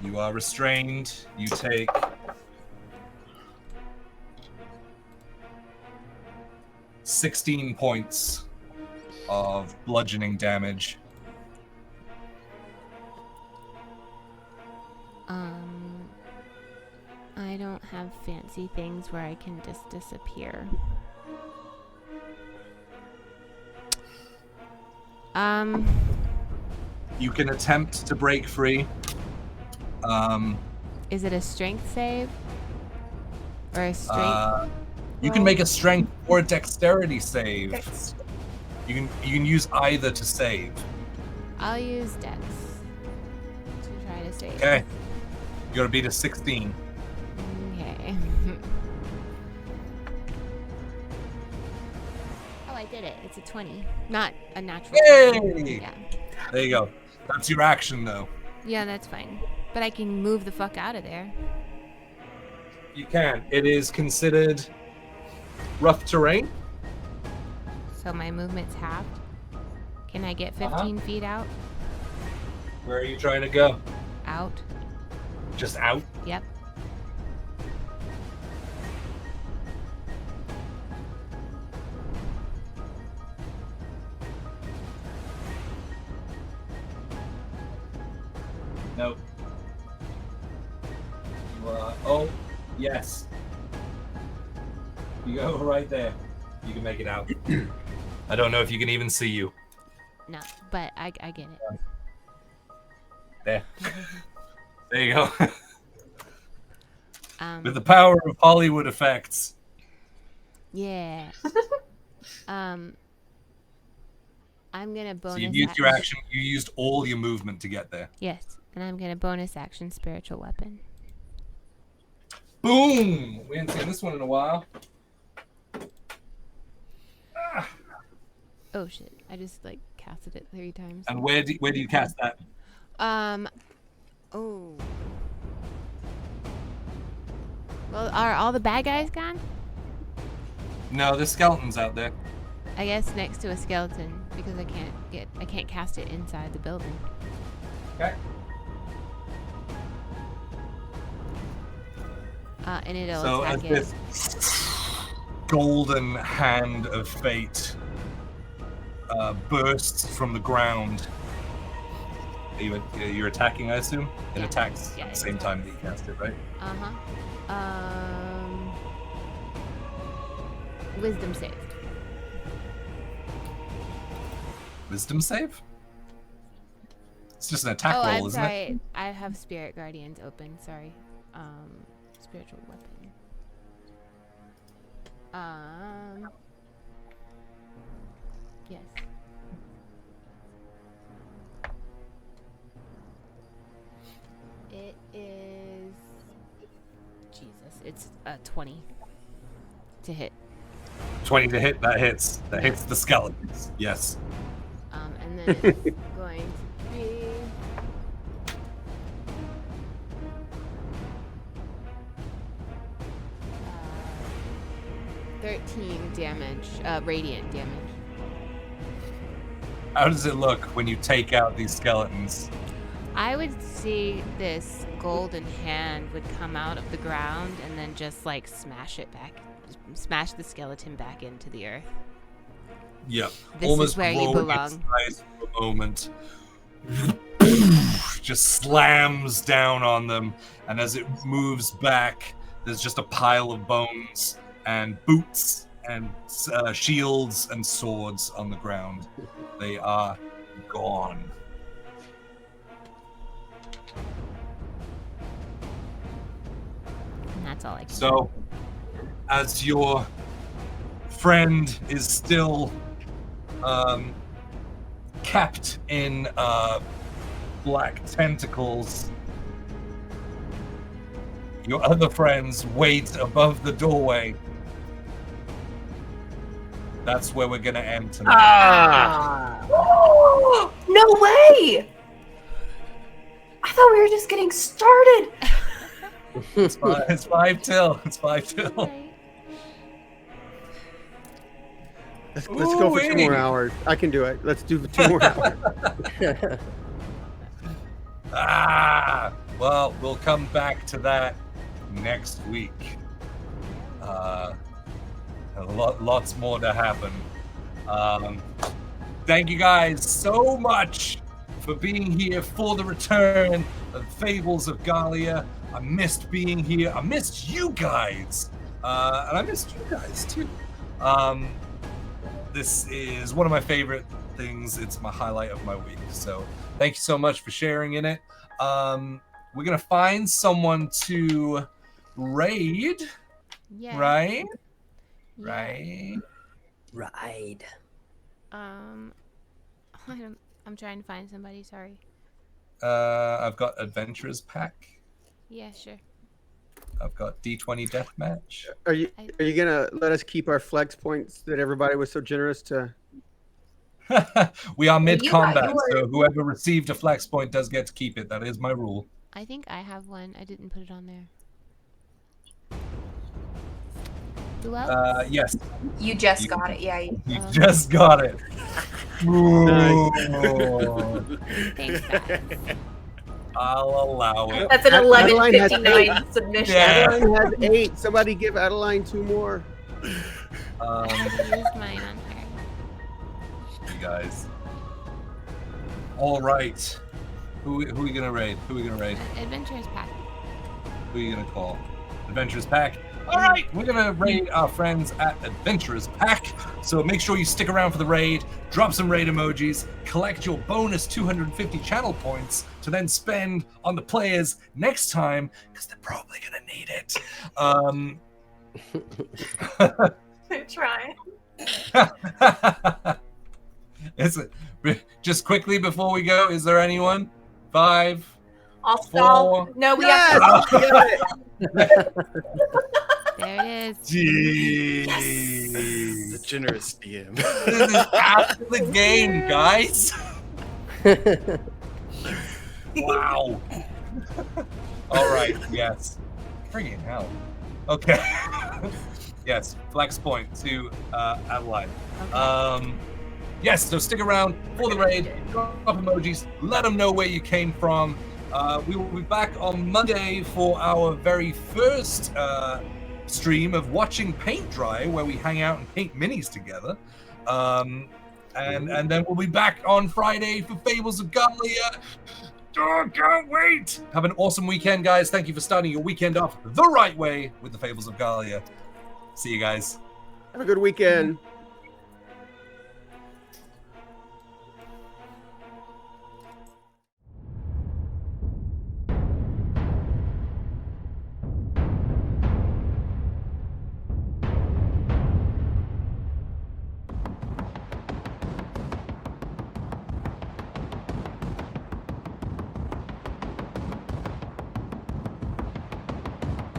You are restrained. You take 16 points of bludgeoning damage. I don't have fancy things where I can just disappear. You can attempt to break free. Is it a strength save? Or a strength? You can make a strength or a dexterity save. You can use either to save. I'll use dex to try to save. Okay. You gotta beat a 16. Okay. Oh, I did it. It's a 20. Not a natural. Yay! Yeah. There you go. That's your action, though. Yeah, that's fine. But I can move the fuck out of there. You can. It is considered rough terrain. So my movement's halved. Can I get 15 feet out? Where are you trying to go? Out. Just out? Yep. Nope. Oh, yes. You go right there. You can make it out. I don't know if you can even see you. No, but I get it. There. There you go. With the Um, power of Hollywood effects. yeah. I'm gonna bonus. So you used your action. You used all your movement to get there. Yes, and I'm gonna bonus action spiritual weapon. Boom! We haven't seen this one in a while. Oh shit! I just like casted it 3 times. And where do you cast that? Oh. Well, are all the bad guys gone? No, there's skeletons out there. I guess next to a skeleton because I can't cast it inside the building. Okay. And it'll So as attack it. this golden hand of fate bursts from the ground, you're attacking, I assume? It Yeah. attacks Yeah, at the it same time that you cast it, right? Wisdom save. Wisdom save? It's just an attack roll, I'm isn't sorry. it? I have Spirit Guardians open. Sorry. Spiritual weapon. Yes. It is. Jesus. It's 20 to hit. 20 to hit, that hits. That hits the skeletons. Yes. And then it's going to be. 13 damage, radiant damage. How does it look when you take out these skeletons? I would see this golden hand would come out of the ground and then just like smash the skeleton back into the earth. Yep. This Almost is where you rolling belong. its eyes for a moment. Just slams down on them, and as it moves back, there's just a pile of bones and boots and shields and swords on the ground. They are gone. And that's all I can do. So, as your friend is still kept in black tentacles, your other friends wait above the doorway. That's where we're gonna end tonight. No way! I thought we were just getting started. It's 5 till. It's 5 till. Right. Let's go for 2 more hours. I can do it. Let's do 2 more hours. Well, we'll come back to that next week. Lots more to happen. Thank you guys so much for being here for the return of Fables of Gahlia. I missed being here. I missed you guys. And I missed you guys too. This is one of my favorite things. It's my highlight of my week. So thank you so much for sharing in it. We're going to find someone to raid, Yeah. right? Yeah. Right. Ride. I'm trying to find somebody. Sorry. I've got Adventurers Pack. Yeah, sure. I've got D20 Deathmatch. Are you gonna let us keep our flex points that everybody was so generous to? We are mid-combat, yours. so whoever received a flex point does get to keep it. That is my rule. I think I have one. I didn't put it on there. Who else? Yes, You just got it. Yeah. you just got it. Ooh. Thanks, guys. I'll allow it. That's an Adeline has 11:59 submission. Yeah. Adeline has 8. Somebody give Adeline 2 more. I used mine on her. You guys. All right. Who are we gonna raid? Adventurers Pack. Who are you gonna call? Adventurers Pack. All right, we're gonna raid our friends at Adventurers Pack. So make sure you stick around for the raid. Drop some raid emojis. Collect your bonus 250 channel points to then spend on the players next time, because they're probably gonna need it. Trying. Just quickly before we go, is there anyone? 5, I'll stall. 4. No, we Yes! have to. Get it. There it is. Jeez. The generous DM. This is after the game, guys. Wow. All right. Yes. Freaking hell. Okay. Yes. Flex point to Adeline. Okay. Yes. So stick around for the raid. Drop emojis. Let them know where you came from. We will be back on Monday for our very first stream of watching paint dry, where we hang out and paint minis together. And then we'll be back on Friday for Fables of Gahlia. Oh, can't wait! Have an awesome weekend, guys. Thank you for starting your weekend off the right way with the Fables of Gahlia. See you guys. Have a good weekend.